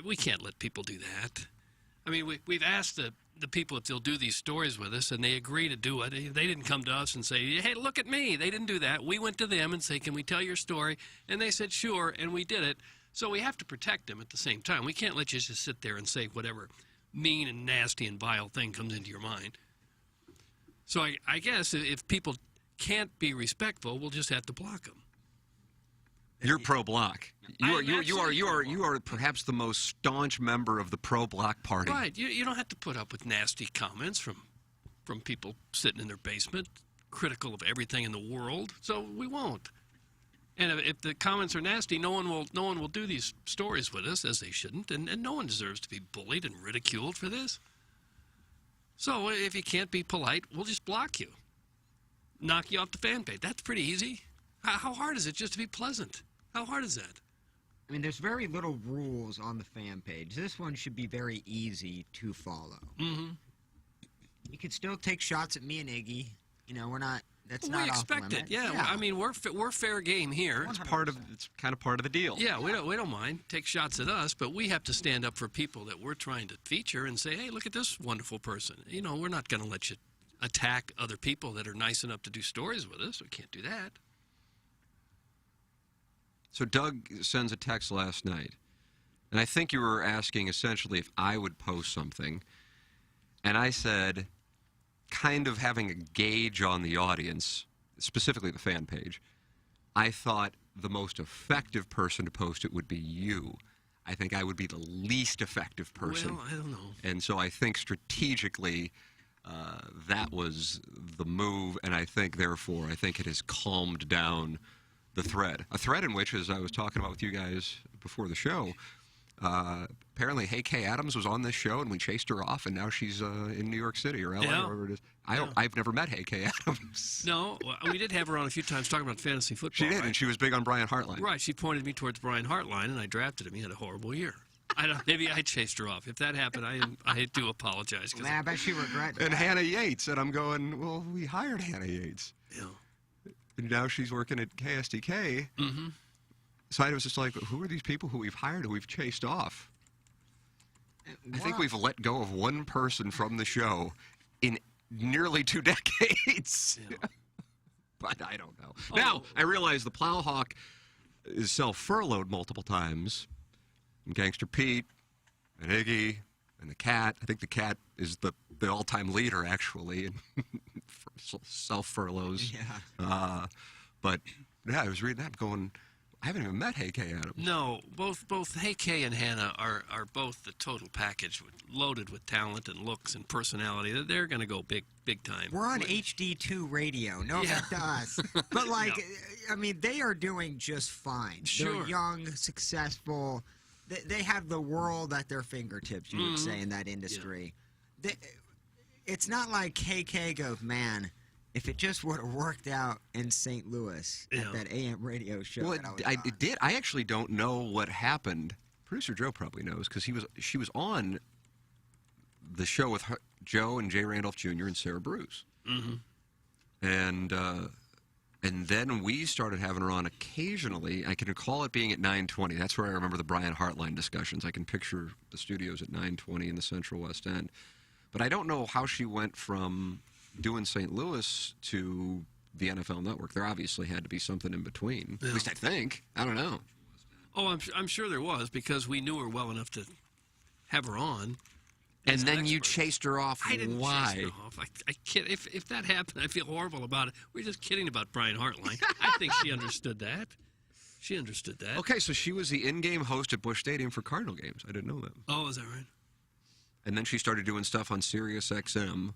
We can't let people do that. I mean, we've asked the people if they'll do these stories with us, and they agree to do it. They didn't come to us and say, hey, look at me. They didn't do that. We went to them and say, can we tell your story? And they said, sure, and we did it. So we have to protect them at the same time. We can't let you just sit there and say whatever mean and nasty and vile thing comes into your mind. So I guess if people can't be respectful, we'll just have to block them. You're pro-block. You are perhaps the most staunch member of the pro-block party. Right. You don't have to put up with nasty comments from people sitting in their basement, critical of everything in the world. So we won't. And if the comments are nasty, no one will do these stories with us, as they shouldn't, and no one deserves to be bullied and ridiculed for this. So if you can't be polite, we'll just block you. Knock you off the fan page. That's pretty easy. How hard is it just to be pleasant? How hard is that? I mean, there's very little rules on the fan page. This one should be very easy to follow. Mm-hmm. You can still take shots at me and Iggy. You know, we're not. That's not we expect it. Yeah. I mean, we're fair game here. It's kind of part of the deal. Yeah, we don't mind. Take shots at us, but we have to stand up for people that we're trying to feature and say, hey, look at this wonderful person. You know, we're not going to let you attack other people that are nice enough to do stories with us. We can't do that. So Doug sends a text last night, and I think you were asking essentially if I would post something, and I said, kind of having a gauge on the audience, specifically the fan page, I thought the most effective person to post it would be you. I think I would be the least effective person. Well, I don't know. And so I think strategically that was the move, and I think, therefore, it has calmed down the thread. A thread in which, as I was talking about with you guys before the show, apparently Hey Kay Adams was on this show, and we chased her off, and now she's in New York City or LA or wherever it is. I've never met Hey Kay Adams. No, we did have her on a few times talking about fantasy football. She did, right? and she was big on Brian Hartline. Right, she pointed me towards Brian Hartline, and I drafted him. He had a horrible year. Maybe I chased her off. If that happened, I do apologize. Man, I bet she regrets And that. Hannah Yates, and I'm going, well, we hired Hannah Yates. Yeah. And now she's working at KSDK. Mm-hmm. So I was just like, who are these people who we've hired, who we've chased off? I think we've let go of one person from the show in nearly 2 decades. Yeah. But I don't know. Now, I realize the Plowhawk is self-furloughed multiple times. And Gangster Pete and Iggy and the Cat. I think the Cat is the all-time leader, actually, in self-furloughs. Yeah. But, yeah, I was reading that going, I haven't even met Hey Kay Adams. No, both Hey Kay and Hannah are both the total package, loaded with talent and looks and personality. They're going to go big time. We're on HD2 radio. No Yeah. offense to us. But, like, I mean, they are doing just fine. Sure. They're young, successful. They have the world at their fingertips, you would say, in that industry. Yeah. It's not like KK goes, man, if it just would have worked out in St. Louis at that AM radio show. Well, that it did. I actually don't know what happened. Producer Joe probably knows because she was on the show with Joe and Jay Randolph Jr. and Sarah Bruce. Mm-hmm. And then we started having her on occasionally. I can recall it being at 920. That's where I remember the Brian Hartline discussions. I can picture the studios at 920 in the Central West End. But I don't know how she went from doing St. Louis to the NFL Network. There obviously had to be something in between. Yeah. At least I think. I don't know. Oh, I'm sure there was, because we knew her well enough to have her on. And then you chased her off. I didn't Why? chase her off. I kid. If that happened, I feel horrible about it. We're just kidding about Brian Hartline. I think she understood that. She understood that. Okay, so she was the in-game host at Busch Stadium for Cardinal games. I didn't know that. Oh, is that right? And then she started doing stuff on Sirius XM.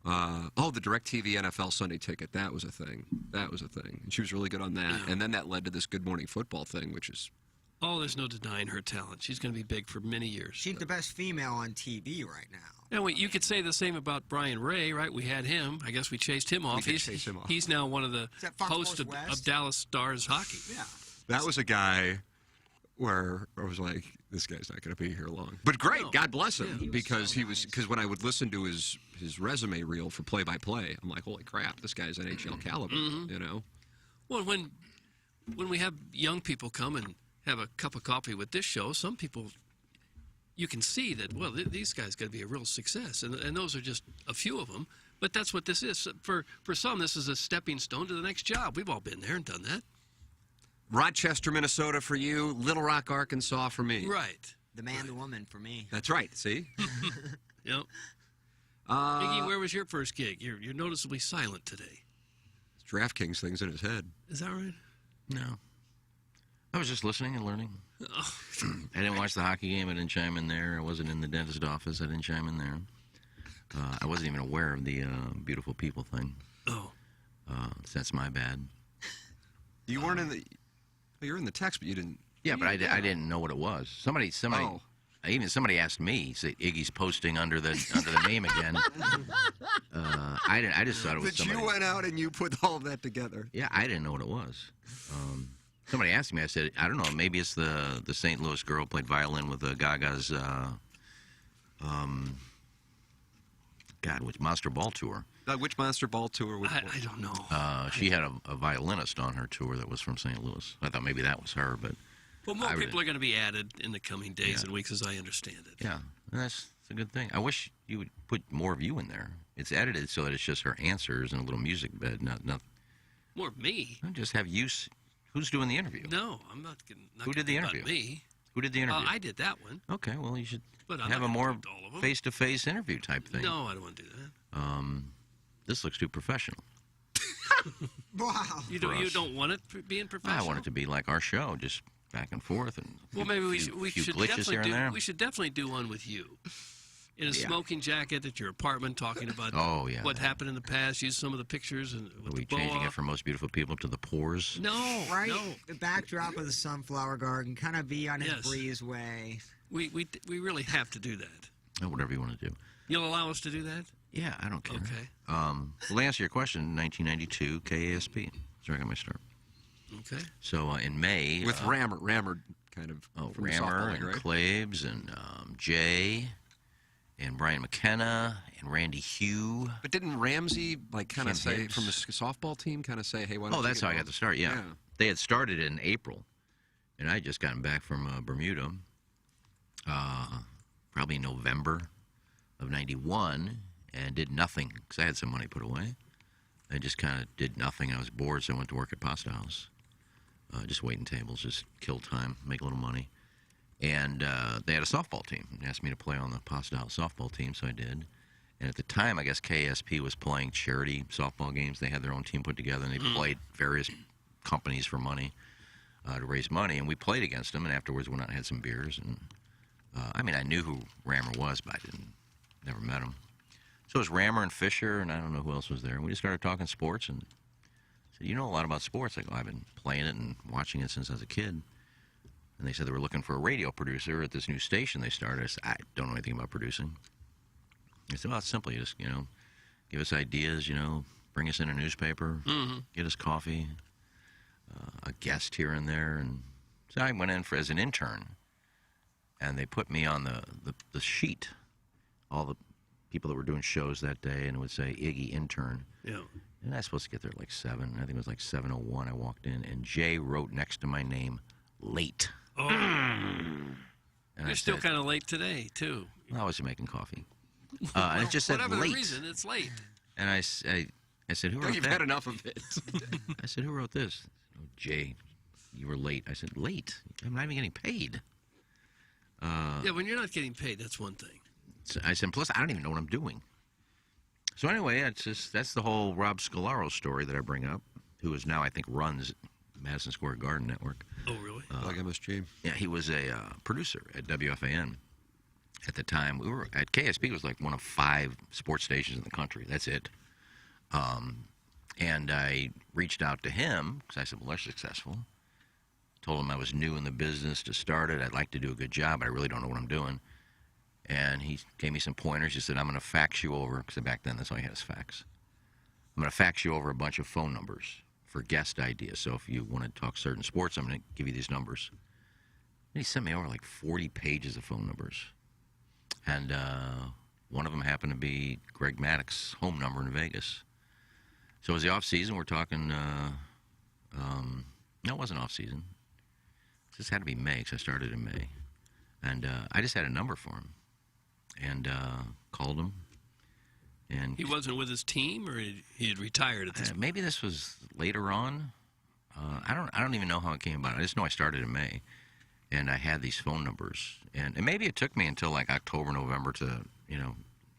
The DirecTV NFL Sunday Ticket. That was a thing. And she was really good on that. Yeah. And then that led to this Good Morning Football thing, which is... Oh, there's no denying her talent. She's going to be big for many years. She's the best female on TV right now. Now, you could say the same about Brian Ray, right? We had him. I guess we chased him off. Chase him off. He's now one of the that Fox hosts of Sports Dallas Stars hockey. Yeah. That was a guy where I was like, this guy's not going to be here long. But great, No. God bless him, Yeah. because because when I would listen to his resume reel for play-by-play, I'm like, holy crap, this guy's NHL caliber, you know? Well, when we have young people come and have a cup of coffee with this show, some people you can see that, well, these guys got to be a real success. And those are just a few of them. But that's what this is. For some, this is a stepping stone to the next job. We've all been there and done that. Rochester, Minnesota for you. Little Rock, Arkansas for me. Right. The man, the woman for me. That's right. See? Yep. Iggy, where was your first gig? You're noticeably silent today. DraftKings things in his head. Is that right? No. I was just listening and learning. Oh. I didn't watch the hockey game. I didn't chime in there. I wasn't in the dentist office. I didn't chime in there. I wasn't even aware of the beautiful people thing. Oh. So that's my bad. You weren't in the... You're in the text, but you didn't... Yeah, but I didn't know what it was. Somebody. Oh. Even somebody asked me. Say Iggy's posting under the name again. I just thought it was But somebody. you went out and you put all of that together. Yeah, I didn't know what it was. Somebody asked me. I said, I don't know. Maybe it's the St. Louis girl who played violin with Gaga's which Monster Ball tour. Which Monster Ball tour? I don't know. She had a violinist on her tour that was from St. Louis. I thought maybe that was her, but Well, more people are going to be added in the coming days and weeks, as I understand it. yeah, that's a good thing. I wish you would put more of you in there. It's edited so that it's just her answers and a little music bed, not More of me? just have use. Who's doing the interview? No, I'm not going to. Who did the interview? Me. Who did the interview? I did that one. Okay, well, you should But I'm have not a gonna more talk to all of 'em. face-to-face interview type thing. No, I don't want to do that. This looks too professional. Wow. You for don't. You us. don't want it being professional. I want it to be like our show, just back and forth and Well, maybe we few should glitches definitely here and there. We should definitely do one with you. In a smoking jacket at your apartment, talking about Oh, yeah, what that. happened in the past. Use some of the pictures and Are with we the bow changing it off. from most beautiful people to the pores? No, Right? no. The backdrop of the sunflower garden, kind of be on his Yes. breezeway. We really have to do that. Oh, whatever you want to do. You'll allow us to do that? Yeah, I don't care. Okay. Well, to answer your question, 1992, KASP. That's where I got my start. Okay. So in May... With Rammer kind of from the Rammer softball and league, right? Claves and Jay and Brian McKenna and Randy Hugh. But didn't Ramsey kind of Kim say Higgs. from the softball team, kind of say, "Hey, why don't Oh, you that's get how I got involved?" the start, yeah. They had started in April, and I had just gotten back from Bermuda, probably November of 91, and did nothing, because I had some money put away. I just kind of did nothing. I was bored, so I went to work at Pasta House. Just waiting tables, just kill time, make a little money. And they had a softball team. They asked me to play on the Pasta House softball team, so I did. And at the time, I guess KSP was playing charity softball games. They had their own team put together, and they played various companies for money to raise money. And we played against them, and afterwards went out and had some beers. And I knew who Rammer was, but I never met him. So it was Rammer and Fisher, and I don't know who else was there. And we just started talking sports, and I said, "You know a lot about sports?" I go, "I've been playing it and watching it since I was a kid." And they said they were looking for a radio producer at this new station they started. I said, "I don't know anything about producing." They said, "Well, it's simple. You just, give us ideas, bring us in a newspaper, get us coffee, a guest here and there." And so I went in as an intern, and they put me on the sheet, all the people that were doing shows that day, and it would say Iggy intern. Yeah. And I was supposed to get there at like 7. I think it was like 7:01 I walked in, and Jay wrote next to my name, late. Oh. And You're I still said, kind of late today, too. I was making coffee. And it just said Whatever late. the reason, it's late. And I said, who No, wrote you've that? had enough of it. I said, who wrote this? "Oh, Jay, you were late." I said, "Late? I'm not even getting paid." Yeah, when you're not getting paid, that's one thing. So I said, plus, I don't even know what I'm doing. So anyway, that's the whole Rob Scalaro story that I bring up, who is now, I think, runs Madison Square Garden Network. Oh, really? Like MSG. Yeah, he was a producer at WFAN at the time. We were at KSP. It was like one of 5 sports stations in the country. That's it. And I reached out to him because I said, "Well, they're successful." Told him I was new in the business to start it. I'd like to do a good job, but I really don't know what I'm doing. And he gave me some pointers. He said, "I'm going to fax you over," because back then that's all he had is fax. "I'm going to fax you over a bunch of phone numbers for guest ideas. So if you want to talk certain sports, I'm going to give you these numbers." And he sent me over like 40 pages of phone numbers. And one of them happened to be Greg Maddox's home number in Vegas. So it was the off season. We're talking, no, it wasn't off season. This had to be May, because I started in May. And I just had a number for him, and called him. And He wasn't with his team, or he had retired at this point? maybe this was later on. I don't even know how it came about. I just know I started in May, and I had these phone numbers, and maybe it took me until like October, November to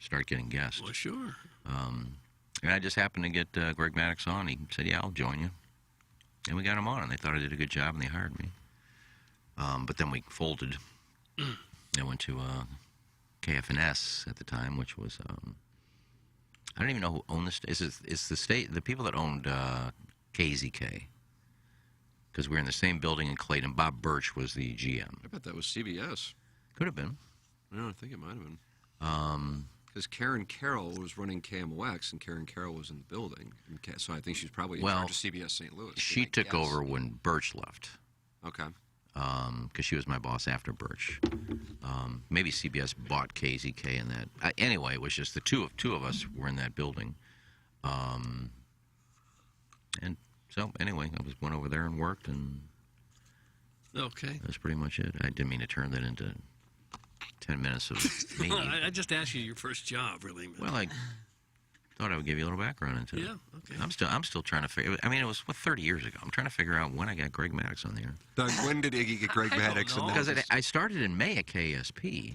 start getting guests. Well, sure. And I just happened to get Greg Maddox on. He said, "Yeah, I'll join you," and we got him on, and they thought I did a good job, and they hired me. But then we folded. I went to KFNS at the time, which was I don't even know who owned this. It's the state, the people that owned KZK, because we were in the same building in Clayton. Bob Birch was the GM. I bet that was CBS. Could have been. No, I think it might have been. Because Karen Carroll was running KMOX, and Karen Carroll was in the building. So I think she's probably in charge of CBS St. Louis. She took over when Birch left. Okay. Because she was my boss after Birch. Maybe CBS bought KZK in that. Anyway, it was just the two of us were in that building. And so, anyway, I went over there and worked, and Okay. that's pretty much it. I didn't mean to turn that into 10 minutes of me. Well, I just asked you your first job, really. Well, I thought I would give you a little background into it. Yeah, okay. I'm still trying to figure. I mean, it was 30 years ago. I'm trying to figure out when I got Greg Maddox on the air. Doug, when did Iggy get Greg I don't Maddox in know. there? Because I started in May at KSP,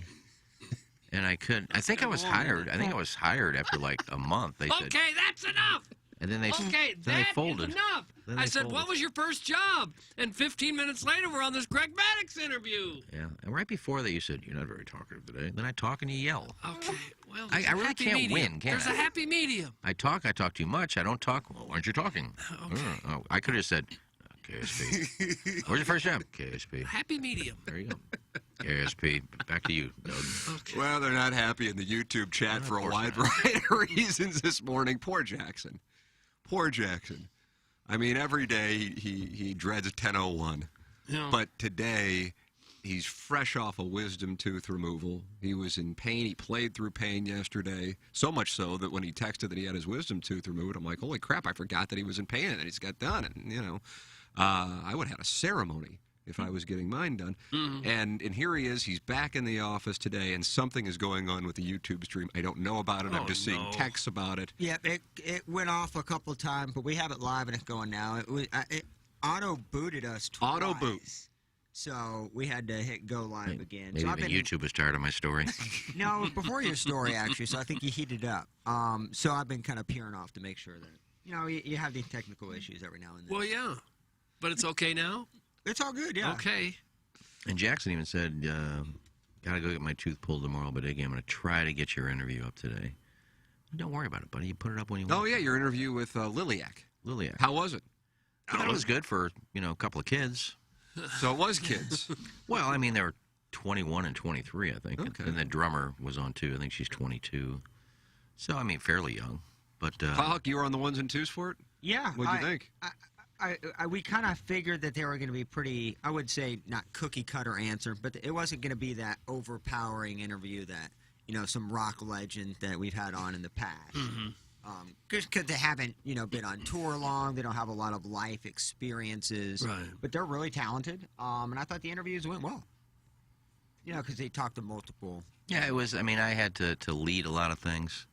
and I think I was hired. I think I was hired after like a month. They said, Okay, that's enough. and then they Okay, then they that folded. is enough. Then I they said, folded. what was your first job? And 15 minutes later, we're on this Greg Maddox interview. Yeah, and right before that, you said you're not very talkative today. Then I talk and you yell. Okay, well, I there's a really happy can't medium. win, can There's I? a happy medium. I talk too much. I don't talk. Well, why aren't you talking? Okay. Oh, I could have said KSP. Where's your first job? KSP. Happy medium. There you go. KSP. Back to you, Doug. Okay. Well, they're not happy in the YouTube chat for a wide variety of reasons this morning. Poor Jackson. Poor Jackson. I mean, every day he dreads 10:01. Yeah. But today, he's fresh off a wisdom tooth removal. He was in pain. He played through pain yesterday. So much so that when he texted that he had his wisdom tooth removed, I'm like, holy crap, I forgot that he was in pain and he just got done. And, I would have had a ceremony if I was getting mine done. Mm-hmm. And here he is. He's back in the office today, and something is going on with the YouTube stream. I don't know about it. I'm Oh, just seeing no. texts about it. Yep, it went off a couple of times, but we have it live and it's going now. It auto booted us twice. Auto boot. So we had to hit go live again. Maybe So I've even been, YouTube was tired of my story. No, it was before your story actually. So I think you heated up. So I've been kind of peering off to make sure that you have these technical issues every now and then. Well, yeah. But it's okay now? It's all good, yeah. Okay. And Jackson even said, gotta go get my tooth pulled tomorrow, but Iggy, I'm going to try to get your interview up today. Don't worry about it, buddy. You put it up when you want. Oh, yeah, your interview with Liliac. Liliac. How was it? I thought it was good for, a couple of kids. So it was kids. Well, I mean, they were 21 and 23, I think. Okay. And the drummer was on, too. I think she's 22. So, I mean, fairly young. But Pollock, you were on the ones and twos for it? Yeah. What'd you think? We kind of figured that they were going to be pretty, I would say, not cookie cutter answer, but it wasn't going to be that overpowering interview that, some rock legend that we've had on in the past. Mm-hmm. Because they haven't, been on tour long. They don't have a lot of life experiences. Right. But they're really talented. And I thought the interviews went well. Because they talked to multiple. yeah, it was, I mean, I had to lead a lot of things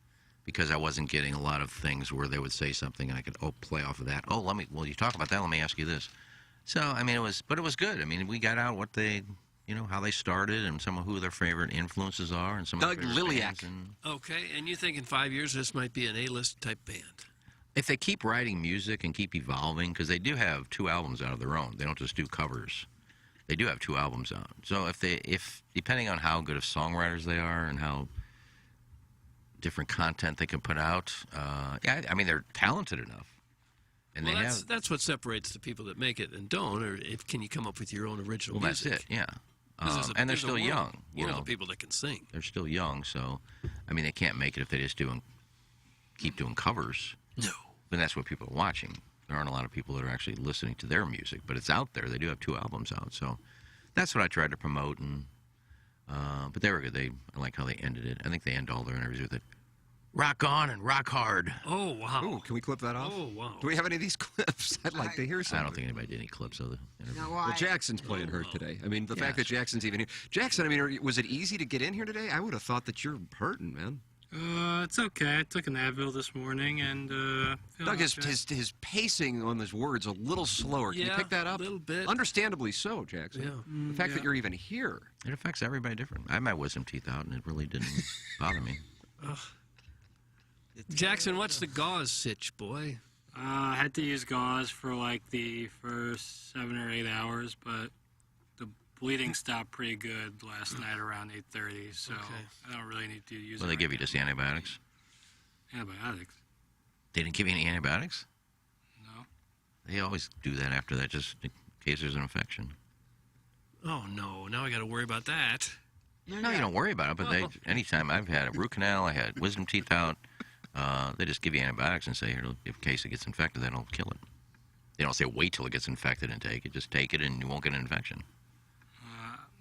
because I wasn't getting a lot of things where they would say something and I could, play off of that. Well, you talk about that, let me ask you this. So, I mean, it was good. I mean, we got out what they, how they started and some of who their favorite influences are and some Doug of their favorite Liliac. bands and Okay. And you think in 5 years this might be an A-list type band? if they keep writing music and keep evolving, because they do have 2 albums out of their own. They don't just do covers. They do have 2 albums out. So if depending on how good of songwriters they are and how different content they can put out, I mean, they're talented enough. And Well, they that's what separates the people that make it and don't, or can you come up with your own original well, that's music? it, yeah. 'Cause there's a- And they're there's a still world- young. World of people that can sing. They're still young, so I mean, they can't make it if they just keep doing covers. No. But that's what people are watching. There aren't a lot of people that are actually listening to their music, but it's out there. They do have 2 albums out, so that's what I tried to promote. And but they were good. I like how they ended it. I think they end all their interviews with it. Rock on and rock hard. Oh, wow. Ooh, can we clip that off? Oh, wow. Do we have any of these clips? I'd like to hear I something. don't think anybody did any clips of the interview. No, Well, Jackson's playing hurt today. I mean, the fact that Jackson's even here. Jackson, I mean, was it easy to get in here today? I would have thought that you're hurting, man. It's okay. I took an Advil this morning and Doug, his pacing on those words a little slower. Can you Yeah, pick that up? a little bit. Understandably so, Jackson. Yeah. The fact that you're even here. It affects everybody different. I had my wisdom teeth out, and it really didn't bother me. Jackson, what's the gauze sitch, boy? I had to use gauze for like the first 7 or 8 hours, but the bleeding stopped pretty good last night around 8:30, so Okay. I don't really need to use Well, it they give right you just antibiotics. now. Antibiotics? They didn't give you any antibiotics? No. They always do that after that, just in case there's an infection. Oh, no. Now I got to worry about that. No, you don't worry about it, but they, anytime I've had a root canal, I had wisdom teeth out, they just give you antibiotics and say, here, in case it gets infected, that'll kill it. They don't say wait till it gets infected and take it. Just take it and you won't get an infection.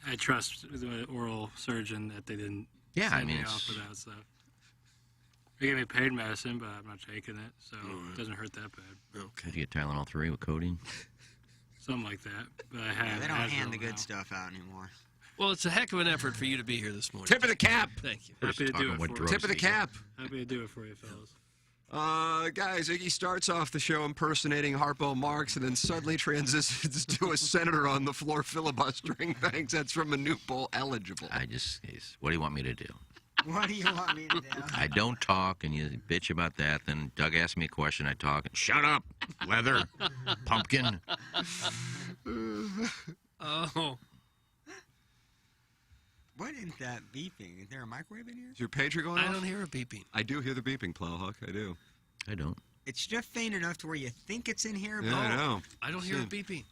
I trust the oral surgeon that they didn't Yeah, send I mean, me it's- off with that stuff. They gave me pain medicine, but I'm not taking it, so it doesn't hurt that bad. Okay. Did you get Tylenol 3 with codeine? Something like that. But I have They don't hand the Advil good now. stuff out anymore. Well, it's a heck of an effort for you to be here this morning. Tip of the cap. Thank you. Happy to Talking do it what for drugs you. Tip of the they get. cap. Happy to do it for you, fellas. Guys, Iggy starts off the show impersonating Harpo Marx and then suddenly transitions to a senator on the floor filibustering. Thanks. That's from a new poll eligible. What do you want me to do? What do you want me to do? I don't talk, and you bitch about that. Then Doug asks me a question, I talk, and shut up, leather, pumpkin. Oh, What is that beeping? Is there a microwave in here? Is your pager going I off? don't hear a beeping. I do hear the beeping, Plowhawk. I do. I don't. It's just faint enough to where you think it's in here, but Yeah, I know. I don't hear a beeping.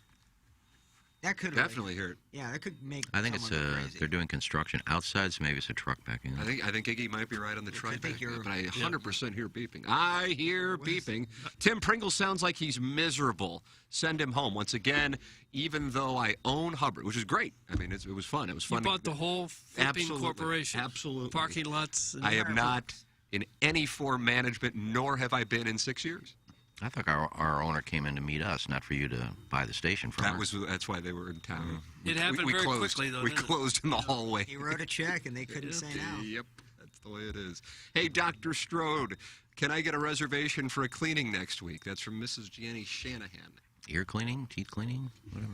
that could Definitely hear it. Yeah, that could make. I think it's someone go crazy. they're doing construction outside, so maybe it's a truck backing up. I think Iggy might be right on the I think trifecta, you're- but I 100% hear beeping. I hear beeping. Tim Pringle sounds like he's miserable. Send him home. Once again, even though I own Hubbard, which is great. I mean, it was fun. It was You fun. bought the whole flipping Absolutely. corporation. Absolutely. Parking lots. and- I am not in any form management, nor have I been in 6 years. I thought our owner came in to meet us, not for you to buy the station from her. That's why they were in town. It happened very closed. quickly, though, We didn't it? closed in the hallway. He wrote a check and they couldn't say no. Yep, that's the way it is. Hey, Dr. Strode, can I get a reservation for a cleaning next week? That's from Mrs. Jenny Shanahan. Ear cleaning, teeth cleaning, whatever.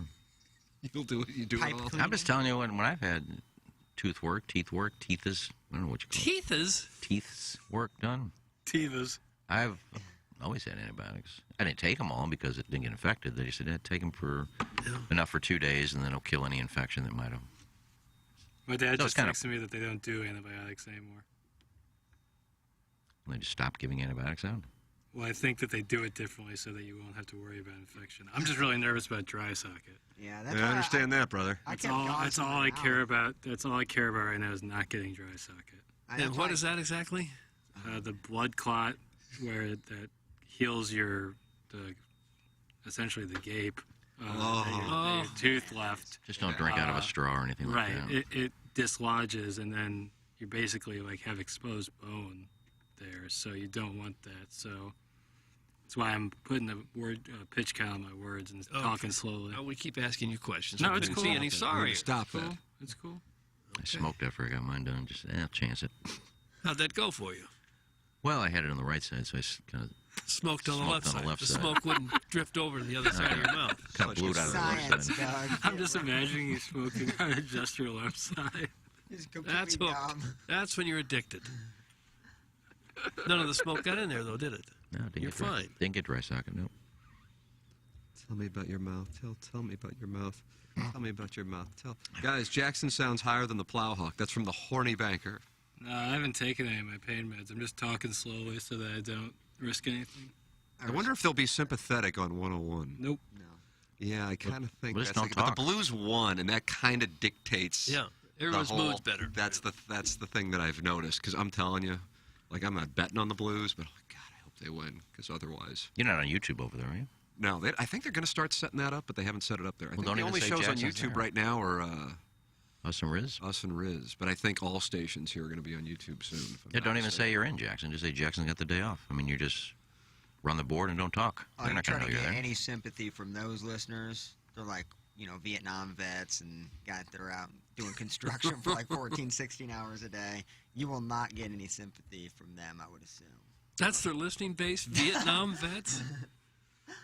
You'll do it. You do Pipe it all. cleaning. I'm just telling you, when I've had tooth work, teeth is, I don't know what you call Teeth is. it. Teeth's work done. Tivas. I've always had antibiotics. I didn't take them all because it didn't get infected. They just said, take them for enough for 2 days, and then it'll kill any infection that might have. My dad So just it's kind of- texted me that they don't do antibiotics anymore. They just stopped giving antibiotics out. Well, I think that they do it differently so that you won't have to worry about infection. I'm just really nervous about dry socket. Yeah, that's Yeah, why I understand that, brother. I That's kept all. gauze That's in all my I mouth. care about. That's all I care about right now is not getting dry socket. And what is that exactly? The blood clot, where that heals essentially the gape. That your tooth left. Just don't drink out of a straw or anything like Right. that. It dislodges, and then you basically like have exposed bone there, so you don't want that. So that's why I'm putting the word pitch count on my words and talking slowly. Oh, we keep asking you questions. No, I it's couldn't cool. see any. Sorry. Stop that. Cool. It's cool. I smoked after I got mine done. Just, I'll chance it. How'd that go for you? Well, I had it on the right side, so I kind of Smoked on the Smoked left on the side. left The side. smoke wouldn't drift over to the other side of your mouth. kind of blew it out of the left Science, side. Doug. I'm just imagining you smoking on just your left side. It's completely That's hooked. dumb. That's when you're addicted. None of the smoke got in there, though, did it? No, didn't You're get dry, fine. Didn't get dry socket, no. Tell me about your mouth. Tell me about your mouth. Tell me about your mouth. Guys, Jackson sounds higher than the Plowhawk. That's from the Horny Banker. No, I haven't taken any of my pain meds. I'm just talking slowly so that I don't risk anything. I wonder if they'll be sympathetic on 101. Nope. Yeah, I kind of think Well, just that's don't but the talk. Blues won, and that kind of dictates. Yeah. the Everyone's whole- mood's better. That's the thing that I've noticed. Because I'm telling you, like I'm not betting on the Blues, but oh, God, I hope they win. Because otherwise, You're not on YouTube over there, are you? no. I think they're going to start setting that up, but they haven't set it up there. I Well, think don't the even only say shows on Jackson's YouTube there. right now are Us and Riz? Us and Riz. But I think all stations here are going to be on YouTube soon. if I'm Yeah, not don't even mistaken. say you're in, Jackson. Just say Jackson's got the day off. I mean, you just run the board and don't talk. Are They're you not going trying to to know you're get there. any sympathy from those listeners? They're like, Vietnam vets and they're out doing construction for like 14, 16 hours a day. You will not get any sympathy from them, I would assume. That's their listening base, Vietnam vets.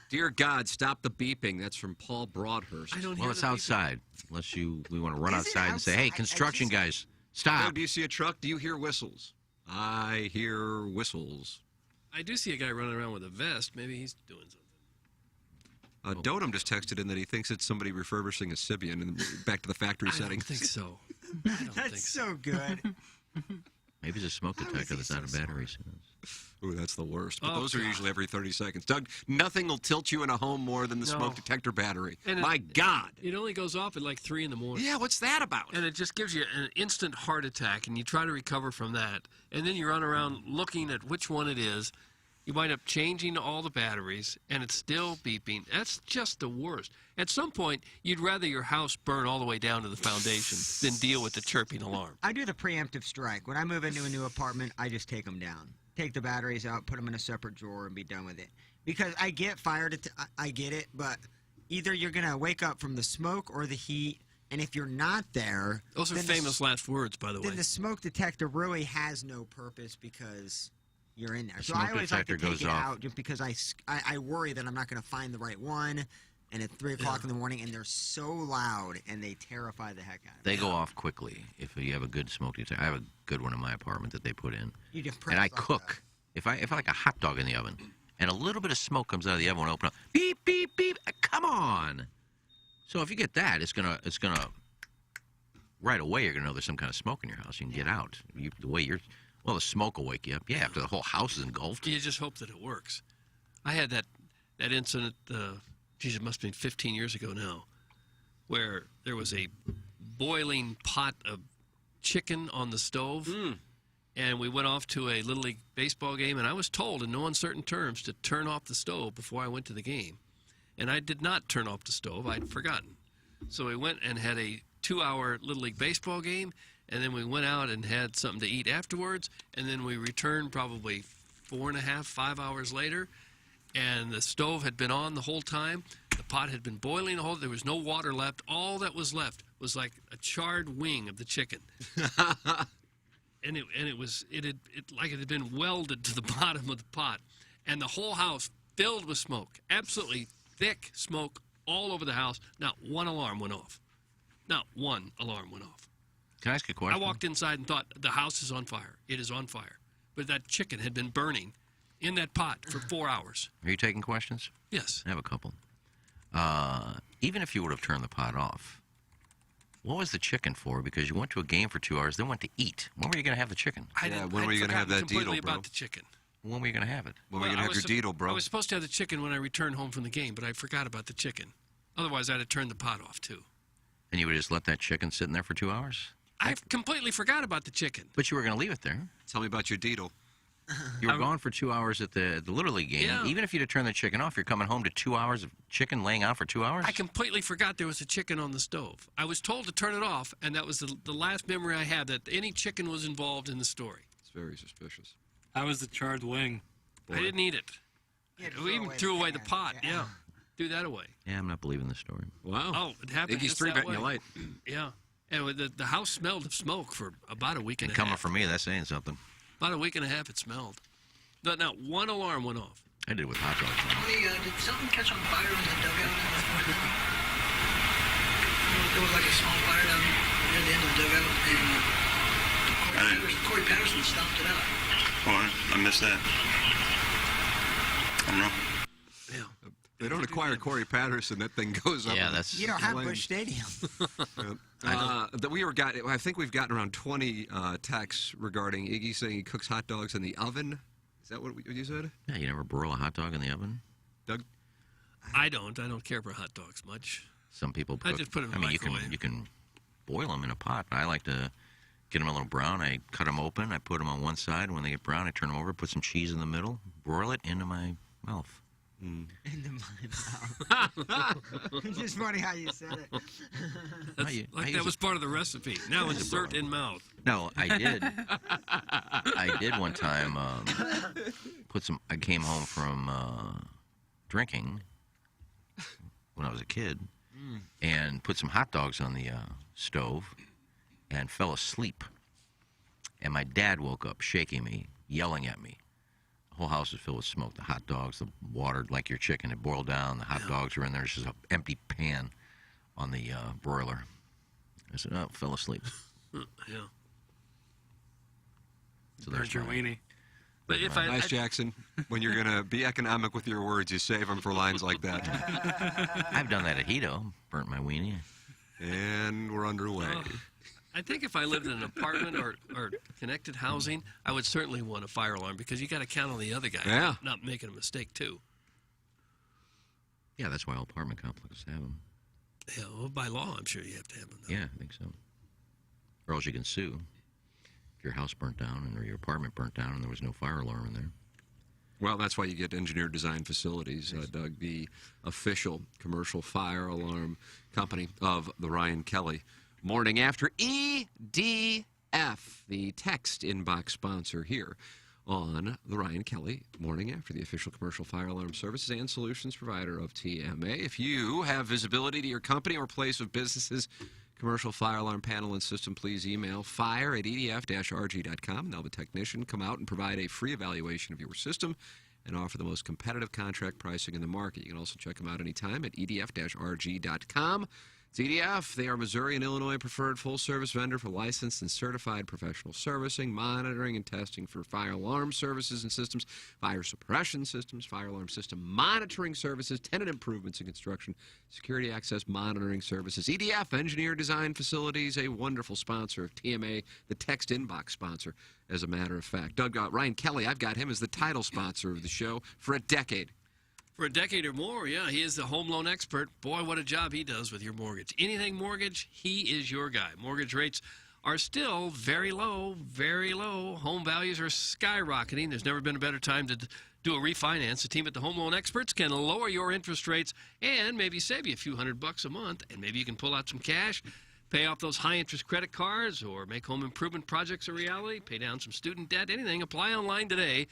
Dear God, stop the beeping. That's from Paul Broadhurst. I don't hear Well, it's the people. outside. Unless we want to run Is it outside and say, hey, outside? construction guys, Oh, stop. do you see a truck? Do you hear whistles? I hear whistles. I do see a guy running around with a vest. Maybe he's doing something. Dotem just texted in that he thinks it's somebody refurbishing a Sibian and back to the factory I don't settings. think so. I don't think That's so. so good. Maybe it's a smoke How is detector he that's so out of batteries. Ooh, that's the worst. But Oh, those are God. usually every 30 seconds. Doug, nothing will tilt you in a home more than the No. smoke detector battery. And My God. It only goes off at like 3 in the morning. Yeah, what's that about? And it just gives you an instant heart attack, and you try to recover from that. And then you run around looking at which one it is. You wind up changing all the batteries, and it's still beeping. That's just the worst. At some point, you'd rather your house burn all the way down to the foundation than deal with the chirping alarm. I do the preemptive strike. When I move into a new apartment, I just take them down. Take the batteries out, put them in a separate drawer, and be done with it. Because I get fired, I get it, but either you're going to wake up from the smoke or the heat, and if you're not there... Those are then famous last words, by the way. Then the smoke detector really has no purpose because you're in there. The So I smoke always like to detector take goes it off. out just because I worry that I'm not going to find the right one, and at 3 o'clock in the morning, and they're so loud, and they terrify the heck out of me. They go off quickly if you have a good smoke detector. I have a good one in my apartment that they put in. You just press And I like cook. If I like a hot dog in the oven, and a little bit of smoke comes out of the oven when I open up, beep beep beep. Come on. So if you get that, it's gonna right away. You're gonna know there's some kind of smoke in your house. You can get out. The smoke will wake you up. Yeah, after the whole house is engulfed. You just hope that it works. I had that incident, it must have been 15 years ago now, where there was a boiling pot of chicken on the stove, and we went off to a Little League baseball game, and I was told in no uncertain terms to turn off the stove before I went to the game. And I did not turn off the stove. I'd forgotten. So we went and had a 2-hour Little League baseball game, and then we went out and had something to eat afterwards, and then we returned probably 4.5, 5 hours later, and the stove had been on the whole time. The pot had been boiling the whole. There was no water left. All that was left was like a charred wing of the chicken, and it had been welded to the bottom of the pot, and the whole house filled with smoke, absolutely thick smoke all over the house. Not one alarm went off. Not one alarm went off. Can I ask a question? I walked inside and thought, the house is on fire. It is on fire. But that chicken had been burning in that pot for 4 hours. Are you taking questions? Yes. I have a couple. Even if you would have turned the pot off, what was the chicken for? Because you went to a game for 2 hours, then went to eat. When were you going to have the chicken? When were you gonna have that completely deedle, bro? about the chicken. When were you going to have it? When are we going to have your deedle, bro? I was supposed to have the chicken when I returned home from the game, but I forgot about the chicken. Otherwise, I'd have turned the pot off, too. And you would just let that chicken sit in there for 2 hours? I completely forgot about the chicken. But you were going to leave it there. Tell me about your deedle. You were gone for 2 hours at the Little League game. Yeah. Even if you'd have turned the chicken off, you're coming home to 2 hours of chicken laying out for 2 hours? I completely forgot there was a chicken on the stove. I was told to turn it off, and that was the last memory I had that any chicken was involved in the story. It's very suspicious. How was the charred wing? I didn't eat it. You had to We even threw away the pan. pot. Yeah. Threw that away. Yeah, I'm not believing the story. Wow. Oh, it happened Iggy's just three that betting way. you light. Yeah. And the house smelled of smoke for about a week and And a coming half. from me, that's saying something. About a week and a half it smelled. But not one alarm went off. I did with hot dogs. Did something catch on fire in the dugout in the fourth inning? There was like a small fire down near the end of the dugout, and Corey Patterson stomped it out. Oh, I missed that. I don't know. Yeah. They don't acquire Corey Patterson. That thing goes up. Yeah, in that's... You don't have flames. Busch Stadium. I think we've gotten around 20 texts regarding Iggy saying he cooks hot dogs in the oven. Is that what you said, Yeah, you never broil a hot dog in the oven? Doug? I don't care for hot dogs much. Some people I cook... just put 'em in the I mean, microwave. you can boil them in a pot. I like to get them a little brown. I cut them open. I put them on one side. When they get brown, I turn them over, put some cheese in the middle, broil it into my mouth. Into my mouth. It's just funny how you said it. That was part of the recipe. Now insert in mouth. No, I did. I did one time I came home from drinking when I was a kid and put some hot dogs on the stove and fell asleep. And my dad woke up shaking me, yelling at me. The whole house was filled with smoke. The hot dogs, the water, like your chicken, it boiled down. The hot dogs were in there. There's just an empty pan on the broiler. I said, oh, fell asleep. Yeah. So Burnt your weenie. But if Nice, Jackson. When you're going to be economic with your words, you save them for lines like that. I've done that at Hito. Burnt my weenie. And we're underway. I think if I lived in an apartment or connected housing, I would certainly want a fire alarm because you got to count on the other guy not making a mistake too. Yeah, that's why all apartment complexes have them. Yeah, well, by law, I'm sure you have to have them. Though. Yeah, I think so. Or else you can sue if your house burnt down or your apartment burnt down and there was no fire alarm in there. Well, that's why you get engineered design facilities, Doug, the official commercial fire alarm company of the Ryan Kelly Morning After EDF, the text inbox sponsor here on the Ryan Kelly Morning After, the official commercial fire alarm services and solutions provider of TMA. If you have visibility to your company or place of business's commercial fire alarm panel and system, please email fire@edf-rg.com, and they'll have a technician come out and provide a free evaluation of your system and offer the most competitive contract pricing in the market. You can also check them out anytime at edf-rg.com. It's EDF. They are Missouri and Illinois preferred full-service vendor for licensed and certified professional servicing, monitoring, and testing for fire alarm services and systems, fire suppression systems, fire alarm system monitoring services, tenant improvements in construction, security access monitoring services. EDF, Engineer Design Facilities, a wonderful sponsor of TMA, the text inbox sponsor, as a matter of fact. Doug, Ryan Kelly, I've got him as the title sponsor of the show for a decade. For a decade or more, yeah, he is the home loan expert. Boy, what a job he does with your mortgage. Anything mortgage, he is your guy. Mortgage rates are still very low, very low. Home values are skyrocketing. There's never been a better time to do a refinance. The team at the Home Loan Experts can lower your interest rates and maybe save you a few $100 a month, and maybe you can pull out some cash, pay off those high-interest credit cards, or make home improvement projects a reality, pay down some student debt, anything. Apply online today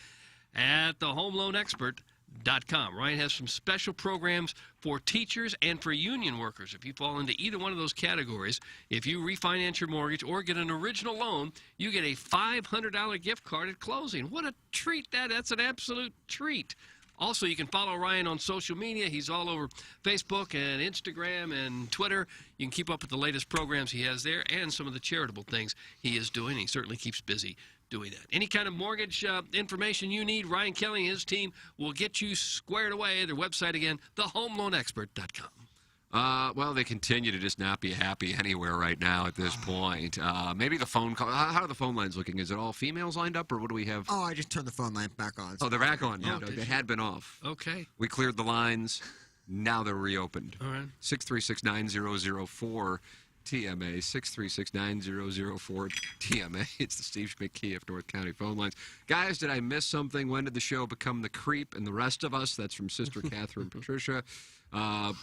at thehomeloanexpert.com. Ryan has some special programs for teachers and for union workers. If you fall into either one of those categories, if you refinance your mortgage or get an original loan, you get a $500 gift card at closing. What a treat that's an absolute treat. Also, you can follow Ryan on social media. He's all over Facebook and Instagram and Twitter. You can keep up with the latest programs he has there and some of the charitable things he is doing. He certainly keeps busy doing that. Any kind of mortgage information you need, Ryan Kelly and his team will get you squared away. Their website again, thehomeloanexpert.com. Well, they continue to just not be happy anywhere right now at this point. Maybe the phone call. How are the phone lines looking? Is it all females lined up, or what do we have? Oh, I just turned the phone line back on. Oh, they're back on. Yeah, did they you? had been off. Okay. We cleared the lines. Now they're reopened. All right. 636-9004 TMA, 636-9004 TMA. It's the Steve Schmidt Key of North County phone lines. Guys, did I miss something? When did the show become the creep and the rest of us? That's from Sister Catherine Patricia.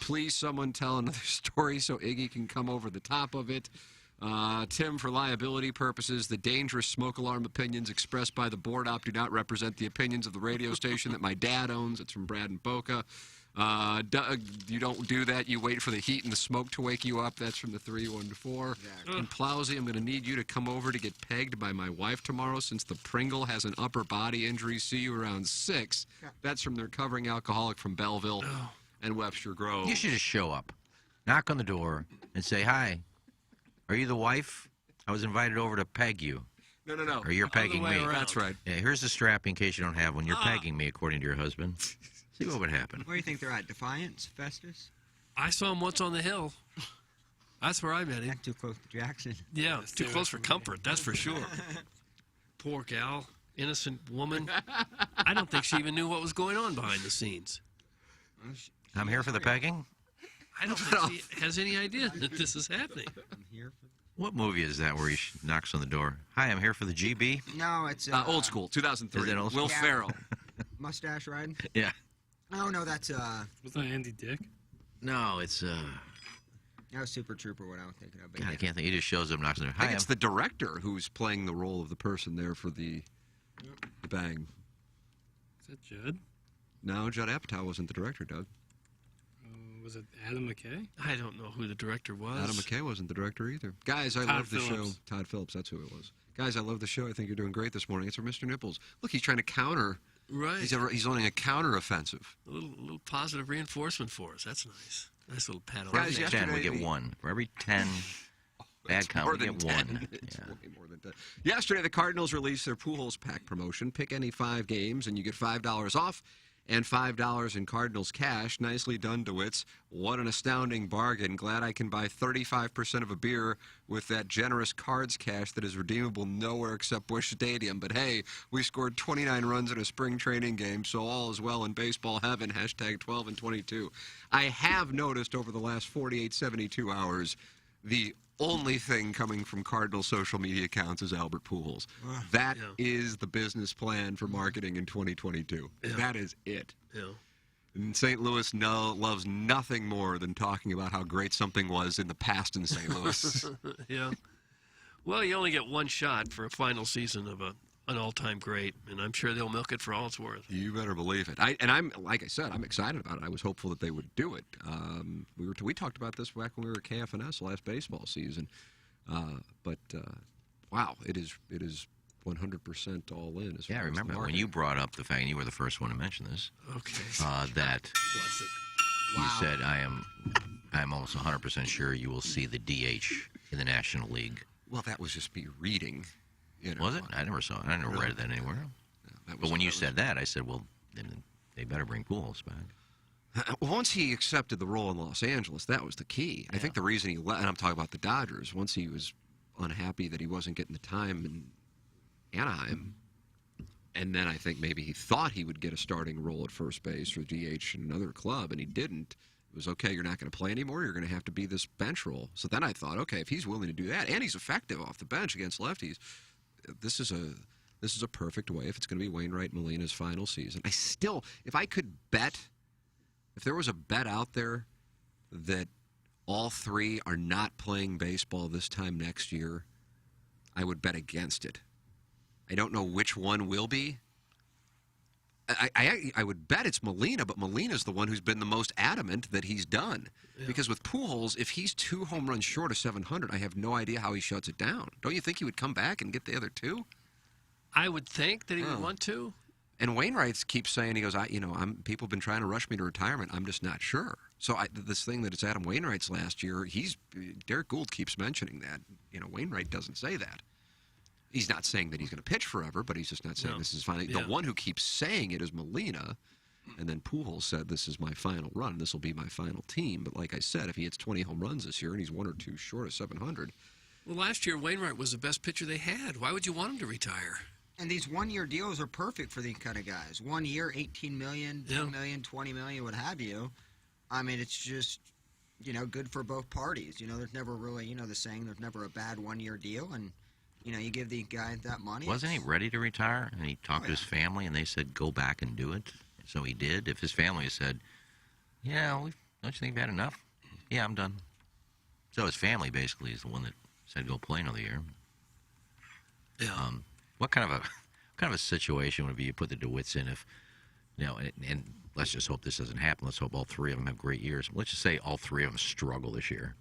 Please, someone tell another story so Iggy can come over the top of it. Tim, for liability purposes, the dangerous smoke alarm opinions expressed by the board op do not represent the opinions of the radio station that my dad owns. It's from Brad and Boca. Doug, you don't do that. You wait for the heat and the smoke to wake you up. That's from the 314. Exactly. And Plowsy, I'm going to need you to come over to get pegged by my wife tomorrow since the Pringle has an upper body injury. See you around 6. That's from the recovering alcoholic from Belleville and Webster Grove. You should just show up, knock on the door, and say, hi, are you the wife? I was invited over to peg you. No. Or you're pegging me. That's right. Yeah, here's the strap in case you don't have one. You're pegging me, according to your husband. See what would happen. Where do you think they're at? Defiance? Festus? I saw him once on the hill. That's where I met him. Not too close to Jackson. Yeah, too close for comfort, that's for sure. Poor gal, innocent woman. I don't think she even knew what was going on behind the scenes. I'm here for the pegging? I don't think she has any idea that this is happening. I'm here for What movie is that where he knocks on the door? Hi, I'm here for the GB? No, it's Old school, 2003. Is it old Will school? Ferrell. mustache riding. Yeah. Oh no, that's Was that Andy Dick? No, it's that was Super Trooper. What I was thinking of. But God, I yeah. can't think. He just shows up, knocks on their. I think it's the director who's playing the role of the person there for the bang. Is that Judd? No, Judd Apatow wasn't the director, Doug. Was it Adam McKay? I don't know who the director was. Adam McKay wasn't the director either. Guys, I Todd love the Phillips. show. Todd Phillips, that's who it was. Guys, I love the show. I think you're doing great this morning. It's for Mr. Nipples. Look, he's trying to counter. Right. He's running a counter-offensive. A little positive reinforcement for us. That's nice. Nice little pat on Guys, the back. 10, we yesterday get the- 1. For every 10 bad It's count, more we than get 10. 1. It's Yeah. way more than 10. Yesterday, the Cardinals released their Pujols pack promotion. Pick any 5 games, and you get $5 off and $5 in Cardinals cash. Nicely done, DeWitts. What an astounding bargain. Glad I can buy 35% of a beer with that generous Cards cash that is redeemable nowhere except Busch Stadium. But hey, we scored 29 runs in a spring training game, so all is well in baseball heaven. Hashtag 12 and 22. I have noticed over the last 48, 72 hours, the only thing coming from Cardinal social media accounts is Albert Pujols. That is the business plan for marketing in 2022. Yeah. That is it. Yeah. And St. Louis loves nothing more than talking about how great something was in the past in St. Louis. Yeah. Well, you only get one shot for a final season of an all-time great, and I'm sure they'll milk it for all it's worth. You better believe it. I'm like I said, I'm excited about it. I was hopeful that they would do it. We talked about this back when we were at KFNS last baseball season. But wow, it is 100% all in. As Yeah, I far as remember when marketing. you brought up the fact, and you were the first one to mention this, Okay. that Bless it. you said, I'm almost 100% sure you will see the DH in the National League. Well, that was just me reading. You know, Was it? I never saw it. I never read that anywhere. that But was- when you that was- said that, I said, well, then they better bring Pujols back. Once he accepted the role in Los Angeles, that was the key. I think the reason he left, and I'm talking about the Dodgers, once he was unhappy that he wasn't getting the time in Anaheim, and then I think maybe he thought he would get a starting role at first base or DH in another club, and he didn't. It was, okay, you're not going to play anymore, you're going to have to be this bench role. So then I thought, okay, if he's willing to do that, and he's effective off the bench against lefties, this is a perfect way if it's going to be Wainwright Molina's final season. I still, if I could bet, if there was a bet out there that all 3 are not playing baseball this time next year, I would bet against it. I don't know which one will be. I would bet it's Molina, but Molina's the one who's been the most adamant that he's done. Yeah. Because with Pujols, if he's 2 home runs short of 700, I have no idea how he shuts it down. Don't you think he would come back and get the other 2? I would think that he would want to. And Wainwright keeps saying, he goes, people have been trying to rush me to retirement. I'm just not sure. So this thing that it's Adam Wainwright's last year, Derek Gould keeps mentioning that. Wainwright doesn't say that. He's not saying that he's going to pitch forever, but he's just not saying this is finally. Yeah. The one who keeps saying it is Molina, and then Pujols said, this is my final run. This will be my final team. But like I said, if he hits 20 home runs this year and he's 1 or 2 short of 700. Well, last year, Wainwright was the best pitcher they had. Why would you want him to retire? And these one-year deals are perfect for these kind of guys. 1 year, 18 million, 2 million, 20 million, what have you. I mean, it's just, good for both parties. There's never really, the saying, there's never a bad one-year deal. And, you give the guy that money. Wasn't he ready to retire? And he talked to his family, and they said, go back and do it. So he did. If his family had said, don't you think you've had enough? Yeah, I'm done. So his family basically is the one that said, go play another year. Yeah. What kind of a situation would it be you put the DeWitts in if, and let's just hope this doesn't happen. Let's hope all 3 of them have great years. Let's just say all 3 of them struggle this year.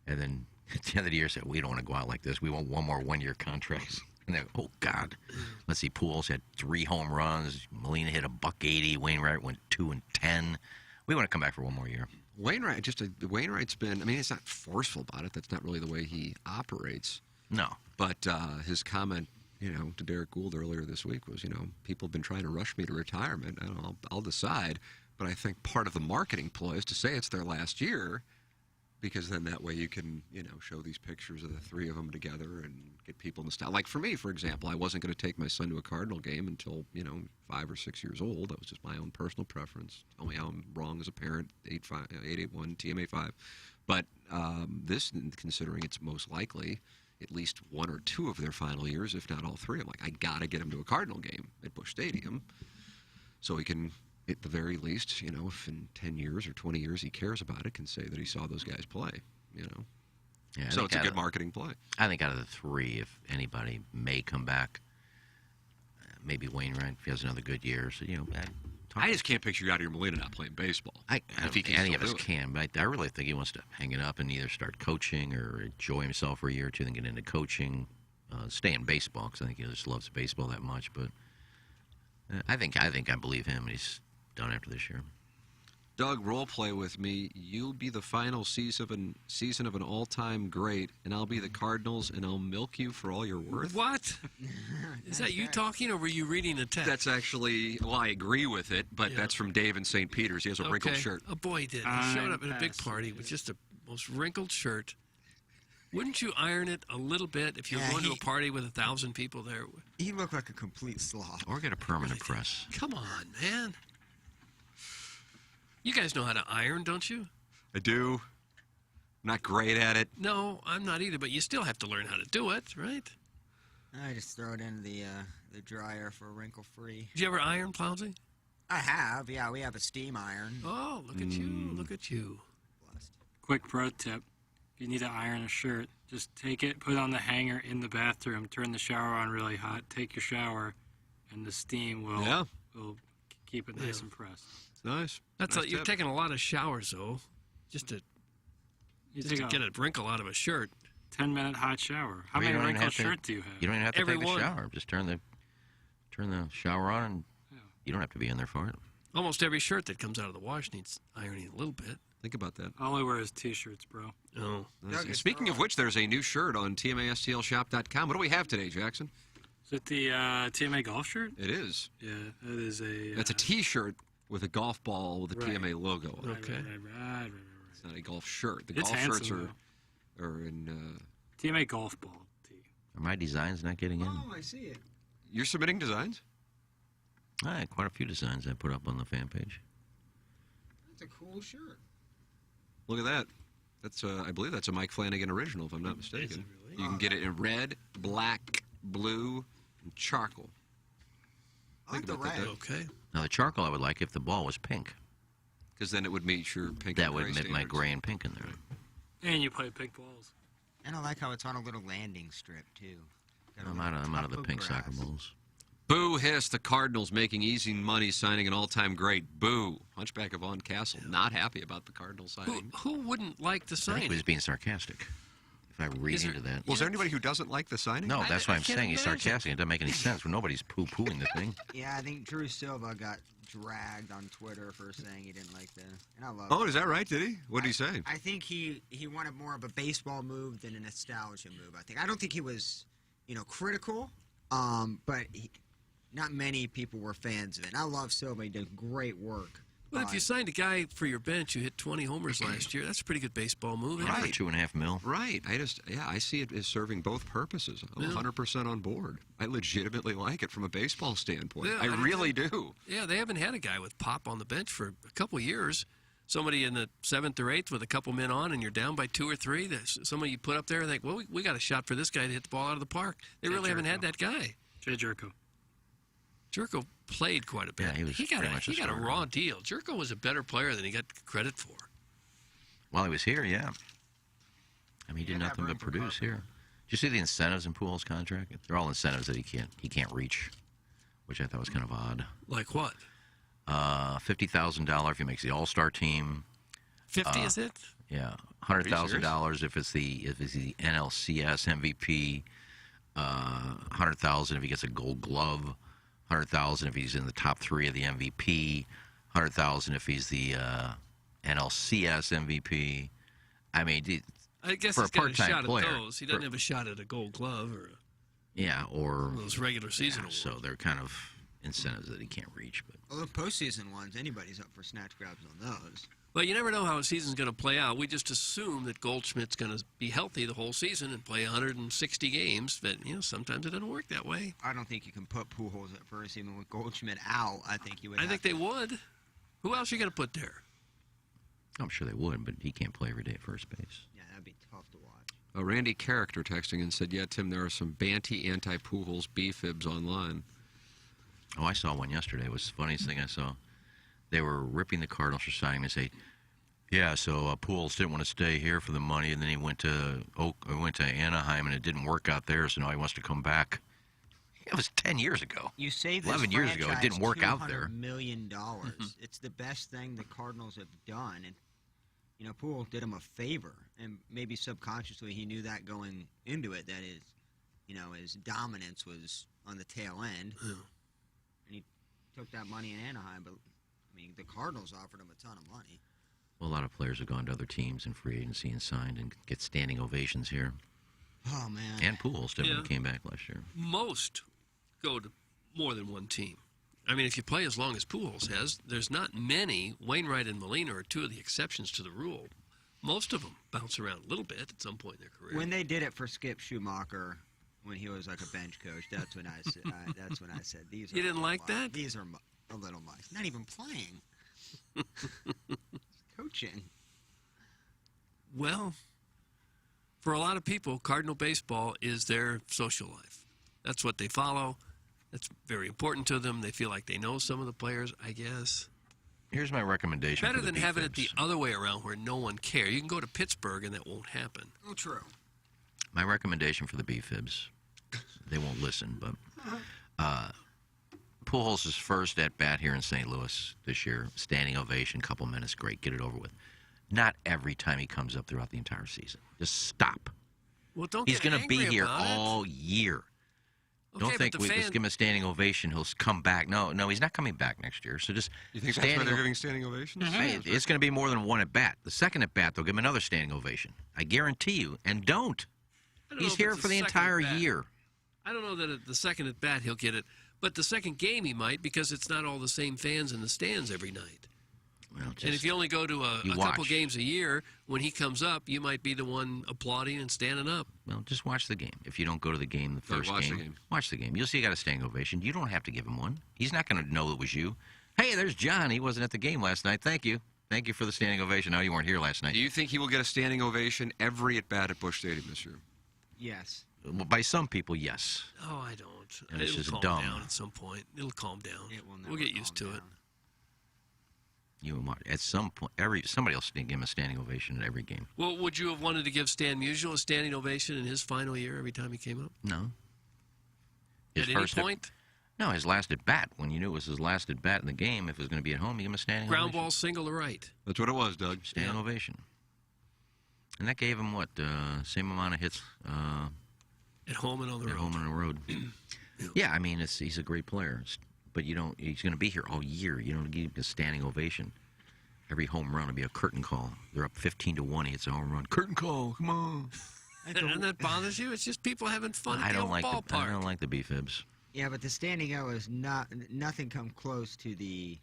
And then at the end of the year, say, we don't want to go out like this. We want 1 more 1-year contract. And they're, oh, God. Let's see, Pujols had 3 home runs. Molina hit $180. Wainwright went 2 and 10. We want to come back for 1 more year. Wainwright's been, it's not forceful about it. That's not really the way he operates. No. But his comment, to Derek Gould earlier this week was, people have been trying to rush me to retirement. I'll decide. But I think part of the marketing ploy is to say it's their last year, because then that way you can, show these pictures of the 3 of them together and get people in the style. Like for me, for example, I wasn't going to take my son to a Cardinal game until, 5 or 6 years old. That was just my own personal preference. Tell me how I'm wrong as a parent, 881 TMA5. But this, considering it's most likely at least 1 or 2 of their final years, if not all 3, I'm like, I got to get him to a Cardinal game at Busch Stadium so he can at the very least, if in 10 years or 20 years he cares about it, can say that he saw those guys play, Yeah, So it's a good marketing play. I think out of the three, if anybody may come back, maybe Wainwright if he has another good year. So I just can't picture Yadier Molina not playing baseball. I if don't he think can any of still us do it. can, but I really think he wants to hang it up and either start coaching or enjoy himself for a year or two, then get into coaching, stay in baseball because I think he just loves baseball that much. But I believe him, and he's done after this year. Doug, role play with me. You'll be the final season of an all-time great, and I'll be the Cardinals, and I'll milk you for all you're worth. What? Is that you talking, or were you reading a text? That's actually, I agree with it, but that's from Dave in St. Peter's. He has a wrinkled shirt. Oh, boy, he did. He showed up at a big party with just the most wrinkled shirt. Wouldn't you iron it a little bit if you're going to a party with 1,000 people there? He looked like a complete slob. Or get a permanent press. Come on, man. You guys know how to iron, don't you? I do. I'm not great at it. No, I'm not either, but you still have to learn how to do it, right? I just throw it in the dryer for wrinkle-free. Did you ever iron, Plowsy? I have, yeah. We have a steam iron. Oh, look at you. Look at you. Blessed. Quick pro tip. If you need to iron a shirt, just take it, put it on the hanger in the bathroom, turn the shower on really hot, take your shower, and the steam will keep it nice and pressed. It's nice. You're taking a lot of showers, though, just to get a wrinkle out of a shirt. 10-minute hot shower. How Well, you many don't even wrinkled have to- shirts do you have? You don't even have to take Everyone. the shower. Just turn the shower on, and you don't have to be in there for it. Almost every shirt that comes out of the wash needs ironing a little bit. Think about that. All I wear is T-shirts, bro. Oh. Doug, Speaking of which, there's a new shirt on tmastlshop.com. What do we have today, Jackson? Is it the TMA golf shirt? It is. Yeah, that is a... That's a T-shirt with a golf ball with a Right. TMA logo on it. Okay. Right. It's not a golf shirt. The It's golf shirts handsome, are in... TMA golf ball tee. Are my designs not getting in? Oh, I see it. You're submitting designs? I had quite a few designs I put up on the fan page. That's a cool shirt. Look at that. That's I believe that's a Mike Flanagan original, if I'm not mistaken. Is it really? You can get it in red, black, blue, and charcoal. I like Think the about that, red. Doug. Okay. Now, the charcoal I would like if the ball was pink. Because then it would meet your pink That and would gray make my standards. gray and pink in there. And you play pink balls. And I like how it's on a little landing strip, too. Got a I'm little out of the tuft pink grass. soccer balls. Boo hiss, the Cardinals making easy money signing an all-time great. Boo. Hunchback of Von Castle, not happy about the Cardinals signing. Who wouldn't like the I think signing? he was being sarcastic. If I read Is there- into that. Well, is there anybody who doesn't like the signing? No, that's I why I'm can't saying he's imagine. sarcastic. It doesn't make any sense when nobody's poo-pooing the thing. Yeah, I think Drew Silva got dragged on Twitter for saying he didn't like the... And I love Oh, it. is that right? Did he? What did he say? I think he wanted more of a baseball move than a nostalgia move. I don't think he was, critical, but not many people were fans of it. And I love Silva. He did great work. Well, if you signed a guy for your bench who hit 20 homers last year, that's a pretty good baseball move. isn't For it? $2.5 million. Right. I see it as serving both purposes. I'm Yeah. 100% on board. I legitimately like it from a baseball standpoint. Yeah, I I do really do. Yeah, they haven't had a guy with pop on the bench for a couple years. Somebody in the 7th or 8th with a couple men on, and you're down by 2 or 3. Somebody you put up there and think, well, we got a shot for this guy to hit the ball out of the park. They really haven't had that guy. Jay Jerko. Jerko played quite a bit. Yeah, he was got pretty much a a starter. raw deal. Jerko was a better player than he got credit for. While he was here, yeah. I mean, he did had that nothing room but for produce carpet. here. Did you see the incentives in Pujols' contract? They're all incentives that he can't reach, which I thought was kind of odd. Like what? $50,000 if he makes the All-Star team. 50 is it? Yeah, $100,000 if it's the NLCS MVP. $100,000 if he gets a Gold Glove. $100,000 if he's in the top 3 of the MVP. $100,000 if he's the NLCS MVP. I mean, I guess for he's a got a part-time shot player, at those. He doesn't have a shot at a Gold Glove or or those regular season yeah, awards. so they're kind of incentives that he can't reach. But Well, the postseason ones, anybody's up for snatch grabs on those. Well, you never know how a season's going to play out. We just assume that Goldschmidt's going to be healthy the whole season and play 160 games. But, sometimes it doesn't work that way. I don't think you can put Pujols at first, even with Goldschmidt out. I think you would. I think they would. Who else are you going to put there? I'm sure they would, but he can't play every day at first base. Yeah, that'd be tough to watch. Randy Character texting and said, yeah, Tim, there are some Banty anti-Pujols B-fibs online. Oh, I saw one yesterday. It was the funniest thing I saw. they were ripping the Cardinals for signing him and say, yeah, so Pujols didn't want to stay here for the money, and then he went to Anaheim, and it didn't work out there, so now he wants to come back. It was 10 years ago. You say this 11 years ago, it didn't work out there. $200 million. It's the best thing the Cardinals have done, and Pujols did him a favor, and maybe subconsciously he knew that going into it, that his dominance was on the tail end, and he took that money in Anaheim. But the Cardinals offered him a ton of money. Well, a lot of players have gone to other teams in free agency and signed and get standing ovations here. Oh man! And Pujols definitely came back last year. Most go to more than one team. If you play as long as Pujols has, there's not many. Wainwright and Molina are two of the exceptions to the rule. Most of them bounce around a little bit at some point in their career. When they did it for Skip Schumacher, when he was like a bench coach, that's when I said these. You didn't like that? These are a little much. Not even playing. Coaching. Well, for a lot of people, Cardinal baseball is their social life. That's what they follow. That's very important to them. They feel like they know some of the players, I guess. Here's my recommendation. Better for the than having it B-Fibs. the other way around where no one cares. You can go to Pittsburgh and that won't happen. Oh, true. My recommendation for the B-Fibs, they won't listen, but Pujols' first at-bat here in St. Louis this year, standing ovation, couple minutes, great, get it over with. Not every time he comes up throughout the entire season. Just stop. Well, don't He's get going to be angry here about it. all year. Okay, Don't but think the we fan- just give him a standing ovation. He'll come back. No, he's not coming back next year. So just You think that's why they're giving standing ovations? Hey, it's going to be more than one at bat. The second at bat, they'll give him another standing ovation. I guarantee you. And don't. I don't know He's if here it's for the second entire at bat. year. I don't know that at the second at bat he'll get it, but the second game he might because it's not all the same fans in the stands every night. Well, And if you only go to a couple watch. games a year, when he comes up, you might be the one applauding and standing up. Well, just watch the game. If you don't go to the game, the Yeah, first watch the game, game. watch the game. You'll see he got a standing ovation. You don't have to give him one. He's not going to know it was you. Hey, there's John. He wasn't at the game last night. Thank you. Thank you for the standing ovation. No, you weren't here last night. Do you think he will get a standing ovation every at-bat at Busch Stadium this year? Yes. Well, by some people, yes. Oh, I don't. And it's It'll just calm dumb. down at some point. It'll calm down. It will never We'll get calm used to it. down. At some point, somebody else give him a standing ovation at every game. Well, would you have wanted to give Stan Musial a standing ovation in his final year every time he came up? No. At any point? No, his last at bat. When you knew it was his last at bat in the game, if it was going to be at home, you give him a standing Ground ovation. ball single to right. That's what it was, Doug. Standing ovation. And that gave him what? Same amount of hits At home and on the at road. home and on the road. Yeah, he's a great player. But he's going to be here all year. You don't give him a standing ovation. Every home run will be a curtain call. They're up 15-1. He hits a home run. Curtain call. Come on. And that bothers you? It's just people having fun at I the don't old ballpark. like the B-Fibs. Yeah, but the standing O is nothing come close to the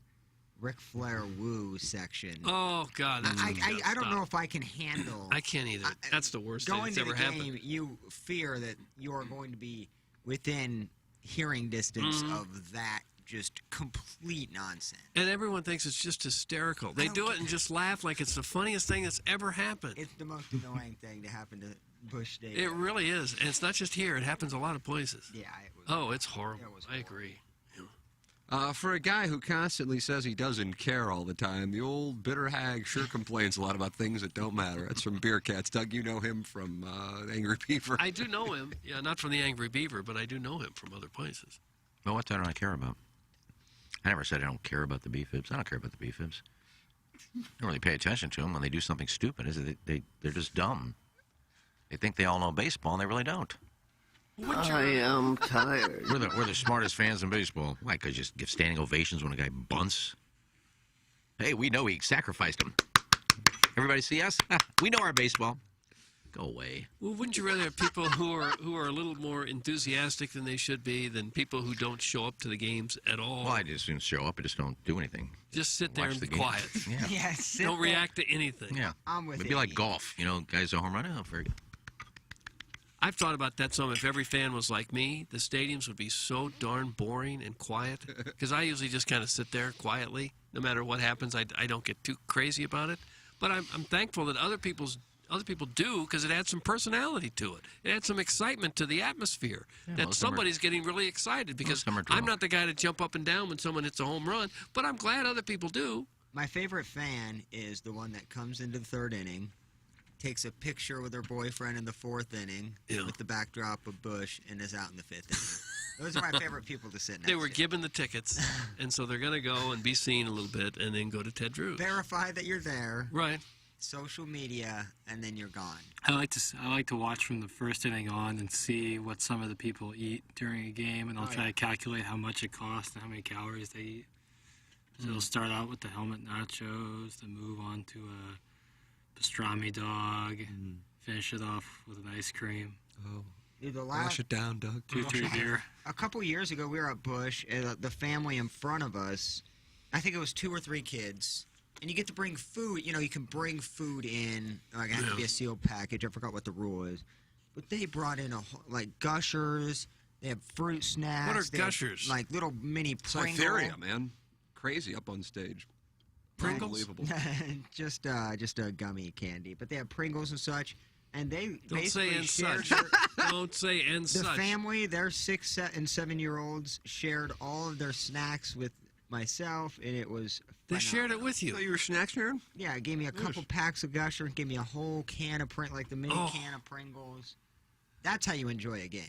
Ric Flair woo section. Oh, God. That's I don't know if I can handle. I can't either. That's the worst thing Going that's to ever the happened. game, you fear that you are going to be within hearing distance of that just complete nonsense. And everyone thinks it's just hysterical. They do it and just laugh like it's the funniest thing that's ever happened. It's the most annoying thing to happen to Busch It Stadium. really is. And it's not just here. It happens a lot of places. Yeah, it was. Oh, it's horrible. It was I horrible. agree. For a guy who constantly says he doesn't care all the time, the old bitter hag sure complains a lot about things that don't matter. That's from Beer Cats. Doug, you know him from Angry Beaver. I do know him. Yeah, not from the Angry Beaver, but I do know him from other places. Well, what don't I care about? I never said I don't care about the B-Fibs. I don't care about the B-Fibs. I don't really pay attention to them when they do something stupid. They're just dumb. They think they all know baseball, and they really don't. I am tired. We're the smartest fans in baseball. Why? Because you just give standing ovations when a guy bunts? Hey, we know he sacrificed him. Everybody see us? We know our baseball. Go away. Well, wouldn't you rather have people who are a little more enthusiastic than they should be than people who don't show up to the games at all? Well, I just didn't show up. I just don't do anything. Just sit there Watch and the be game. quiet. Yeah. Yes. Don't react to anything. Yeah. I'm with It'd be like Iggy. golf. Guys, a home run. Oh, very good. I've thought about that some. If every fan was like me, the stadiums would be so darn boring and quiet. Because I usually just kind of sit there quietly. No matter what happens, I don't get too crazy about it. But I'm thankful that other Other people do because it adds some personality to it. It adds some excitement to the atmosphere. Yeah, That most of them are- somebody's getting really excited because of them are I'm drunk. not the guy to jump up and down when someone hits a home run, but I'm glad other people do. My favorite fan is the one that comes into the third inning, takes a picture with her boyfriend in the fourth inning Yeah. with the backdrop of Bush, and is out in the fifth inning. Those are my favorite people to sit next They were to. given the tickets, and so they're going to go and be seen a little bit and then go to Ted Drew's. Verify that you're there, Right. social media, and then you're gone. I like to watch from the first inning on and see what some of the people eat during a game, and I'll try to calculate how much it costs and how many calories they eat. So it'll start out with the helmet nachos, then move on to a pastrami dog, finish it off with an ice cream, Oh, Dude, the wash last, it down, Doug. 2-3 beer. a couple years ago, we were at Bush, and the family in front of us, I think it was 2 or 3 kids, and you get to bring food. You know, you can bring food in. Like, it has to be a sealed package. I forgot what the rule is. But they brought in, like, Gushers. They have fruit snacks. What are they have, Gushers? like, little mini Pringles. Cytheria, man. Crazy up on stage. Pringles? Unbelievable. just a gummy candy. But they have Pringles and such. And they Don't basically say and shared such. Don't say and the such. family, their 6 and 7-year-olds, shared all of their snacks with myself, and it was They shared it with So you. you were snack sharing? Yeah, it gave me a couple packs of Gusher, gave me a whole can of like the mini Oh. can of Pringles. That's how you enjoy a game.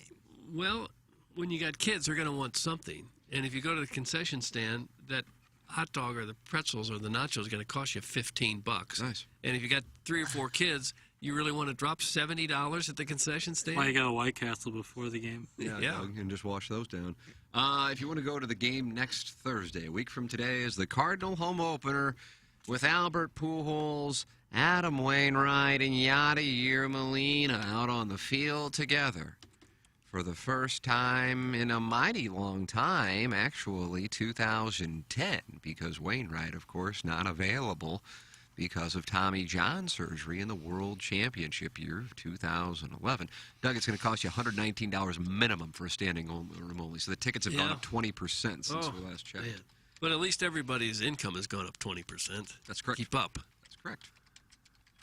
Well, when you got kids, they're going to want something. And if you go to the concession stand, that hot dog or the pretzels or the nachos is going to cost you $15. Nice. And if you got 3 or 4 kids, you really want to drop $70 at the concession stand? Why you got a White Castle before the game? Yeah, Yeah. Doug, and just wash those down. If you want to go to the game next Thursday, a week from today, is the Cardinal home opener with Albert Pujols, Adam Wainwright, and Yadier Molina out on the field together for the first time in a mighty long time, actually 2010, because Wainwright, of course, not available because of Tommy John surgery in the World Championship year of 2011. Doug, it's going to cost you $119 minimum for a standing room only. So the tickets have gone Yeah. up 20% since Oh, we last checked. man. But at least everybody's income has gone up 20%. That's correct. Keep up. That's correct.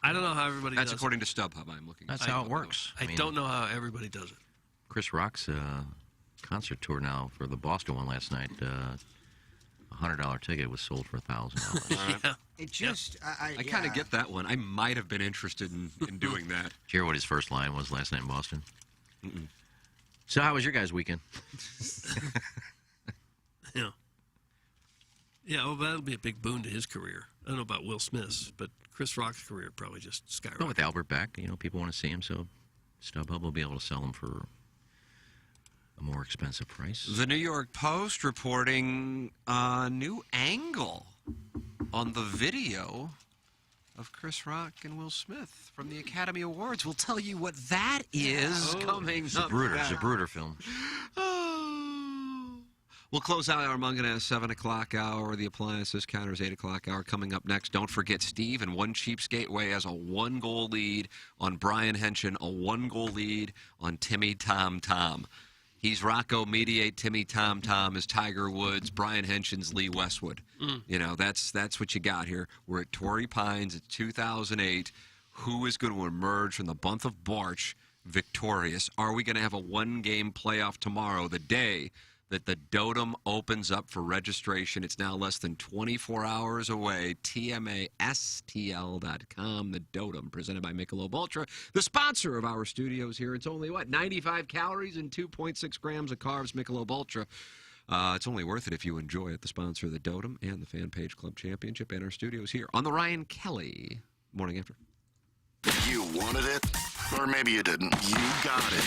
I don't know how everybody That's does according to StubHub. I'm looking. That's at how StubHub. it works. it. I don't know how everybody does it. Chris Rock's concert tour now for the Boston one last night. $100 ticket was sold for $1,000. Yeah. It just, I kind of get that one. I might have been interested in doing that. Did you hear what his first line was last night in Boston? So how was your guys' weekend? Yeah. Yeah, well, that'll be a big boon to his career. I don't know about Will Smith's, but Chris Rock's career probably just skyrocketed. Well, with Albert back, people want to see him, so StubHub will be able to sell him for a more expensive price. The New York Post reporting a new angle on the video of Chris Rock and Will Smith from the Academy Awards. We'll tell you what that is coming up. Zapruder film. We'll close out our Munganess 7 o'clock hour. The Appliances Counters 8 o'clock hour coming up next. Don't forget Steve and One Cheapskate Way has a 1-goal lead on Brian Henson, a 1-goal lead on Timmy Tom Tom. He's Rocco Mediate, Timmy Tom Tom is Tiger Woods, Brian Henson's Lee Westwood. That's what you got here. We're at Torrey Pines. It's 2008. Who is going to emerge from the month of March victorious? Are we going to have a 1-game playoff tomorrow, the day that the Dotem opens up for registration? It's now less than 24 hours away. TMASTL.com, the Dotem, presented by Michelob Ultra, the sponsor of our studios here. It's only, 95 calories and 2.6 grams of carbs, Michelob Ultra. It's only worth it if you enjoy it. The sponsor of the Dotem and the Fan Page Club Championship and our studios here on the Ryan Kelly Morning After. You wanted it, or maybe you didn't. You got it.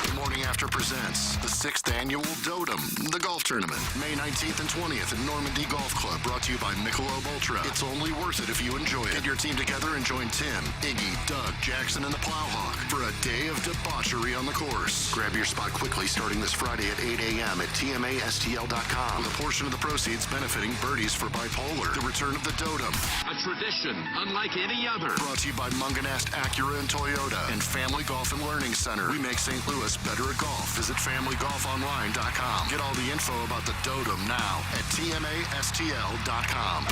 The Morning After presents the 6th annual Dotem, the golf tournament, May 19th and 20th at Normandy Golf Club, brought to you by Michelob Ultra. It's only worth it if you enjoy it. Get your team together and join Tim, Iggy, Doug, Jackson, and the Plowhawk for a day of debauchery on the course. Grab your spot quickly starting this Friday at 8 a.m. at TMASTL.com, with a portion of the proceeds benefiting Birdies for Bipolar. The return of the Dotem. A tradition unlike any other. Brought to you by Munganast Acura and Toyota and Family Golf and Learning Center. We make St. Louis better at golf. Visit FamilyGolfOnline.com. Get all the info about the Dotem now at TMASTL.com.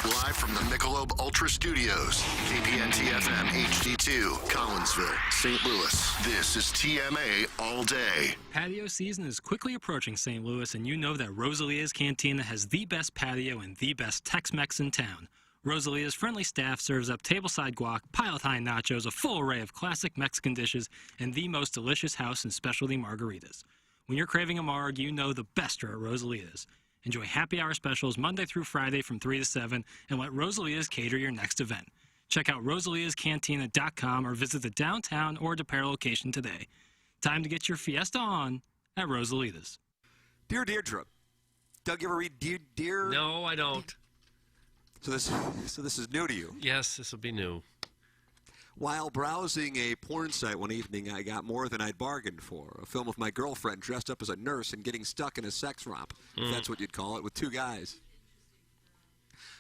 Live from the Michelob Ultra Studios, KPNT-FM HD2, Collinsville, St. Louis. This is TMA All Day. Patio season is quickly approaching St. Louis, and you know that Rosalia's Cantina has the best patio and the best Tex-Mex in town. Rosalia's friendly staff serves up tableside guac, pilot-high nachos, a full array of classic Mexican dishes, and the most delicious house and specialty margaritas. When you're craving a marg, you know the best are at Rosalia's. Enjoy happy hour specials Monday through Friday from 3 to 7, and let Rosalia's cater your next event. Check out rosaliascantina.com or visit the downtown or DePere location today. Time to get your fiesta on at Rosalia's. Dear Deirdre. Doug, you ever read Dear? No, I don't. So this is new to you. Yes, this will be new. While browsing a porn site one evening, I got more than I'd bargained for. A film of my girlfriend dressed up as a nurse and getting stuck in a sex romp, if that's what you'd call it, with 2 guys.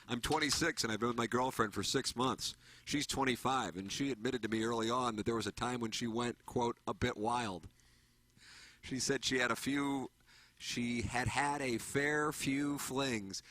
I'm 26 and I've been with my girlfriend for 6 months. She's 25, and she admitted to me early on that there was a time when she went, quote, a bit wild. She said she had had a fair few flings.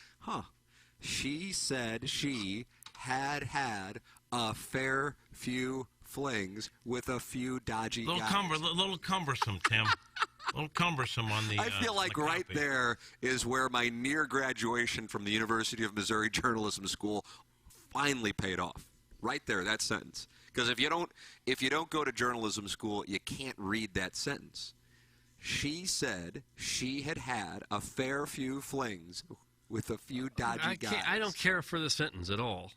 She said she had had a fair few flings with a few dodgy guys. Little cumbersome, Tim. A little cumbersome on the. I feel like the right copy. there is where my near graduation from the University of Missouri Journalism School finally paid off. Right there, that sentence. Because if you don't go to journalism school, you can't read that sentence. She said she had had a fair few flings with a few dodgy guys. I don't care for the sentence at all.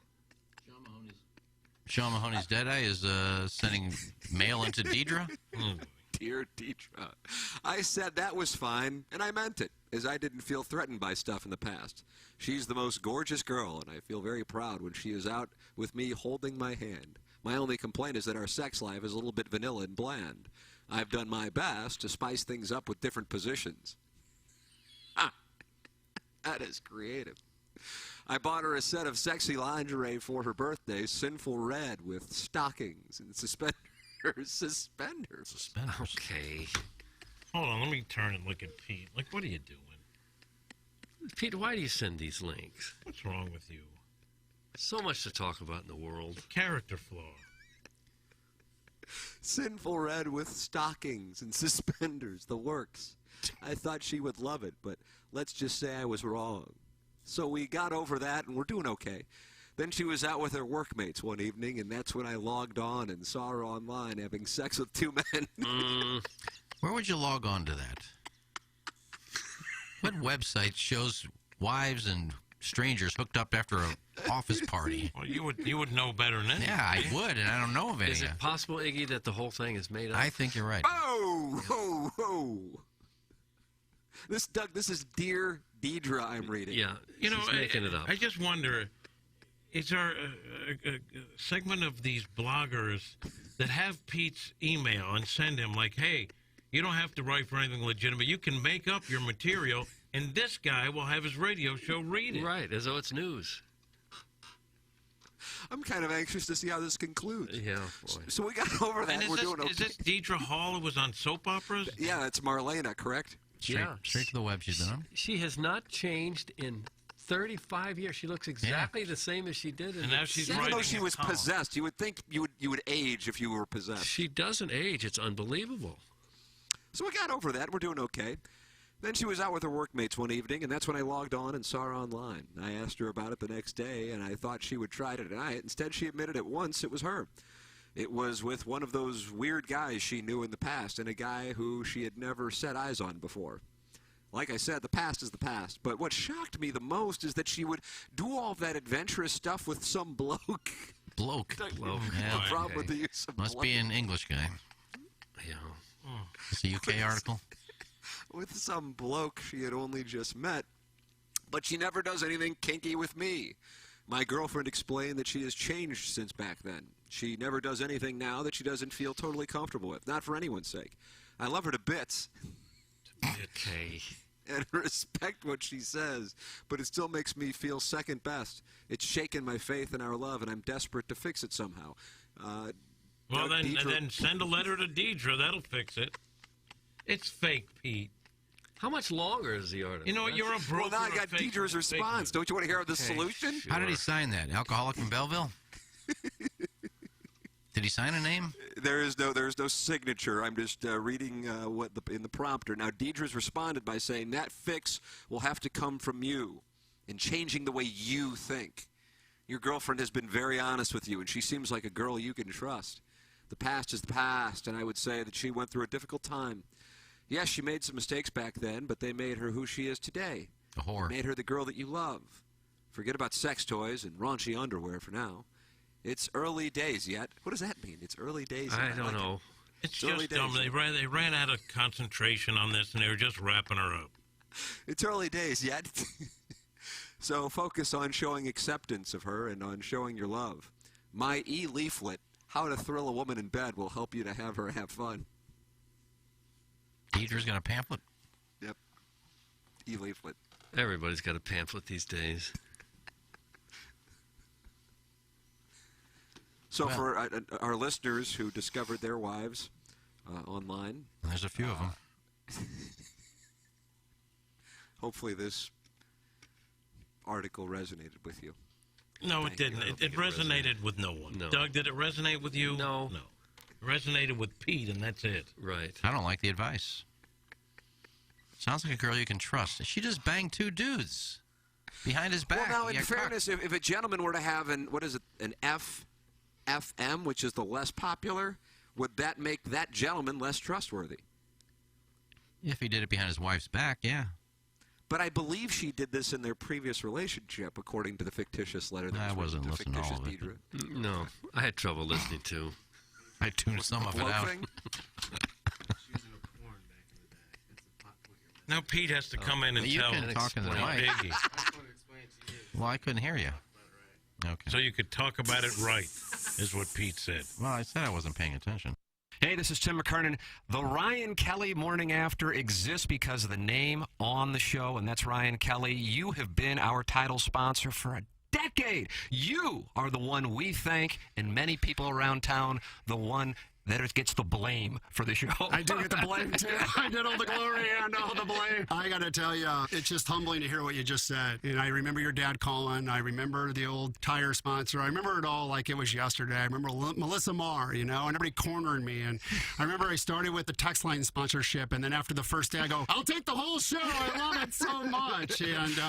Sean Mahoney's Deadeye is sending mail into Deidre. Dear Deidre, I said that was fine, and I meant it, as I didn't feel threatened by stuff in the past. She's the most gorgeous girl, and I feel very proud when she is out with me holding my hand. My only complaint is that our sex life is a little bit vanilla and bland. I've done my best to spice things up with different positions. That is creative. I bought her a set of sexy lingerie for her birthday, sinful red with stockings and suspenders. Suspenders. Okay. Hold on, let me turn and look at Pete. Like, what are you doing? Pete, why do you send these links? What's wrong with you? So much to talk about in the world. Character flaw. Sinful red with stockings and suspenders, the works. I thought she would love it, but let's just say I was wrong. So we got over that, and we're doing okay. Then she was out with her workmates one evening, and that's when I logged on and saw her online having sex with 2 men. Where would you log on to that? What website shows wives and strangers hooked up after an office party? Well, you would know better than anyone. Yeah, I would, and I don't know of any. Is it possible, Iggy, that the whole thing is made up? I think you're right. Oh! This is Dear Deidre I'm reading. Yeah, You know, she's making it up. I just wonder, is there a segment of these bloggers that have Pete's email and send him like, hey, you don't have to write for anything legitimate. You can make up your material, and this guy will have his radio show read it. Right, as though it's news. I'm kind of anxious to see how this concludes. Yeah, boy. So we got over that. And We're doing okay. is this Deidre Hall who was on soap operas? Yeah, it's Marlena, correct? Straight to the web she's been on. She has not changed in 35 years. She looks exactly the same as she did. And now she's Even though writing she a was column. possessed, you would think you would age if you were possessed. She doesn't age. It's unbelievable. So we got over that. We're doing okay. Then she was out with her workmates one evening, and that's when I logged on and saw her online. I asked her about it the next day, and I thought she would try to deny it. Instead, she admitted at once it was her. It was with one of those weird guys she knew in the past, and a guy who she had never set eyes on before. Like I said, the past is the past. But what shocked me the most is that she would do all of that adventurous stuff with some bloke. Bloke. The Yeah, problem with the use of Must bloke. be an English guy. Yeah. It's a UK article. With some bloke she had only just met. But she never does anything kinky with me. My girlfriend explained that she has changed since back then. She never does anything now that she doesn't feel totally comfortable with, not for anyone's sake. I love her to bits. Okay. And respect what she says, but it still makes me feel second best. It's shaken my faith in our love, and I'm desperate to fix it somehow. Well, then Deidre- send a letter to Deidre. That'll fix it. It's fake, Pete. How much longer is the article? You know what? You're a broker. Well, now I of got fake- Deidre's fake response. news. Don't you want to hear the Okay, solution? sure. How did he sign that? Alcoholic in Belleville? Did he sign a name? There's no signature. I'm just reading what in the prompter. Now, Deidre's responded by saying that fix will have to come from you in changing the way you think. Your girlfriend has been very honest with you, and she seems like a girl you can trust. The past is the past, and I would say that she went through a difficult time. Yes, she made some mistakes back then, but they made her who she is today. A whore. Made her the girl that you love. Forget about sex toys and raunchy underwear for now. It's early days yet. What does that mean? It's early days yet. I don't know. It's early just dumb. days. They ran out of concentration on this, and they were just wrapping her up. It's early days yet. So focus on showing acceptance of her and on showing your love. My e-leaflet, How to Thrill a Woman in Bed, will help you to have her have fun. Deidre's got a pamphlet. Yep. E-leaflet. Everybody's got a pamphlet these days. So Well- for our listeners who discovered their wives online, And there's a few of them. hopefully this article resonated with you. No, it Thank you. didn't. I don't It think it resonated with no one. No. Doug, did it resonate with you? No. No. It resonated with Pete, and that's it. Right. I don't like the advice. Sounds like a girl you can trust. She just banged two dudes behind his back. Well, now, He in got fairness, if a gentleman were to have an FM, which is the less popular, would that make that gentleman less trustworthy? If he did it behind his wife's back, yeah. But I believe she did this in their previous relationship, according to the fictitious letter that I was wasn't written to listening to all fictitious of it. Deidre. No, I had trouble listening to. I tuned some of it Bloke out. thing? Now Pete has to come in and You tell can talk in the Well, mic. Iggy. Well, I couldn't hear you. Okay. So you could talk about it right, is what Pete said. Well, I said I wasn't paying attention. Hey, this is Tim McKernan. The Ryan Kelly Morning After exists because of the name on the show, and that's Ryan Kelly. You have been our title sponsor for a decade. You are the one we thank, and many people around town, the one that gets the blame for the show. I do get the blame, too. I get all the glory and all the blame. I got to tell you, it's just humbling to hear what you just said. And I remember your dad calling. I remember the old tire sponsor. I remember it all like it was yesterday. I remember Melissa Marr, and everybody cornering me. And I remember I started with the text line sponsorship. And then after the first day, I go, I'll take the whole show. I love it so much. And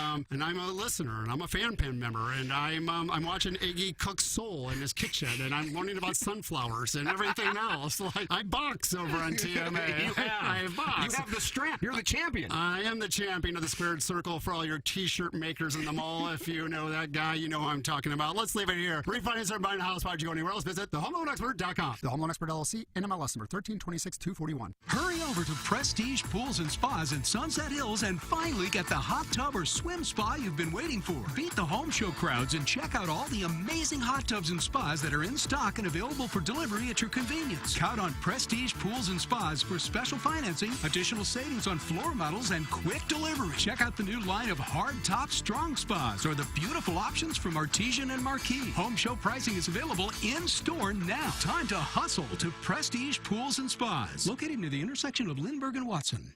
I'm a listener, and I'm a fan pin member. And I'm watching Iggy cook soul in his kitchen. And I'm learning about sunflowers and everything else. Like, I box over on TMA. I box. You have the strap. You're the champion. I am the champion of the Spirit Circle for all your T-shirt makers in the mall. If you know that guy, you know who I'm talking about. Let's leave it here. Refinance or buying a house. Why'd you go anywhere else? Visit thehomeloanexpert.com. The Home Loan Expert LLC, NMLS number 1326241. Hurry over to Prestige Pools and Spas in Sunset Hills and finally get the hot tub or swim spa you've been waiting for. Beat the home show crowds and check out all the amazing hot tubs and spas that are in stock and available for delivery at your convenience. Count on Prestige Pools and Spas for special financing, additional savings on floor models, and quick delivery. Check out the new line of hard top strong spas or the beautiful options from Artesian and Marquee. Home show pricing is available in store now. Time to hustle to Prestige Pools and Spas, located near the intersection of Lindbergh and Watson.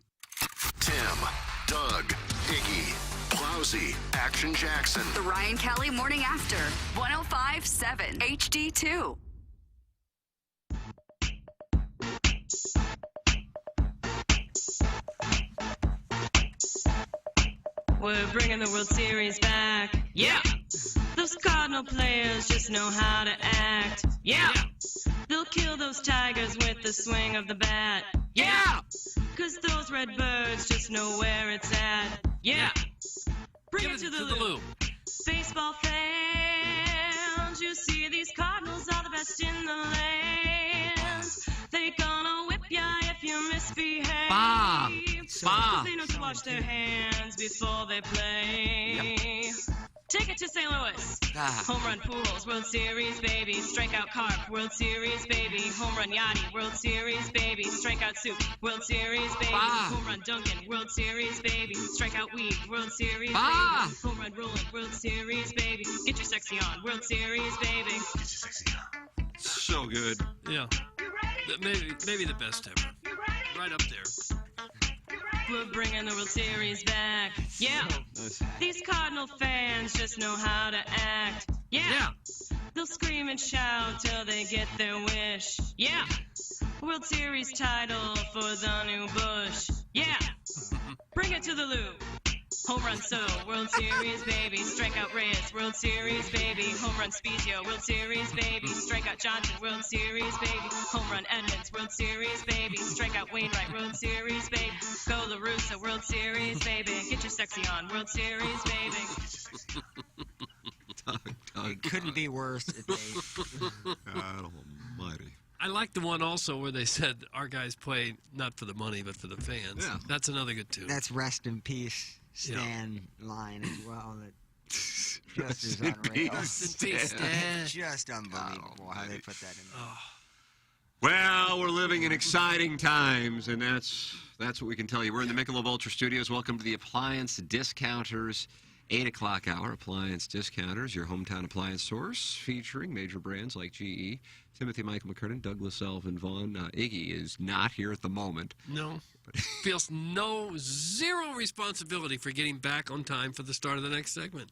Tim, Doug, Iggy, Plowsy, Action Jackson. The Ryan Kelly Morning After, 105.7 HD2. We're bringing the World Series back. Yeah. Those Cardinal players just know how to act. Yeah. They'll kill those Tigers with the swing of the bat. Yeah. 'Cause those Red Birds just know where it's at. Yeah. Bring it to the loop. Baseball fans, you see these Cardinals are the best in the land. They gonna whip ya if you misbehave. Bah. Bah. They know to wash their hands before they play. Take it to St. Louis. Home run pools, World Series, baby. Strikeout carp, World Series, baby. Home run yachty, World Series, baby. Strikeout soup, World Series, baby. Home run Dunkin', World Series, baby. Strikeout weed, World Series, baby. Home run rolling, World Series, baby. Get your sexy on, World Series, baby. Get your sexy on. So good. Yeah. Maybe the best ever. Right up there. we're bringing the World Series back. Yeah. These Cardinal fans just know how to act. Yeah. They'll scream and shout till they get their wish. Yeah. World Series title for the new Bush. Yeah. Bring it to the loop. Home run So, World Series, baby. Strikeout Reyes, World Series, baby. Home run Spezio, World Series, baby. Strikeout Johnson, World Series, baby. Home run Edmonds, World Series, baby. Strikeout Wainwright, World Series, baby. Go La Russa, World Series, baby. Get your sexy on, World Series, baby. It couldn't be worse. God almighty. I like the one also where they said our guys play not for the money but for the fans. Yeah. That's another good tune. That's rest in peace Stan line as well. That just is unreal. Rest in peace, Stan. Just unbelievable how they put that in there. Well, we're living in exciting times, and that's what we can tell you. We're in the Michelob Ultra Studios. Welcome to the Appliance Discounters 8 o'clock hour. Appliance Discounters, your hometown appliance source, featuring major brands like GE, Timothy Michael McKernan, Douglas Elvin Vaughn. Iggy is not here at the moment. No. Feels zero responsibility for getting back on time for the start of the next segment.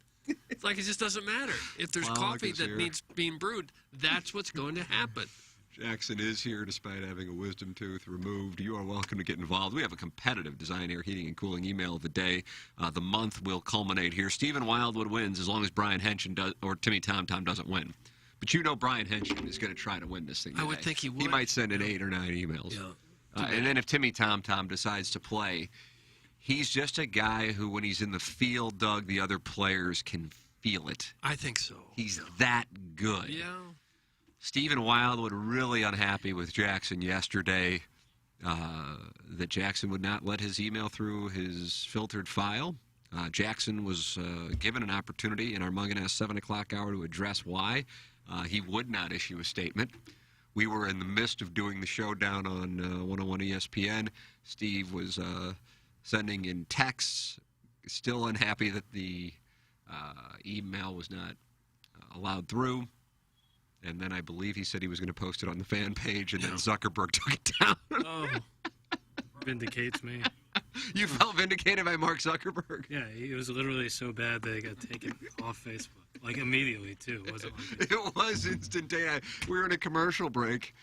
It's like it just doesn't matter. If there's coffee that needs being brewed, that's what's going to happen. Jackson is here despite having a wisdom tooth removed. You are welcome to get involved. We have a competitive design, air, heating, and cooling email of the day. The month will culminate here. Stephen Wildwood wins as long as Brian Henson or Timmy Tom doesn't win. But you know Brian Henson is going to try to win this thing today. I would think he would. He might send in 8 or 9 emails. Yeah. And then if Timmy Tom decides to play, he's just a guy who, when he's in the field, Doug, the other players can feel it. I think so. He's that good. Yeah. Stephen Wildwood really unhappy with Jackson yesterday that Jackson would not let his email through his filtered file. Jackson was given an opportunity in our Munganess 7 o'clock hour to address why. He would not issue a statement. We were in the midst of doing the show down on 101 ESPN. Steve was sending in texts, still unhappy that the email was not allowed through. And then I believe he said he was going to post it on the fan page, and then Zuckerberg took it down. Oh, vindicates me. You felt vindicated by Mark Zuckerberg? Yeah, it was literally so bad that it got taken off Facebook. Like, immediately, too. It wasn't like It was instantaneous. We were in a commercial break,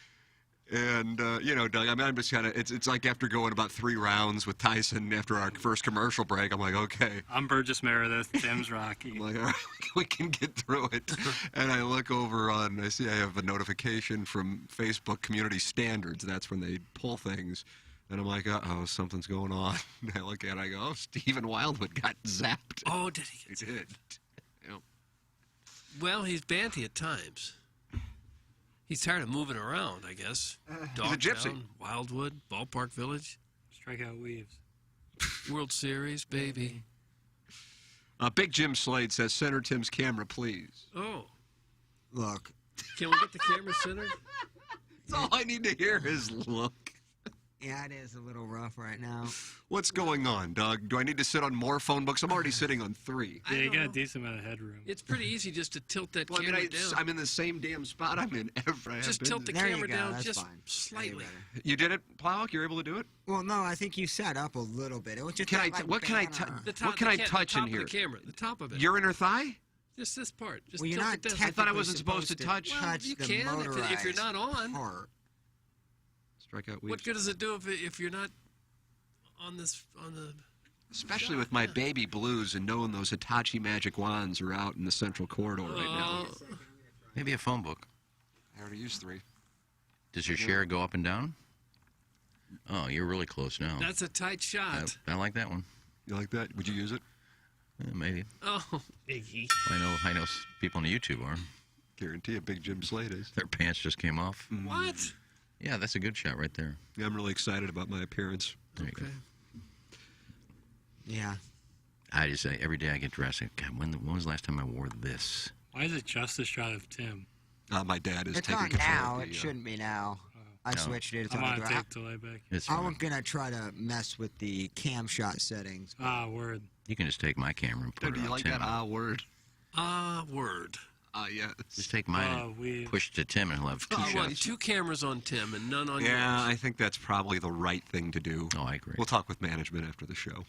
and, Doug, I mean, I'm just kind of, it's like after going about 3 rounds with Tyson after our first commercial break, I'm like, okay. I'm Burgess Meredith, Tim's Rocky. I'm like, all right, we can get through it. And I look over I see I have a notification from Facebook Community Standards. That's when they pull things. And I'm like, uh-oh, something's going on. And I look at it, I go, oh, Stephen Wildwood got zapped. Oh, did he? He did. Yep. Well, he's banty at times. He's tired of moving around, I guess. He's a gypsy. Dogtown, Wildwood, Ballpark Village. Strikeout Weaves. World Series, baby. Big Jim Slade says, center Tim's camera, please. Oh. Look. Can we get the camera centered? That's all I need to hear is look. Yeah, it is a little rough right now. What's going on, Doug? Do I need to sit on more phone books? I'm already sitting on 3. Yeah, you got a decent amount of headroom. It's pretty easy just to tilt that Well, camera I mean, down. I'm in the same damn spot I'm in every. Just tilt the There you camera go, down that's just fine. slightly. You did it, Plowhawk? You're able to do it? Well, no, I think you set up a little bit. It was just Can that, I? like, What can I? banner. What can I touch in here? The top of the camera, the top of it. Your inner thigh? Just this part. Just Well, you're tilt not it down. I thought I technically wasn't supposed to touch. Well, you the can if you're not motorized on. part. Strikeout. What good does it do if you're not on the? Especially with my baby blues and knowing those Hitachi magic wands are out in the central corridor right now. Maybe a phone book. I already used 3. Does your share go up and down? Oh, you're really close now. That's a tight shot. I like that one. You like that? Would you use it? Maybe. Oh, Iggy. I know people on YouTube are. Guarantee a Big Jim Slade is. Their pants just came off. What? Yeah, that's a good shot right there. Yeah, I'm really excited about my appearance. There you go. Yeah. I just say every day I get dressed. God, when was the last time I wore this? Why is it just a shot of Tim? My dad is It's taking not control now. of the, It shouldn't be now. I No. switched it. It's I'm on on the a ground. tape delay back. It's I'm fine. gonna try to mess with the cam shot settings. Ah, word. You can just take my camera and put Do it you on like Tim. that word? Word. Yes. Just take mine and push to Tim, and he'll have two You want shots. 2 cameras on Tim and none on yours. Yeah, I think that's probably the right thing to do. Oh, I agree. We'll talk with management after the show.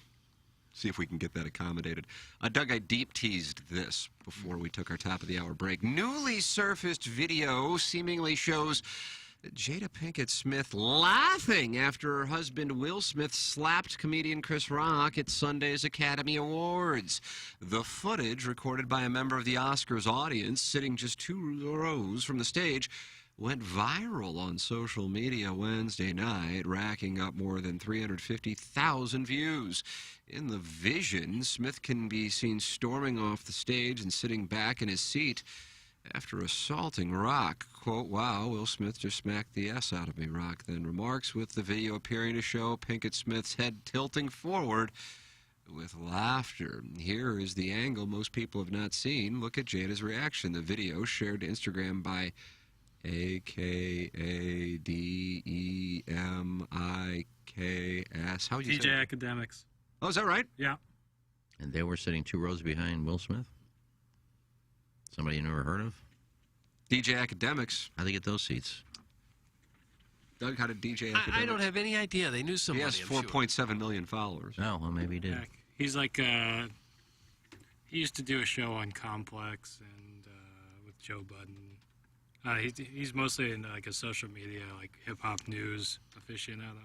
See if we can get that accommodated. Doug, I deep teased this before we took our top of the hour break. Newly surfaced video seemingly shows Jada Pinkett Smith laughing after her husband Will Smith slapped comedian Chris Rock at Sunday's Academy Awards. The footage, recorded by a member of the Oscars audience sitting just 2 rows from the stage, went viral on social media Wednesday night, racking up more than 350,000 views. In the vision, Smith can be seen storming off the stage and sitting back in his seat after assaulting Rock. Quote, "Wow, Will Smith just smacked the S out of me," Rock then remarks, with the video appearing to show Pinkett Smith's head tilting forward with laughter. Here is the angle most people have not seen. Look at Jada's reaction. The video, shared to Instagram by AKADEMIKS. How would you say DJ that? Academics. Oh, is that right? Yeah. And they were sitting 2 rows behind Will Smith? Somebody you never heard of? DJ Academics. How'd they get those seats? Doug, how did DJ Academics? I don't have any idea. They knew somebody. He has 4.7 million followers. Oh, well, maybe he did. Yeah. He's like, he used to do a show on Complex and with Joe Budden. He's mostly in like a social media, like hip-hop news aficionado.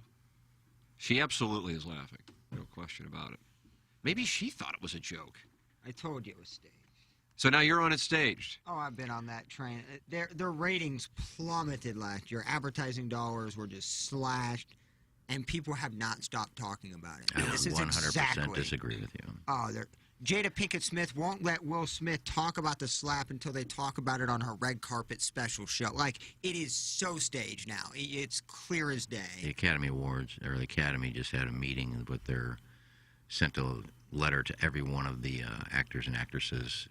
She absolutely is laughing. No question about it. Maybe she thought it was a joke. I told you it was staged. So now you're on it staged. Oh, I've been on that train. Their ratings plummeted last year. Advertising dollars were just slashed, and people have not stopped talking about it. I This is 100% exactly. disagree with you. Oh, Jada Pinkett Smith won't let Will Smith talk about the slap until they talk about it on her red carpet special show. Like, it is so staged now. It's clear as day. The Academy Awards, or the Academy just had a meeting with sent a letter to every one of the actors and actresses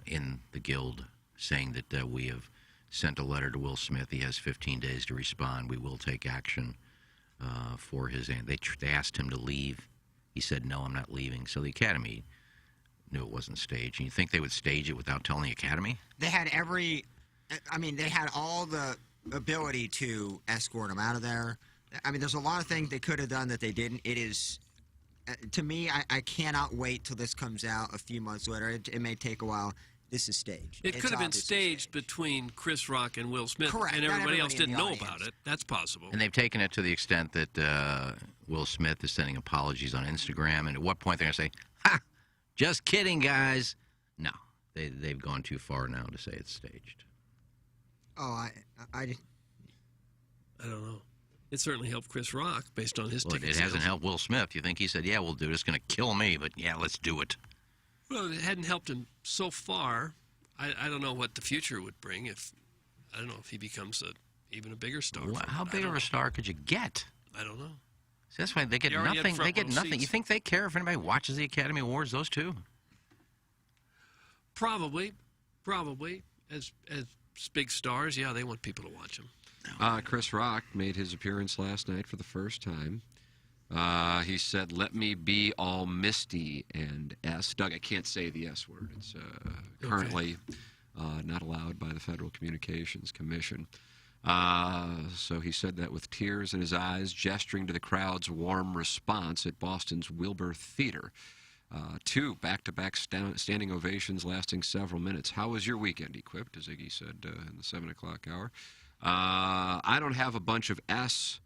in the guild saying that we have sent a letter to Will Smith. He has 15 days to respond. We will take action for his end. They asked him to leave. He said, "No, I'm not leaving." So the Academy knew it wasn't staged. And you think they would stage it without telling the Academy? They had they had all the ability to escort him out of there. I mean, there's a lot of things they could have done that they didn't. It is, to me, I cannot wait till this comes out a few months later. It may take a while. This is staged. It could have been staged between Chris Rock and Will Smith, Correct. and Not everybody else everybody in didn't the know audience. about it. That's possible. And they've taken it to the extent that Will Smith is sending apologies on Instagram. And at what point they're going to say, "Ha! Just kidding, guys." No. They've gone too far now to say it's staged. Oh, I don't know. It certainly helped Chris Rock based on his Well, ticket it sales. hasn't helped Will Smith. You think he said, "Yeah, we'll do it. It's going to kill me, but yeah, let's do it." Well, it hadn't helped him so far. I don't know what the future would bring I don't know if he becomes even a bigger star. Well, how big of a star could you get? I don't know. See, that's why they get He already had nothing. They front get row nothing. You seats. think they care if anybody watches the Academy Awards? Those two. Probably, as big stars, yeah, they want people to watch them. Chris Rock made his appearance last night for the first time. He said, "Let me be all misty and S." Doug, I can't say the S word. It's currently not allowed by the Federal Communications Commission. So he said that with tears in his eyes, gesturing to the crowd's warm response at Boston's Wilbur Theater. 2 back-to-back standing ovations lasting several minutes. "How was your weekend?" he quipped, as Iggy said in the 7 o'clock hour. "I don't have a bunch of S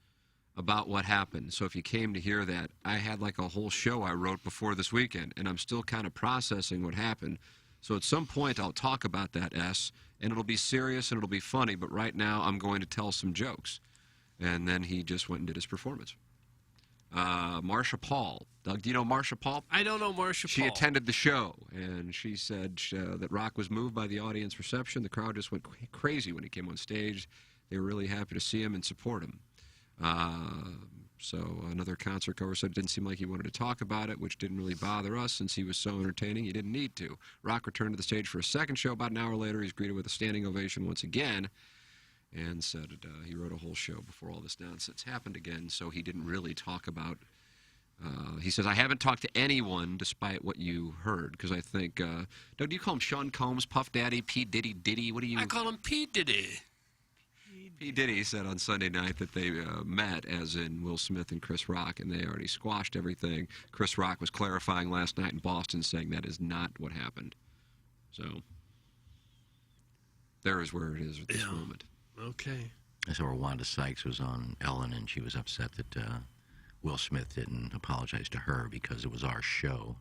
about what happened. So if you came to hear that, I had like a whole show I wrote before this weekend, and I'm still kind of processing what happened. So at some point I'll talk about that S, and it'll be serious and it'll be funny, but right now I'm going to tell some jokes." And then he just went and did his performance. Marsha Paul. Doug, do you know Marsha Paul? I don't know Marsha She Paul. attended the show, and she said that Rock was moved by the audience reception. The crowd just went crazy when he came on stage. They were really happy to see him and support him. So another concert goer said it didn't seem like he wanted to talk about it, which didn't really bother us since he was so entertaining. He didn't need to. Rock returned to the stage for a second show. About an hour later, he's greeted with a standing ovation once again, and said he wrote a whole show before all this nonsense happened again, so he didn't really talk about He says, I haven't talked to anyone despite what you heard, because I think, do you call him Sean Combs, Puff Daddy, P. Diddy? What do you... I call him P. Diddy. P. Diddy said on Sunday night that they met, as in Will Smith and Chris Rock, and they already squashed everything. Chris Rock was clarifying last night in Boston, saying that is not what happened. So, there is where it is at this moment. Okay. I saw where Wanda Sykes was on Ellen, and she was upset that Will Smith didn't apologize to her because it was our show.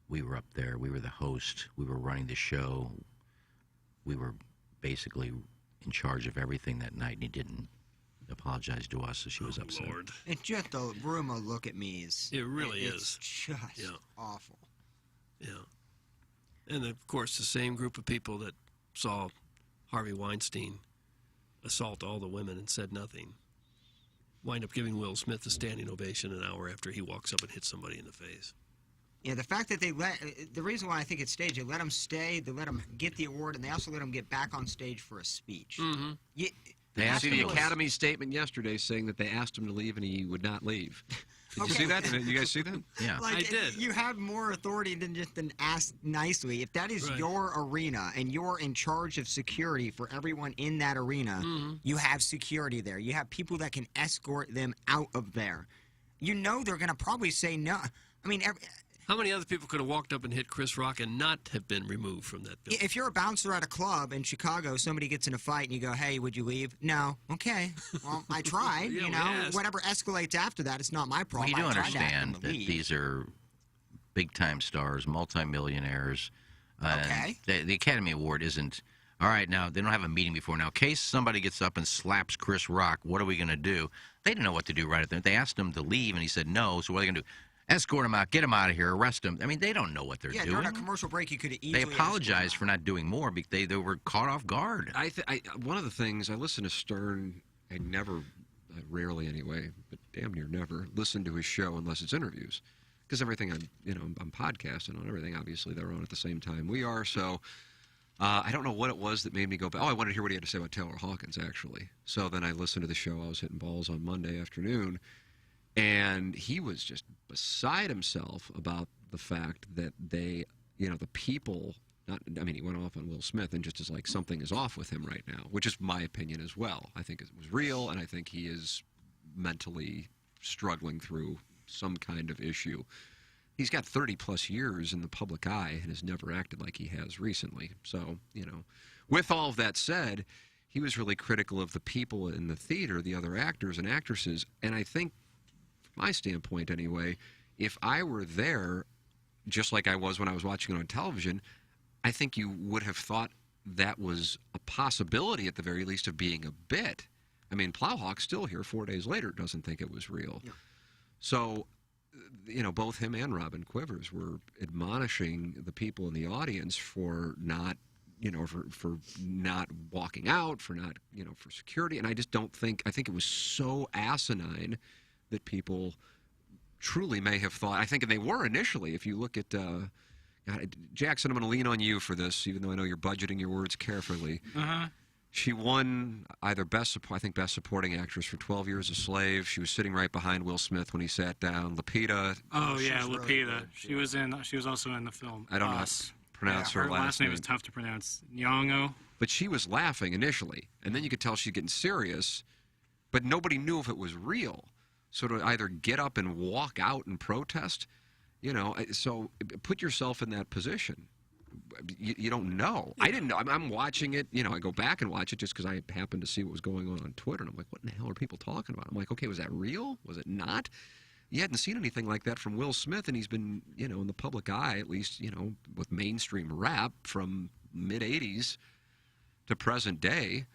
We were up there. We were the host. We were running the show. We were basically in charge of everything that night, and he didn't apologize to us, so she was upset. Lord. And just the room of look at me's. It really it's is. just awful. Yeah. And, of course, the same group of people that saw Harvey Weinstein assault all the women and said nothing wind up giving Will Smith a standing ovation an hour after he walks up and hits somebody in the face. Yeah, the fact that the reason why I think it's staged, they let him stay, they let him get the award, and they also let him get back on stage for a speech. Mm-hmm. Yeah, They asked the Academy statement yesterday saying that they asked him to leave and he would not leave. Did you see that? Did you guys see that? Yeah. Like, I did. You have more authority than just an ask nicely. If that is your arena and you're in charge of security for everyone in that arena, you have security there. You have people that can escort them out of there. You know they're going to probably say no. I mean, how many other people could have walked up and hit Chris Rock and not have been removed from that building? If you're a bouncer at a club in Chicago, somebody gets in a fight and you go, hey, would you leave? No. Okay. Well, I tried. Yeah, you know, whatever escalates after that, it's not my problem. Well, you do I tried to ask them understand to that leave. these are big-time stars, multimillionaires. Okay. The Academy Award isn't, all right, now, they don't have a meeting before. Now, in case somebody gets up and slaps Chris Rock, what are we going to do? They didn't know what to do right at there. They asked him to leave, and he said no, so what are they going to do? Escort him out, get him out of here, arrest him. I mean, they don't know what they're doing. During a commercial break, you could easily... They apologized for not doing more because they were caught off guard. One of the things, I listen to Stern, I rarely anyway, but damn near never, listen to his show unless it's interviews. Because everything I'm podcasting on, everything, obviously, they're on at the same time we are, so... I don't know what it was that made me go back. Oh, I wanted to hear what he had to say about Taylor Hawkins, actually. So then I listened to the show. I was hitting balls on Monday afternoon. And he was just beside himself about the fact that they, the people, he went off on Will Smith and just is like, something is off with him right now, which is my opinion as well. I think it was real, and I think he is mentally struggling through some kind of issue. He's got 30-plus years in the public eye and has never acted like he has recently. So, with all of that said, he was really critical of the people in the theater, the other actors and actresses, and I think, my standpoint anyway, if I were there, just like I was when I was watching it on television, I think you would have thought that was a possibility at the very least of being a bit. I mean, Plowhawk's still here 4 days later, doesn't think it was real. Yeah. So, both him and Robin Quivers were admonishing the people in the audience for not, for not walking out, for not, for security. And I just don't think, I think it was so asinine that people truly may have thought, I think, and they were initially, if you look at, Jackson, I'm going to lean on you for this, even though I know you're budgeting your words carefully. Uh-huh. She won either Best Supporting Actress for 12 Years a Slave. She was sitting right behind Will Smith when he sat down. Lupita. Oh, yeah, Lupita. Really she was also in the film. I don't know how to pronounce her last name. Is tough to pronounce. Nyong'o. But she was laughing initially, and then you could tell she's getting serious, but nobody knew if it was real. So to either get up and walk out and protest, so put yourself in that position. You don't know. I didn't know. I'm watching it. I go back and watch it just because I happened to see what was going on Twitter. And I'm like, what in the hell are people talking about? I'm like, okay, was that real? Was it not? You hadn't seen anything like that from Will Smith, and he's been, in the public eye, at least, with mainstream rap from mid-'80s to present day.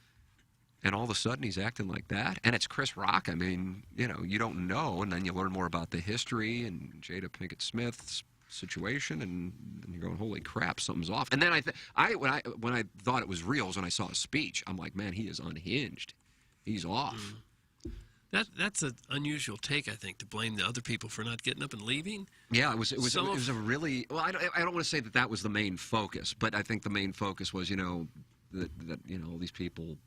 And all of a sudden he's acting like that. And it's Chris Rock. I mean, you don't know. And then you learn more about the history and Jada Pinkett Smith's situation, and you're going, holy crap, something's off. And then when I thought it was real was when I saw his speech. I'm like, man, he is unhinged. He's off. That's an unusual take, I think, to blame the other people for not getting up and leaving. Yeah, it was a really, well, I don't want to say that was the main focus, but I think the main focus was, that all these people,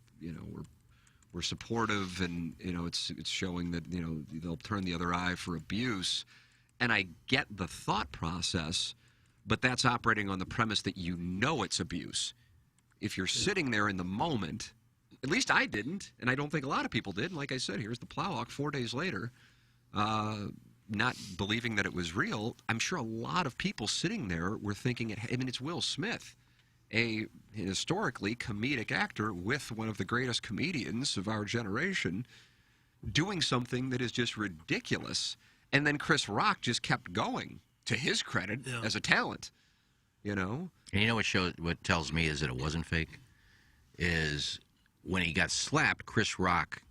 were supportive, and it's showing that they'll turn the other eye for abuse, And I get the thought process, but that's operating on the premise that you know it's abuse. If you're sitting there in the moment, at least I didn't, and I don't think a lot of people did. And like I said, here's the Plowhawk 4 days later, not believing that it was real. I'm sure a lot of people sitting there were thinking, I mean, it's Will Smith, a historically comedic actor with one of the greatest comedians of our generation, doing something that is just ridiculous. And then Chris Rock just kept going, to his credit, as a talent, you know? And you know what tells me is that it wasn't fake? Is when he got slapped, Chris Rock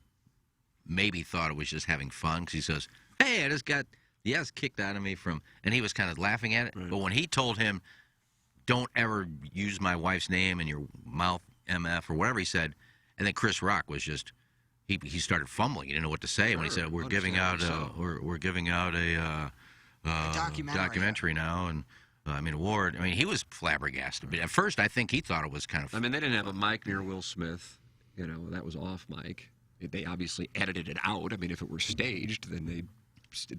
maybe thought it was just having fun, because he says, hey, I just got the ass kicked out of me from... And he was kind of laughing at it. Right. But when he told him, don't ever use my wife's name in your mouth, MF, or whatever he said, and then Chris Rock was just... He started fumbling. He didn't know what to say when he said, "We're giving out a documentary now," and award. I mean, he was flabbergasted. But at first, I think he thought it was kind of. I mean, they didn't have a mic near Will Smith. You know, that was off mic. They obviously edited it out. I mean, if it were staged, then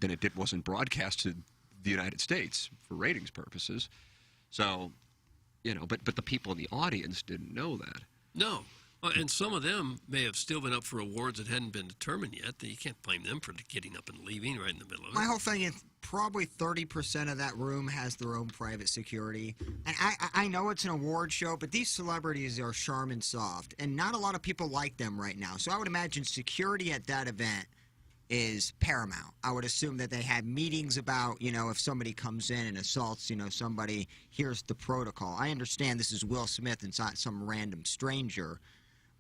it wasn't broadcast to the United States for ratings purposes. So, you know, but the people in the audience didn't know that. No. Well, and some of them may have still been up for awards that hadn't been determined yet. You can't blame them for getting up and leaving right in the middle of it. My whole thing is probably 30% of that room has their own private security. And I know it's an award show, but these celebrities are charm and soft, and not a lot of people like them right now. So I would imagine security at that event is paramount. I would assume that they had meetings about, you know, if somebody comes in and assaults, you know, somebody, here's the protocol. I understand this is Will Smith and not some random stranger.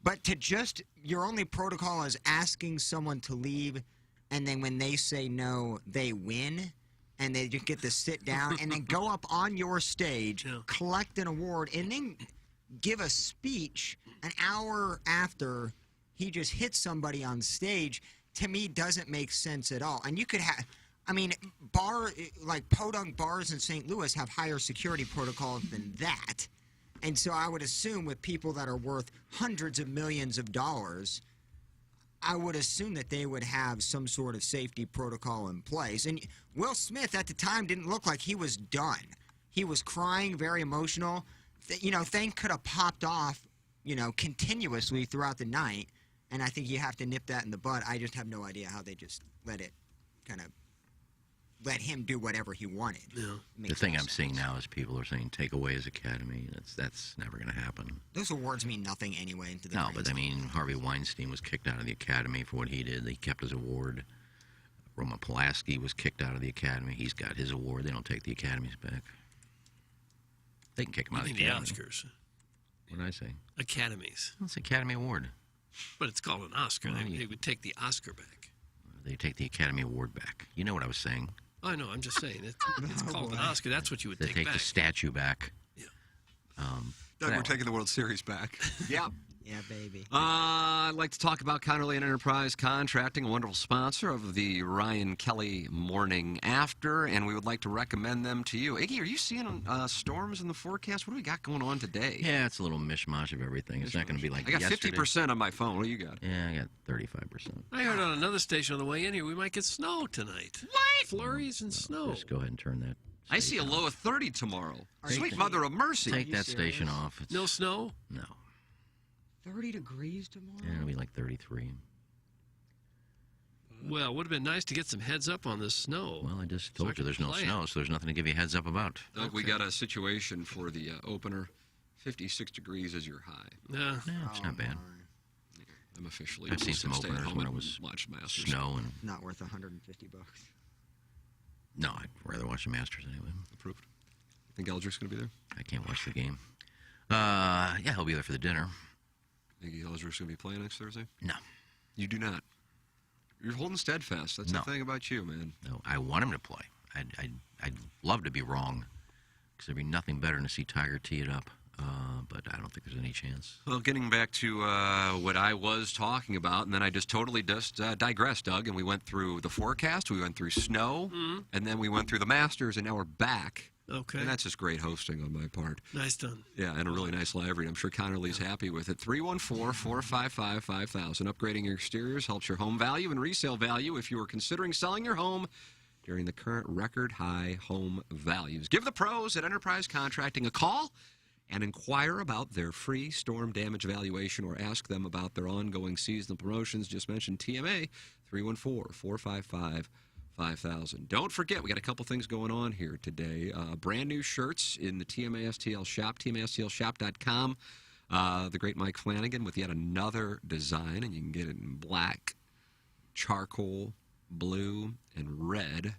But to just, your only protocol is asking someone to leave, and then when they say no, they win, and they just get to sit down, and then go up on your stage, collect an award, and then give a speech an hour after he just hit somebody on stage, to me doesn't make sense at all. And you could have, I mean, like podunk bars in St. Louis have higher security protocols than that. And so I would assume with people that are worth hundreds of millions of dollars, I would assume that they would have some sort of safety protocol in place. And Will Smith at the time didn't look like he was done. He was crying, very emotional. You know, things could have popped off, you know, continuously throughout the night. And I think you have to nip that in the bud. I just have no idea how they just let him do whatever he wanted. Yeah. The thing I'm seeing now is people are saying take away his Academy. That's never going to happen. Those awards mean nothing anyway. To the no, but I mean, Harvey Weinstein was kicked out of the Academy for what he did. He kept his award. Roman Polanski was kicked out of the Academy. He's got his award. They don't take the Academies back. They can kick him out of the Academy. The Oscars. What did I say? Academies. Well, it's Academy Award. But it's called an Oscar. They would take the Oscar back. They take the Academy Award back. You know what I was saying. I know. I'm just saying. It's called an Oscar. That's what you would take back. They take the statue back. Yeah. Doug, we're taking the World Series back. Yeah. Yeah, baby. I'd like to talk about Connerly and Enterprise Contracting, a wonderful sponsor of the Ryan Kelly Morning After, and we would like to recommend them to you. Iggy, are you seeing storms in the forecast? What do we got going on today? Yeah, it's a little mishmash of everything. It's not going to be like I got yesterday. 50% on my phone. What do you got? Yeah, I got 35%. I heard on another station on the way in here we might get snow tonight. What? Flurries and snow. Just go ahead and turn that. I see a low of 30 tomorrow. Sweet mother of mercy. Take that station off. No snow? No. 30 degrees tomorrow? Yeah, it'll be like 33. Well, it would have been nice to get some heads up on this snow. Well, I just told you there's no snow, so there's nothing to give you a heads up about. Doug, we got a situation for the opener. 56 degrees is your high. Yeah. It's not bad. I'm officially. I've seen some openers when it was snow and not worth $150. No, I'd rather watch the Masters anyway. Approved. Think Eldrick's going to be there? I can't watch the game. Yeah, he'll be there for the dinner. Think Eldrick's going to be playing next Thursday? No. You do not? You're holding steadfast. That's the thing about you, man. No, I want him to play. I'd love to be wrong, because there'd be nothing better than to see Tiger tee it up. But I don't think there's any chance. Well, getting back to what I was talking about, and then I just totally digressed, Doug, and we went through the forecast, we went through snow, and then we went through the Masters, and now we're back. Okay. And that's just great hosting on my part. Nice done. Yeah, and a really nice live read. I'm sure Connerly's happy with it. 314-455-5000. Upgrading your exteriors helps your home value and resale value. If you are considering selling your home, during the current record high home values. Give the pros at Enterprise Contracting a call and inquire about their free storm damage evaluation or ask them about their ongoing seasonal promotions. Just mention TMA 314-455-5000. Don't forget, we got a couple things going on here today. Brand new shirts in the TMA STL shop, tmastlshop.com. The great Mike Flanagan with yet another design, and you can get it in black, charcoal, blue, and red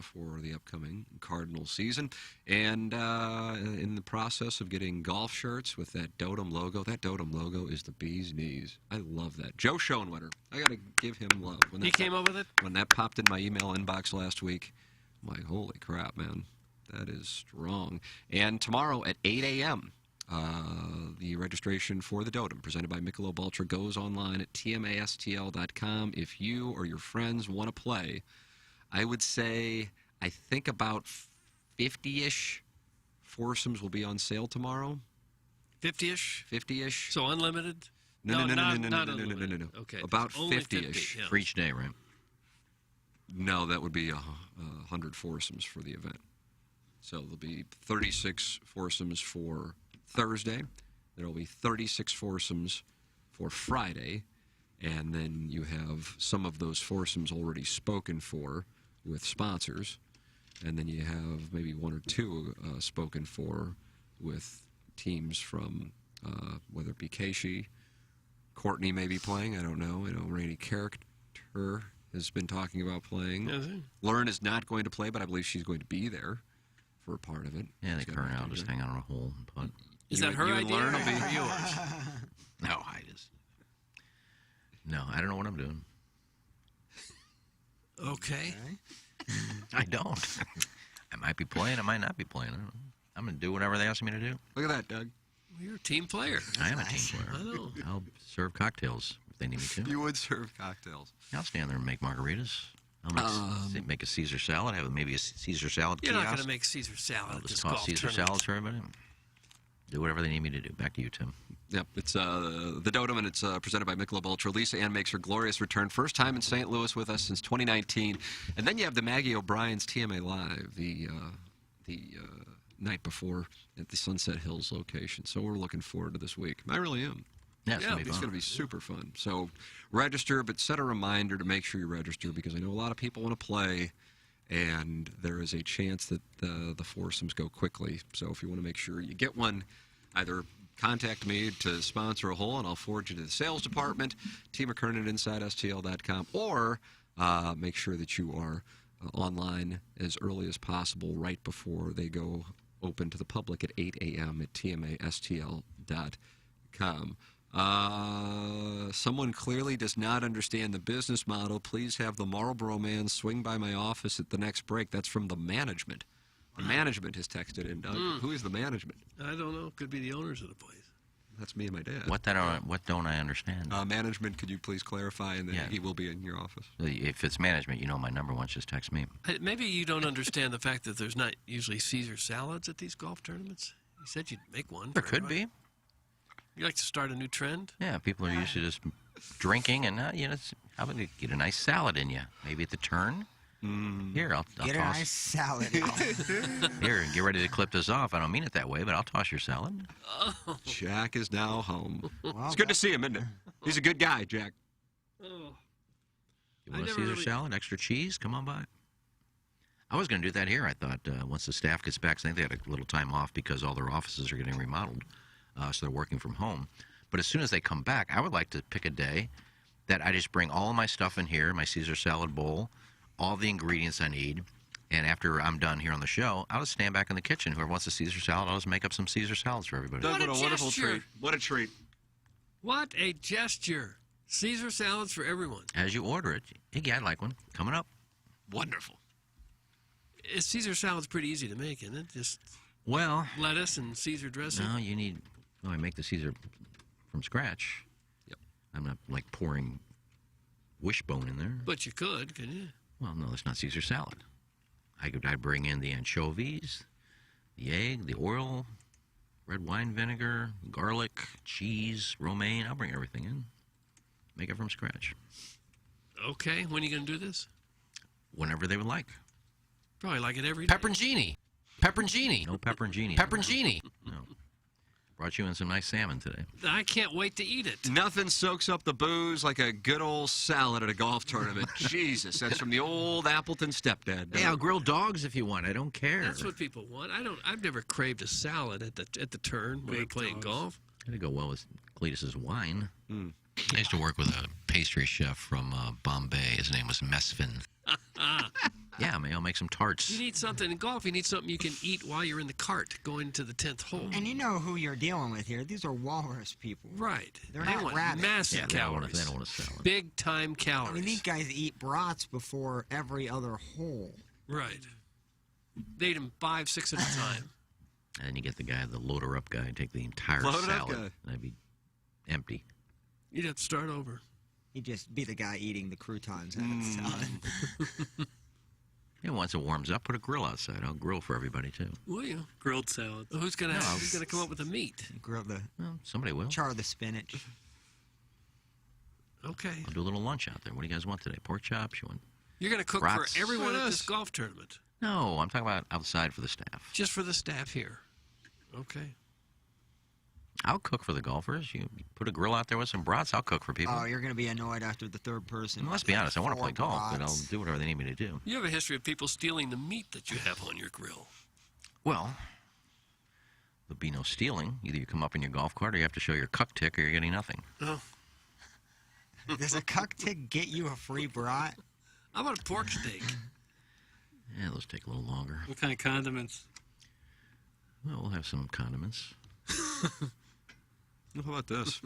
for the upcoming Cardinal season. And in the process of getting golf shirts with that Dotem logo. That Dotem logo is the bee's knees. I love that. Joe Schoenwetter, I got to give him love. He came up with it? When that popped in my email inbox last week, I'm like, holy crap, man. That is strong. And tomorrow at 8 a.m., the registration for the Dotem, presented by Michelob Ultra, goes online at tmastl.com. If you or your friends want to play, I would say, I think about 50-ish foursomes will be on sale tomorrow. 50-ish? 50-ish. So unlimited? No. Okay. About Only 50-ish. 50, yeah. For each day, right? No, that would be 100 foursomes for the event. So there'll be 36 foursomes for Thursday. There will be 36 foursomes for Friday. And then you have some of those foursomes already spoken for with sponsors. And then you have maybe one or two spoken for with teams from, whether it be Casey, Courtney may be playing, I don't know. I know Rainey Character has been talking about playing. Is he? Lauren is not going to play, but I believe she's going to be there for a part of it. Yeah, they current out, just hang on a hole. But Is that her idea Lauren or will be yours? No, I don't know what I'm doing. Okay. I don't. I might be playing. I might not be playing. I don't know. I'm going to do whatever they ask me to do. Look at that, Doug. Well, you're a team player. I am a team player. I know. I'll serve cocktails if they need me to. You would serve cocktails. I'll stand there and make margaritas. I'll make a Caesar salad. Have maybe a Caesar salad You're kiosk. not going to make Caesar salad I'll at this just toss golf Caesar tournament. salads for everybody. Do whatever they need me to do. Back to you, Tim. Yep, it's the Dotem, and it's presented by Michelob Ultra. Lisa Ann makes her glorious return. First time in St. Louis with us since 2019. And then you have the Maggie O'Brien's TMA Live, the night before at the Sunset Hills location. So we're looking forward to this week. I really am. Yeah, it's going to be super fun. So register, but set a reminder to make sure you register, because I know a lot of people want to play, and there is a chance that the foursomes go quickly. So if you want to make sure you get one, either contact me to sponsor a hole, and I'll forward you to the sales department, T. McKernan at InsideSTL.com, or make sure that you are online as early as possible right before they go open to the public at 8 a.m. at tmastl.com. Someone clearly does not understand the business model. Please have the Marlboro man swing by my office at the next break. That's from the management. The management has texted in, Doug. Who is the management? I don't know. Could be the owners of the place. That's me and my dad. What don't I understand? Management, could you please clarify? And then he will be in your office. If it's management, you know my number. Once just text me. Maybe you don't understand the fact that there's not usually Caesar salads at these golf tournaments. You said you'd make one. There could be. You like to start a new trend? Yeah, people are used to just drinking, and how about you get a nice salad in you? Maybe at the turn. Here, I'll Get toss. a nice salad. Here, get ready to clip this off. I don't mean it that way, but I'll toss your salad. Oh. Jack is now home. Well, it's good to see him, isn't it? He's a good guy, Jack. Oh. You want a Caesar salad, extra cheese? Come on by. I was going to do that here. I thought once the staff gets back, I think they had a little time off because all their offices are getting remodeled, so they're working from home. But as soon as they come back, I would like to pick a day that I just bring all of my stuff in here, my Caesar salad bowl, all the ingredients I need, and after I'm done here on the show, I'll just stand back in the kitchen. Whoever wants a Caesar salad, I'll just make up some Caesar salads for everybody. Doug, What a wonderful gesture. treat. What a treat. What a gesture. Caesar salads for everyone. As you order it. Iggy, I'd like one. Coming up. Wonderful. Caesar salad's pretty easy to make, isn't it? Just lettuce and Caesar dressing. No, you need... No, I make the Caesar from scratch. Yep. I'm not, like, pouring wishbone in there. But you could, couldn't you? Well, no, that's not Caesar salad. I'd bring in the anchovies, the egg, the oil, red wine vinegar, garlic, cheese, romaine. I'll bring everything in. Make it from scratch. Okay. When are you going to do this? whenever they would like. Probably like it every day. Pepperoncini. Pepperoncini. No pepperoncini. Pepperoncini. No. Brought you in some nice salmon today. I can't wait to eat it. Nothing soaks up the booze like a good old salad at a golf tournament. Jesus, that's from the old Appleton stepdad. Hey, I'll grill dogs if you want. I don't care. That's what people want. I've never craved a salad at the turn when I'm playing golf. It'd go well with Cletus's wine. I used to work with a pastry chef from Bombay. His name was Mesfin. Yeah, maybe I'll make some tarts. You need something in golf. You need something you can eat while you're in the cart going to the 10th hole. And you know who you're dealing with here. These are walrus people. Right. They're They not want rabbits. massive calories. They don't want a salad. Big time calories. I mean, these guys eat brats before every other hole. Right. They eat them 5, 6 at a time. And then you get the guy, the loader up guy, take the entire Loaded up salad. guy. And that'd be empty. You'd have to start over. He'd just be the guy eating the croutons out of the salad. Yeah, once it warms up, put a grill outside. I'll grill for everybody, too. Will you? Grilled salad. Well, who's gonna come up with the meat? Grill the. Well, somebody will. Char the spinach. Okay. I'll do a little lunch out there. What do you guys want today? Pork chops? You want? You're gonna cook brats? for everyone at this golf tournament. No, I'm talking about outside for the staff. Just for the staff here. Okay. I'll cook for the golfers. You put a grill out there with some brats, I'll cook for people. Oh, you're going to be annoyed after the third person. And let's be honest, I want to play 4 golf, but I'll brats. do whatever they need me to do. You have a history of people stealing the meat that you have on your grill. Well, there'll be no stealing. Either you come up in your golf cart or you have to show your cuck tick or you're getting nothing. Oh. Does a cuck tick get you a free brat? How about a pork steak? Yeah, those take a little longer. What kind of condiments? Well, we'll have some condiments. How about this?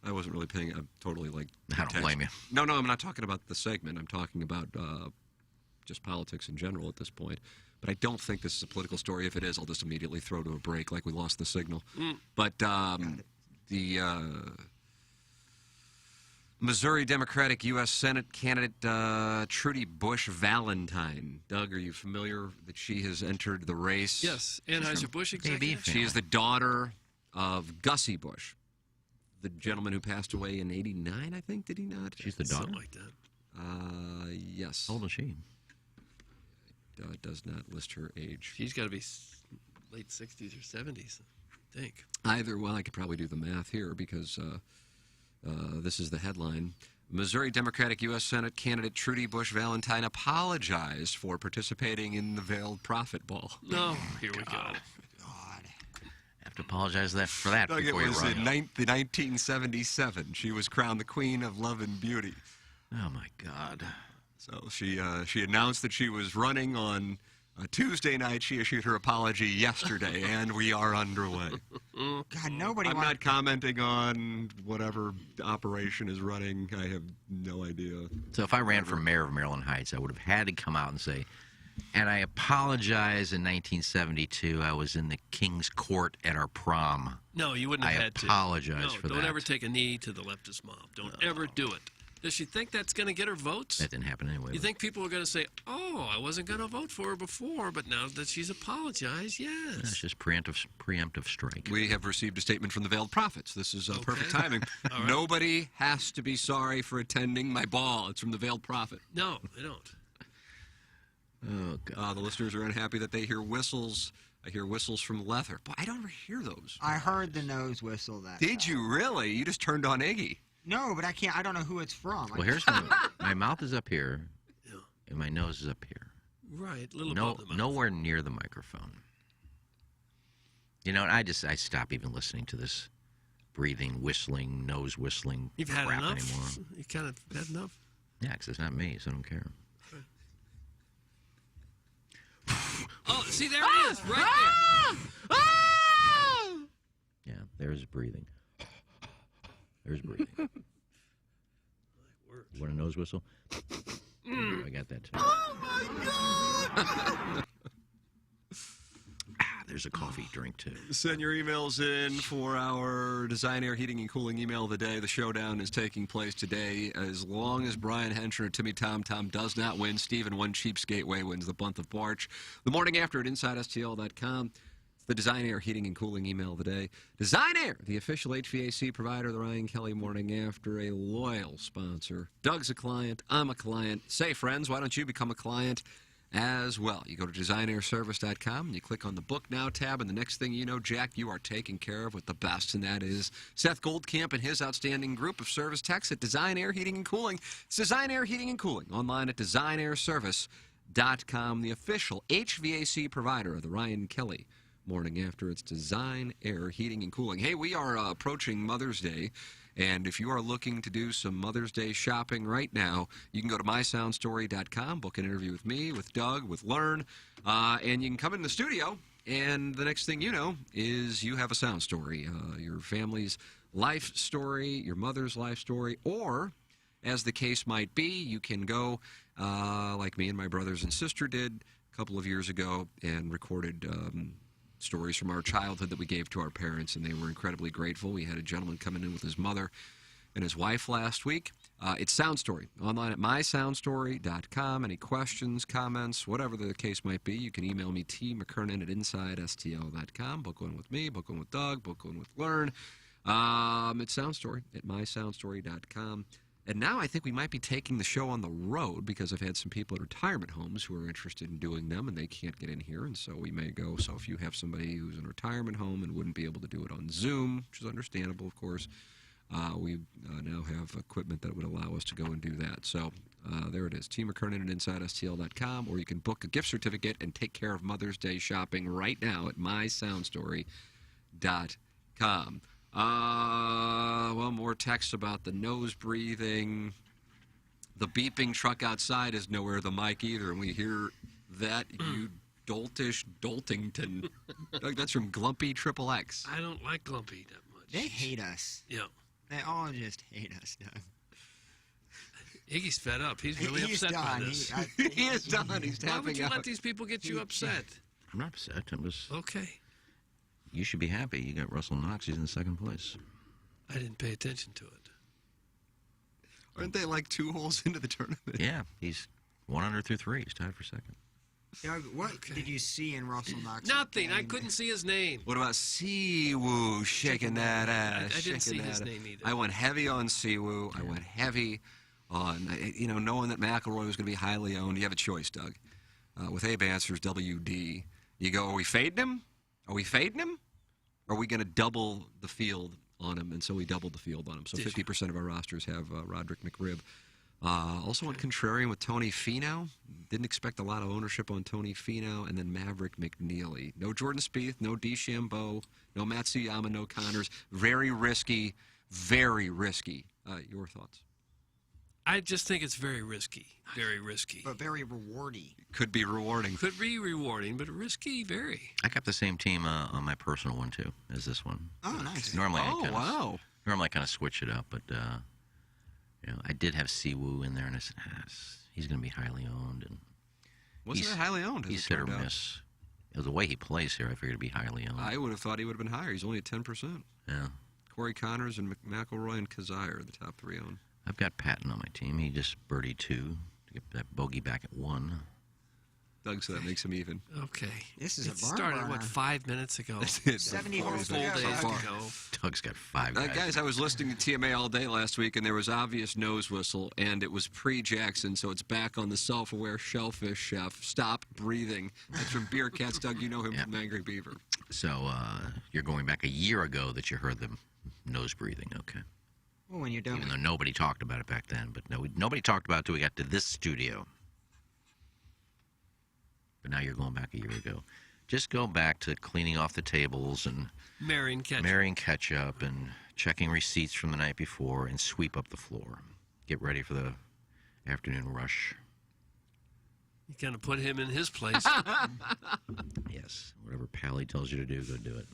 I wasn't really paying. I'm totally like. I don't blame you. No, I'm not talking about the segment. I'm talking about just politics in general at this point. But I don't think this is a political story. If it is, I'll just immediately throw to a break like we lost the signal. But the Missouri Democratic U.S. Senate candidate Trudy Bush Valentine. Doug, are you familiar that she has entered the race? Yes, Anheuser-Busch executive. She is the daughter of Gussie Bush, the gentleman who passed away in '89, I think. Did he not? She's the daughter? Something like that. Yes. How old is she? Does not list her age. She's got to be late 60s or 70s, I think. Either, well, I could probably do the math here because this is the headline. Missouri Democratic U.S. Senate candidate Trudy Bush Valentine apologized for participating in the Veiled Prophet Ball. No, here we go. Have to apologize for that Doug, it before you was run. in 1977. She was crowned the Queen of Love and Beauty. Oh, my God. So she announced that she was running on Tuesday night. She issued her apology yesterday, and we are underway. God, nobody I'm not commenting on whatever operation is running. I have no idea. So if I ran for mayor of Maryland Heights, I would have had to come out and say, and I apologize, in 1972, I was in the King's Court at our prom. No, you wouldn't have had to. I apologize for that. Don't ever take a knee to the leftist mob. Don't ever do it. Does she think that's going to get her votes? That didn't happen anyway. You think people are going to say, oh, I wasn't going to vote for her before, but now that she's apologized, yes. That's just preemptive strike. We have received a statement from the Veiled Prophets. This is perfect timing. Right. Nobody has to be sorry for attending my ball. It's from the Veiled Prophet. No, they don't. Oh, God. The listeners are unhappy that they hear whistles. I hear whistles from leather. But I don't ever hear those. I heard the nose whistle that Did you really? You just turned on Iggy. No, but I can't. I don't know who it's from. Well, here's my mouth is up here, and my nose is up here. Right, a little above the mouth. Nowhere near the microphone. You know, I stop even listening to this breathing, whistling, nose whistling You've had crap enough? anymore. You kind of had enough? Yeah, because it's not me, so I don't care. Oh, see, there it is, right there. Yeah, there's breathing. There's breathing. You want a nose whistle? I got that too. Oh, my God! There's a coffee drink too. Send your emails in for our Design Air Heating and Cooling email of the day. The showdown is taking place today. As long as Brian Hencher or Timmy Tom does not win, Stephen One Cheapskate Way wins the month of March. The morning after at InsideSTL.com. The Design Air Heating and Cooling email of the day. Design Air, the official HVAC provider of the Ryan Kelly Morning After, a loyal sponsor. Doug's a client. I'm a client. Say, friends, why don't you become a client as well? You go to designairservice.com and you click on the Book Now tab, and the next thing you know, Jack, you are taken care of with the best, and that is Seth Goldcamp and his outstanding group of service techs at Design Air Heating and Cooling. It's Design Air Heating and Cooling, online at designairservice.com, the official HVAC provider of the Ryan Kelly Morning After. It's Design Air Heating and Cooling. Hey, we are approaching Mother's Day, and if you are looking to do some Mother's Day shopping right now, you can go to mysoundstory.com, book an interview with me, with Doug, with Learn, and you can come in the studio, and the next thing you know is you have a sound story, your family's life story, your mother's life story, or, as the case might be, you can go, like me and my brothers and sister did a couple of years ago, and recorded stories from our childhood that we gave to our parents, and they were incredibly grateful. We had a gentleman coming in with his mother and his wife last week. It's Sound Story, online at mysoundstory.com. Any questions, comments, whatever the case might be, you can email me, tmckernan at insidestl.com. Book one with me, book one with Doug, book one with Learn. It's Sound Story at mysoundstory.com. And now I think we might be taking the show on the road, because I've had some people at retirement homes who are interested in doing them, and they can't get in here, and so we may go. So if you have somebody who's in a retirement home and wouldn't be able to do it on Zoom, which is understandable, of course, we now have equipment that would allow us to go and do that. So there it is, T. McKernan at InsideSTL.com, or you can book a gift certificate and take care of Mother's Day shopping right now at mysoundstory.com. Well, more texts about the nose breathing. The beeping truck outside is nowhere the mic either, and we hear that, you doltish Doltington. Doug, that's from Glumpy Triple X. I don't like Glumpy that much. They hate us. Yeah. They all just hate us, Doug. Iggy's fed up. He's really He's upset by done. this. He is done. He's Why would tapping you out. let these people get you upset? I'm not upset. I'm just. Okay. You should be happy. You got Russell Knox. He's in second place. I didn't pay attention to it. Aren't they like 2 holes into the tournament? Yeah, he's 1 under through 3. He's tied for second. Doug, what did you see in Russell Knox? Nothing. I couldn't see his name. What about Siwoo shaking that ass? I didn't see shaking his that name either. I went heavy on Siwoo. I went heavy on, knowing that McElroy was going to be highly owned. You have a choice, Doug. With Abe Answers, WD. You go, are we fading him? Are we fading him? Or are we going to double the field on him? And so we doubled the field on him. So 50% of our rosters have Roderick McRib. Also on Contrarian with Tony Finau. Didn't expect a lot of ownership on Tony Finau. And then Maverick McNeely. No Jordan Spieth, no DeChambeau, no Matsuyama, no Connors. Very risky, very risky. Your thoughts? I just think it's very risky. Very risky. But very rewarding. Could be rewarding. Could be rewarding, but risky, very. I kept the same team on my personal one, too, as this one. Oh, nice. Normally, wow. Normally I kind of switch it up, but I did have Siwoo in there, and I said, he's going to be highly owned. And Wasn't that highly owned? He's hit or miss. The way he plays here, I figured it'd be highly owned. I would have thought he would have been higher. He's only at 10%. Yeah. Corey Connors and McElroy and Kazire are the top 3 owned. I've got Patton on my team. He just birdied 2 to get that bogey back at 1. Doug, so that makes him even. Okay. This is it a barn started, burner. 5 minutes ago? 70 holes full to days go. ago. Doug's got 5 guys. Guys, I was listening to TMA all day last week, and there was obvious nose whistle, and it was pre-Jackson, so it's back on the self-aware shellfish chef. Stop breathing. That's from Beer Cats. Doug, you know him from Angry Beaver. So you're going back a year ago that you heard the nose breathing, okay. Well, when you're done. Even though nobody talked about it back then, but nobody talked about it till we got to this studio. But now you're going back a year ago. Just go back to cleaning off the tables and marrying ketchup and checking receipts from the night before and sweep up the floor. Get ready for the afternoon rush. You're going to put him in his place. Yes. Whatever Pally tells you to do, go do it.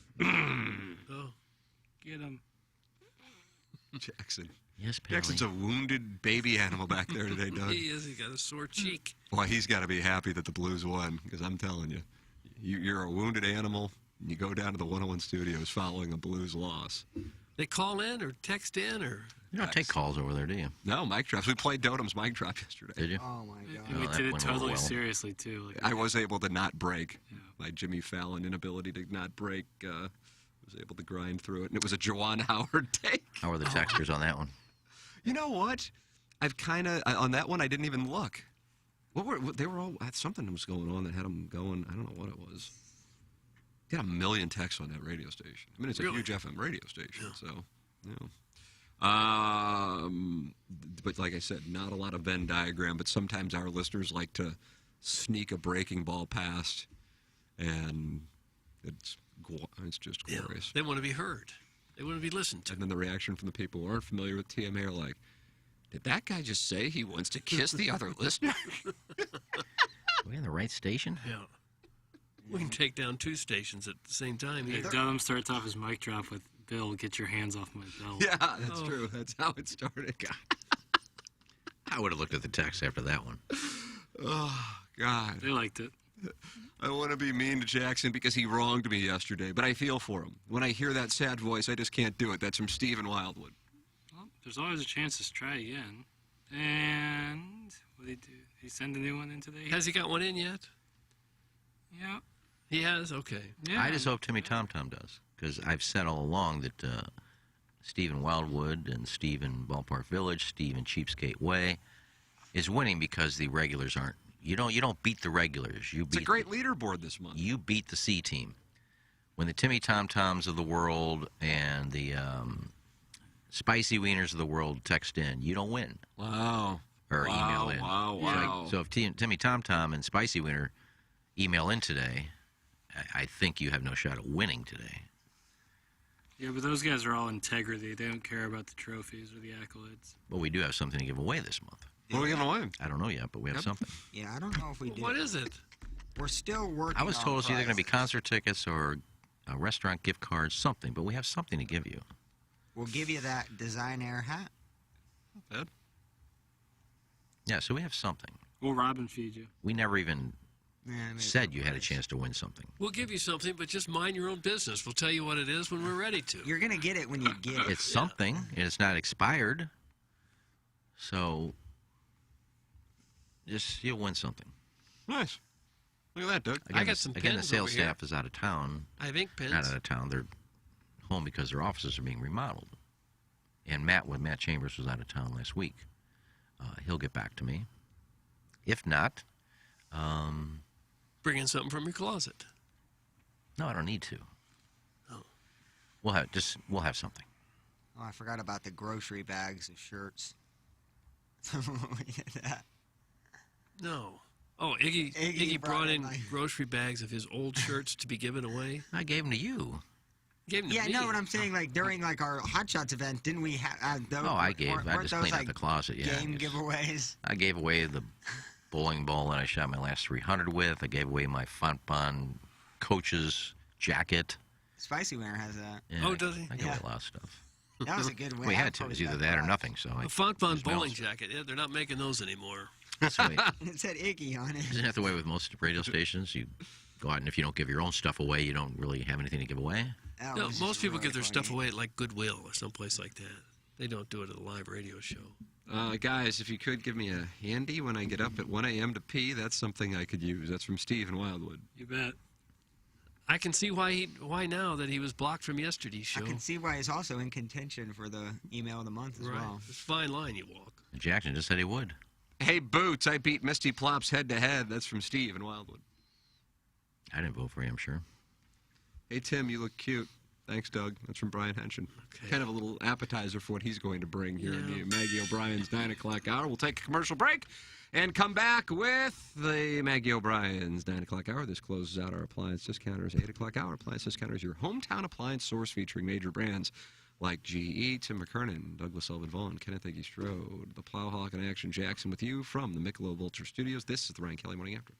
Oh, get him. Jackson. Yes, Pally. Jackson's a wounded baby animal back there today, Doug. He is. He got a sore cheek. Well, he's got to be happy that the Blues won, because I'm telling you, you're a wounded animal, and you go down to the 101 studios following a Blues loss. They call in or text in or... You don't take calls over there, do you? No, mic drops. We played Dotem's mic drop yesterday. Did you? Oh, my God. And we did it totally seriously, too. Like, I was able to not break. My Jimmy Fallon inability to not break was able to grind through it. And it was a Juwan Howard take. How are the textures on that one? You know what? I've kind of... On that one, I didn't even look. They were all... Something was going on that had them going. I don't know what it was. Got a million texts on that radio station. I mean, it's a huge FM radio station, so, you know. But like I said, not a lot of Venn diagram, but sometimes our listeners like to sneak a breaking ball past, and it's just glorious. They want to be heard. They want to be listened to. And then the reaction from the people who aren't familiar with TMA are like, did that guy just say he wants to kiss the other listener? Are we in the right station? Yeah. We can take down 2 stations at the same time. Yeah, Dunham starts off his mic drop with, Bill, get your hands off my belt. Yeah, that's true. That's how it started. I would have looked at the text after that one. Oh, God. They liked it. I want to be mean to Jackson because he wronged me yesterday, but I feel for him. When I hear that sad voice, I just can't do it. That's from Stephen Wildwood. Well, there's always a chance to try again. And what did he do? Did he send a new one in today? Has he got one in yet? Yeah. He has? Okay. Yeah. I just hope Timmy Tom does, because I've said all along that Stephen Wildwood and Stephen Ballpark Village, Stephen Cheapskate Way is winning because the regulars aren't. You don't beat the regulars. It's a great leaderboard this month. You beat the C team. When the Timmy Tom-Toms of the world and the Spicy Wieners of the world text in, you don't win. Wow. Or email in. Wow. So if Timmy Tom and Spicy Wiener email in today, I think you have no shot at winning today. Yeah, but those guys are all integrity. They don't care about the trophies or the accolades. Well, we do have something to give away this month. What are we giving away? I don't know yet, but we have something. Yeah, I don't know if we do. What is it? We're still working. I was told it's either going to be concert tickets or restaurant gift cards, something, but we have something to give you. We'll give you that design air hat. Not bad. Yeah, so we have something. We'll Robin feed you. We never even said you had a chance to win something. We'll give you something, but just mind your own business. We'll tell you what it is when we're ready to. You're going to get it when you get it. It's something, and it's not expired. So, you'll win something. Nice. Look at that, Doug. Again, I got some again, the pens sales over here. staff is out of town. I have ink pens. Not out of town. They're home because their offices are being remodeled. And Matt Chambers was out of town last week. He'll get back to me. If not, Bring in something from your closet. no, I don't need to. Oh. We'll have something. Oh, I forgot about the grocery bags of shirts. That. No. Oh, Iggy brought in grocery bags of his old shirts to be given away. I gave them to you. Gave them to Yeah, me. no, what I'm saying, like during like our Hot Shots event, didn't we have those? Oh, I just those, cleaned like, out the closet. Yeah, game giveaways. I gave away the bowling ball that I shot my last 300 with. I gave away my Fontbonne coach's jacket. Spicy Winner has that. Yeah, Oh, does he? I gave away a lot of stuff. That was a good win. We had to. It was either that or nothing. So A Fontbonne bowling jacket. Yeah, they're not making those anymore. It said Iggy on it. Isn't that the way with most radio stations? You go out, and if you don't give your own stuff away, you don't really have anything to give away. No, most people give their stuff away at like Goodwill or someplace like that. They don't do it at a live radio show. Guys, if you could give me a handy when I get up at 1 a.m. to pee, that's something I could use. That's from Steve in Wildwood. You bet. I can see why now that he was blocked from yesterday's show. I can see why he's also in contention for the email of the month as well. It's a fine line you walk. Jackson just said he would. Hey, Boots, I beat Misty Plops head-to-head. That's from Steve in Wildwood. I didn't vote for you, I'm sure. Hey, Tim, you look cute. Thanks, Doug. That's from Brian Henshin. Okay. Kind of a little appetizer for what he's going to bring here in the Maggie O'Brien's 9 o'clock hour. We'll take a commercial break and come back with the Maggie O'Brien's 9 o'clock hour. This closes out our appliance discounters 8 o'clock hour. Appliance discounters, your hometown appliance source featuring major brands like GE, Tim McKernan, Douglas Sullivan Vaughn, Kenneth Iggy Strode, the Plowhawk in Action Jackson with you from the Michelob Ultra Studios. This is the Ryan Kelly Morning After.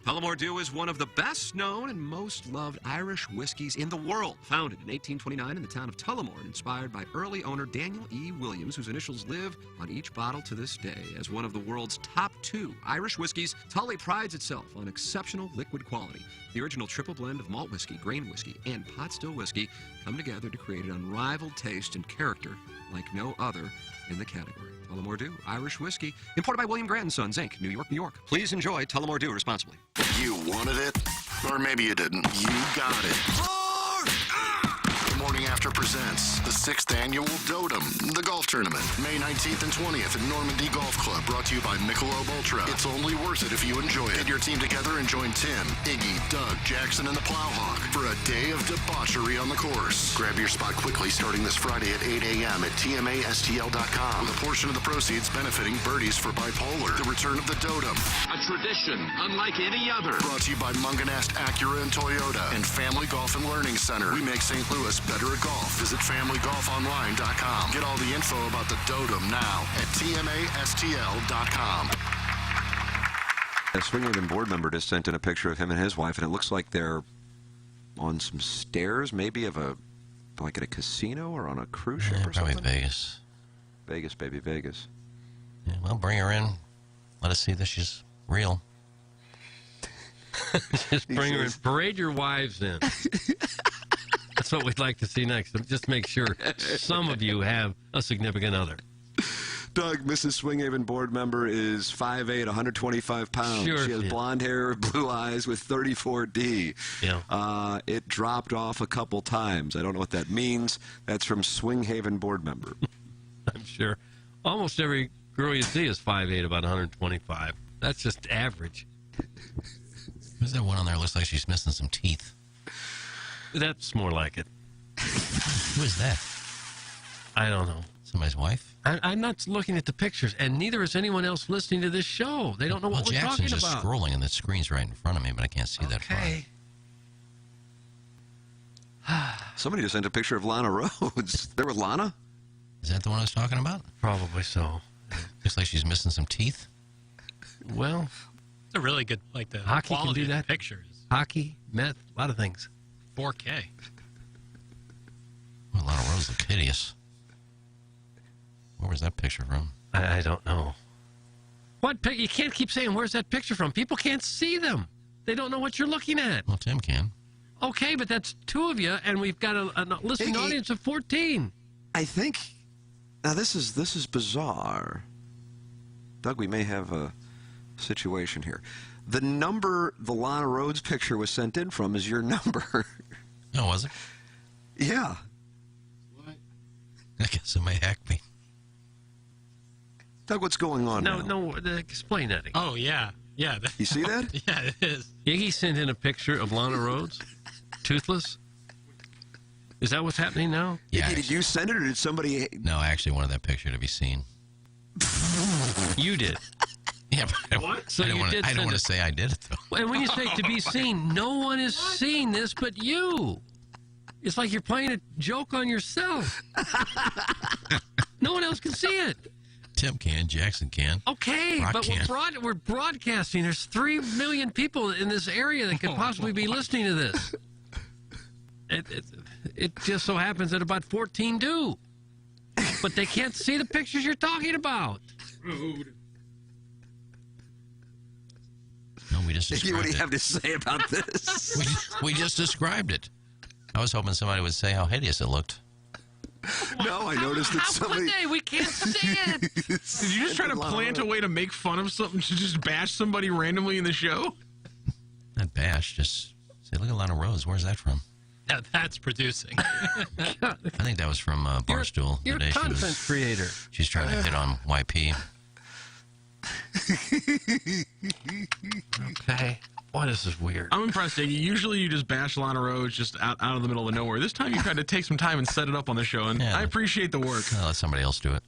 Tullamore Dew is one of the best known and most loved Irish whiskeys in the world. Founded in 1829 in the town of Tullamore and inspired by early owner Daniel E. Williams, whose initials live on each bottle to this day. As one of the world's top 2 Irish whiskeys, Tully prides itself on exceptional liquid quality. The original triple blend of malt whiskey, grain whiskey, and pot still whiskey come together to create an unrivaled taste and character like no other in the category. Tullamore Dew, Irish whiskey, imported by William Grant & Sons, Inc., New York, New York. Please enjoy Tullamore Dew responsibly. You wanted it, or maybe you didn't. You got it. The Morning After presents the 6th Annual Dotem, the golf tournament, May 19th and 20th at Normandy Golf Club, brought to you by Michelob Ultra. It's only worth it if you enjoy it. Get your team together and join Tim, Iggy, Doug, Jackson, and the Plowhawk for a day of debauchery on the course. Grab your spot quickly starting this Friday at 8 a.m. at tmastl.com, with a portion of the proceeds benefiting Birdies for Bipolar. The return of the Dotem. A tradition unlike any other. Brought to you by Munganast Acura and Toyota and Family Golf and Learning Center. We make St. Louis better at golf. Visit familygolfonline.com. Get all the info about the Dotem now at tmastl.com. A Swinghaven board member just sent in a picture of him and his wife, and it looks like they're on some stairs, maybe like at a casino or on a cruise ship or probably something. Vegas. Vegas, baby, Vegas. Yeah, well, bring her in. Let us see that she's real. Just bring her in. Parade your wives in. That's what we'd like to see next. Just make sure some of you have a significant other. Doug, Mrs. Swinghaven board member, is 5'8", 125 pounds. Sure, she has yeah. blonde hair, blue eyes with 34D. Yeah. It dropped off a couple times. I don't know what that means. That's from Swinghaven board member. I'm sure. Almost every girl you see is 5'8", about 125. That's just average. Who's that one on there? Looks like she's missing some teeth. That's more like it. Who is that? I don't know. Somebody's wife? I'm not looking at the pictures, and neither is anyone else listening to this show. They don't know what we're talking Jackson's just about. scrolling, and the screen's right in front of me, but I can't see that far. Somebody just sent a picture of Lana Rhodes. There with Lana? Is that the one I was talking about? Probably so. Looks like she's missing some teeth. Well, It's a really good, like the hockey can quality do of the that. pictures. Hockey, meth, a lot of things. 4K. Well, Lana Rose looked hideous. Where was that picture from? I don't know. What pic? You can't keep saying, where's that picture from? People can't see them. They don't know what you're looking at. Well, Tim can. Okay, but that's 2 of you, and we've got a listening audience of 14. I think. Now, this is bizarre. Doug, we may have a situation here. The number the Lana Rhodes picture was sent in from is your number. Oh, was it? Yeah. I guess it may hack me. Doug, what's going on now? No, explain that. Oh, yeah. Yeah. You see that? Yeah, it is. Iggy sent in a picture of Lana Rhodes, toothless. Is that what's happening now? Yeah. Did you send it, or did somebody... No, I actually wanted that picture to be seen. You did. Yeah, but What? So I don't you want did to send it. say I did it, though. And when you say to be seen, no one is seeing this but you. It's like you're playing a joke on yourself. No one else can see it. Tim can. Jackson can. Okay, Brock but can. we're broadcasting. There's 3 million people in this area that could possibly be listening to this. It just so happens that about 14 do. But they can't see the pictures you're talking about. Rude. No, we just What described do you it. have to say about this? We just described it. I was hoping somebody would say how hideous it looked. No, I noticed that somebody... We can't see it. Did you just try to plant a way to make fun of something, to just bash somebody randomly in the show? Not bash, just say, look at Lana Rose. Where's that from? Now that's producing. I think that was from Barstool. You're the a day content creator. She's trying to hit on YP. Okay. Boy, this is weird. I'm impressed, Iggy. Usually you just bash Lana Rhodes just out of the middle of nowhere. This time you tried to take some time and set it up on the show, and I appreciate the work. I'll let somebody else do it.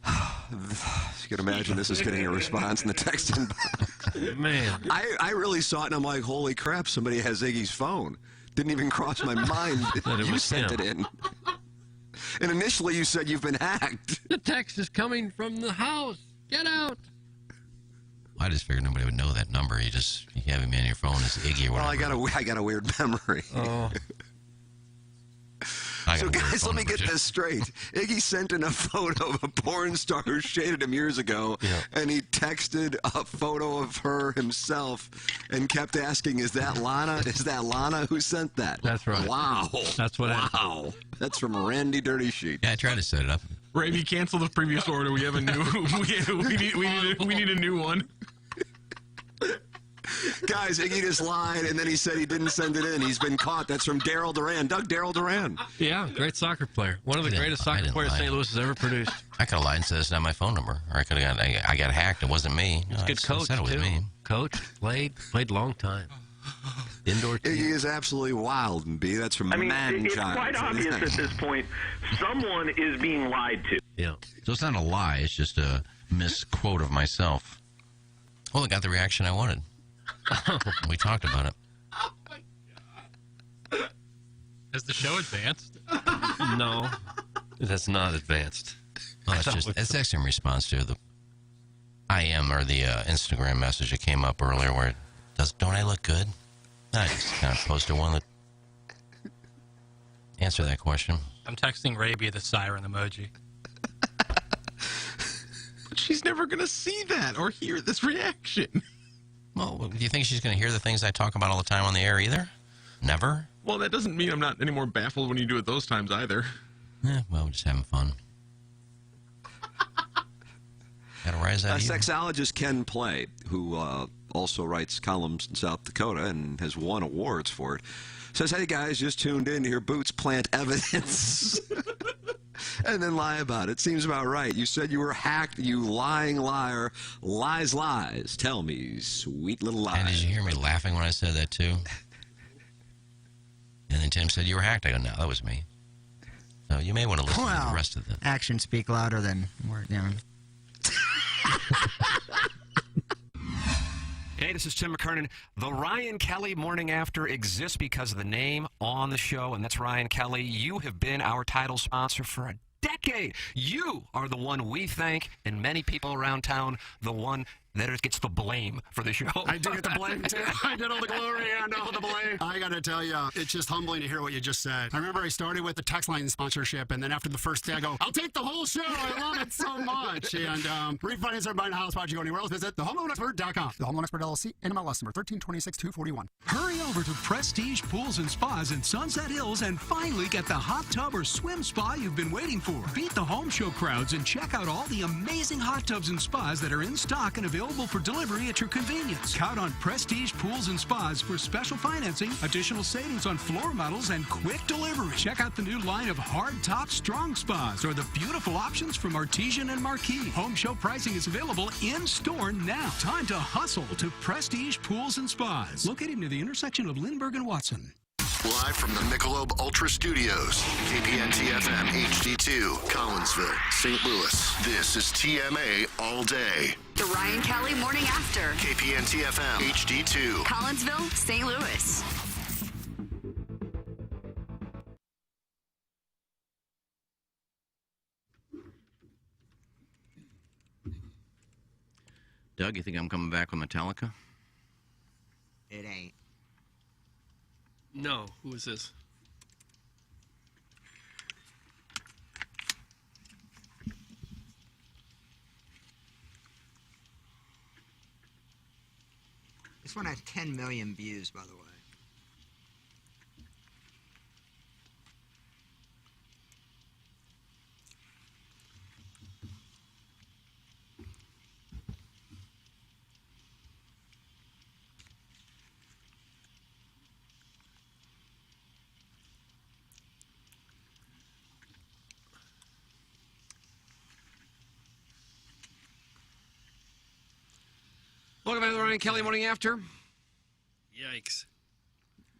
You can imagine this is getting a response in the text inbox. Man. I really saw it, and I'm like, holy crap, somebody has Iggy's phone. Didn't even cross my mind that it you was sent him. it in. And initially you said you've been hacked. The text is coming from the house. Get out. I just figured nobody would know that number. You have him in your phone as Iggy or whatever. Well, I got a weird memory. Oh. So, guys, let me get this straight. Iggy sent in a photo of a porn star who shaded him years ago, and he texted a photo of her himself and kept asking, is that Lana? Is that Lana who sent that? That's right. Wow. That's what happened. Wow. That's from Randy Dirty Sheet. Yeah, I tried to set it up. Ravi, cancel the previous order. We have a new. we need a new one. Guys, Iggy just lied, and then he said he didn't send it in. He's been caught. That's from Daryl Duran. Daryl Duran. Yeah, great soccer player. One of the greatest soccer players St. Louis has ever produced. I could have lied and said it's not my phone number. Or I could have I got hacked. It wasn't me. He's a good coach, I said it was too. me. Coach, played a long time. Indoor team. Iggy is absolutely wild, and B. That's from Man it's Child. quite obvious at this point someone is being lied to. Yeah. So it's not a lie. It's just a misquote of myself. Well, I got the reaction I wanted. We talked about it. Has the show advanced? No, that's not advanced. Well, it's actually in response to the IM or the Instagram message that came up earlier where it does, don't I look good? I just kind of posted one that answer that question. I'm texting Raby the siren emoji. But she's never going to see that or hear this reaction. Well, do you think she's going to hear the things I talk about all the time on the air either? Never? Well, that doesn't mean I'm not any more baffled when you do it those times either. Yeah, well, we're just having fun. Got to rise out of you. Sexologist Ken Play, who also writes columns in South Dakota and has won awards for it, says, hey, guys, just tuned in to hear Boots plant evidence and then lie about it. Seems about right. You said you were hacked, you lying liar. Lies, lies. Tell me, sweet little lies. And did you hear me laughing when I said that, too? And then Tim said, you were hacked. I go, no, that was me. So you may want to listen to the rest of the... Actions speak louder than words. Hey, this is Tim McKernan. The Ryan Kelly Morning After exists because of the name on the show, and that's Ryan Kelly. You have been our title sponsor for a decade. You are the one we thank, and many people around town, the one that gets the blame for the show. I do get the blame, too. I get all the glory and all the blame. I got to tell you, it's just humbling to hear what you just said. I remember I started with the text line sponsorship, and then after the first day, I go, I'll take the whole show. I love it so much. And refinance or buying a house, why'd you go anywhere else? Visit thehomeloanexpert.com. The Home Loan Expert LLC, NMLS number 1326241. Hurry over to Prestige Pools and Spas in Sunset Hills and finally get the hot tub or swim spa you've been waiting for. Beat the home show crowds and check out all the amazing hot tubs and spas that are in stock and available for delivery at your convenience. Count on Prestige Pools and Spas for special financing, additional savings on floor models, and quick delivery. Check out the new line of hard top strong spas or the beautiful options from Artesian and Marquee. Home show pricing is available in store now. Time to hustle to Prestige Pools and Spas, located near the intersection of Lindbergh and Watson. Live from the Michelob Ultra Studios, KPNT-FM HD2, Collinsville, St. Louis. This is TMA All Day. The Ryan Kelly Morning After. KPNT-FM HD2, Collinsville, St. Louis. Doug, you think I'm coming back with Metallica? It ain't. No, who is this? This one had 10 million views, by the way. Welcome back to the Ryan Kelly Morning After. Yikes.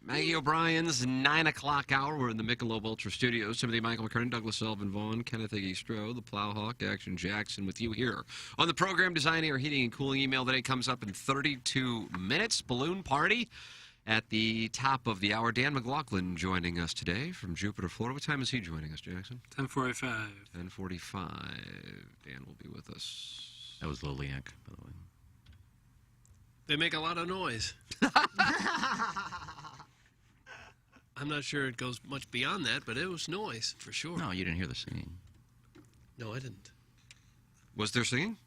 Maggie O'Brien's 9 o'clock hour. We're in the Michelob Ultra Studios. Timothy Michael McKernan, Douglas Sullivan Vaughn, Kenneth Iggy Stroh, the Plowhawk, Action Jackson with you here. On the program, Designing Air Heating and Cooling email today comes up in 32 minutes. Balloon party at the top of the hour. Dan McLaughlin joining us today from Jupiter, Florida. What time is he joining us, Jackson? 10:45. 10:45. Dan will be with us. That was Liliac, by the way. They make a lot of noise. I'm not sure it goes much beyond that, but it was noise for sure. No, you didn't hear the singing. No, I didn't. Was there singing?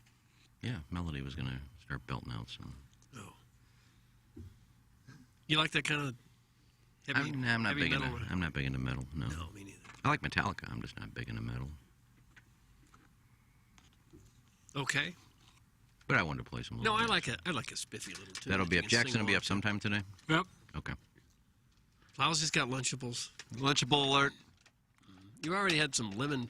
Yeah, Melody was going to start belting out some. You like that kind of heavy, I'm not heavy big metal? into. I'm not big into metal. No. No, me neither. I like Metallica. I'm just not big into metal. Okay. But I wanted to play some. No, I like a spiffy little tune. That'll be You up. can Jackson sing will be along up sometime today. Yep. Okay. Flowers got Lunchables. Lunchable alert. You already had some lemon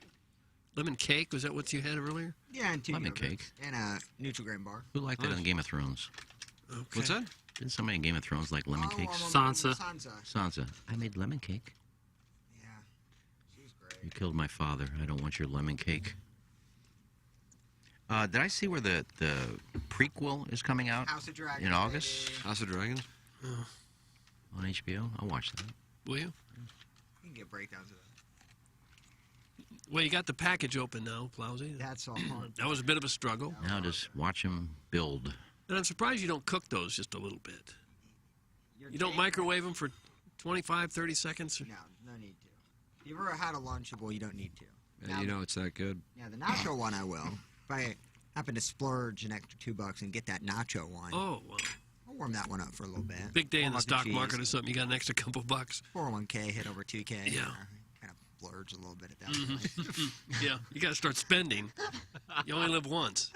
cake. Was that what you had earlier? Yeah, and 2 Lemon yogurts. cake. And a Nutri-Grain bar. Who liked that on Game of Thrones? Okay. What's that? Didn't somebody in Game of Thrones like lemon cakes? Sansa. Sansa. I made lemon cake. Yeah. She's great. You killed my father. I don't want your lemon cake. Did I see where the prequel is coming out House of Dragons, in August House of Dragons? on HBO? I'll watch that. Will you? You can get breakdowns of that. Well, you got the package open now, Plowsy. That's all hard. That was a bit of a struggle. Now just watch them build. And I'm surprised you don't cook those just a little bit. You don't microwave them for 25, 30 seconds? No, no need to. If you've ever had a Lunchable, you don't need to. Yeah, you know it's that good. Yeah, the nacho one I will. If I happen to splurge an extra $2 and get that nacho one, Oh, well. I'll warm that one up for a little bit. Big day in the Warm up stock cheese. market or something. You got an extra couple bucks. 401k hit over 2K. Yeah. Kind of splurge a little bit at that point. Yeah, you got to start spending. You only live once.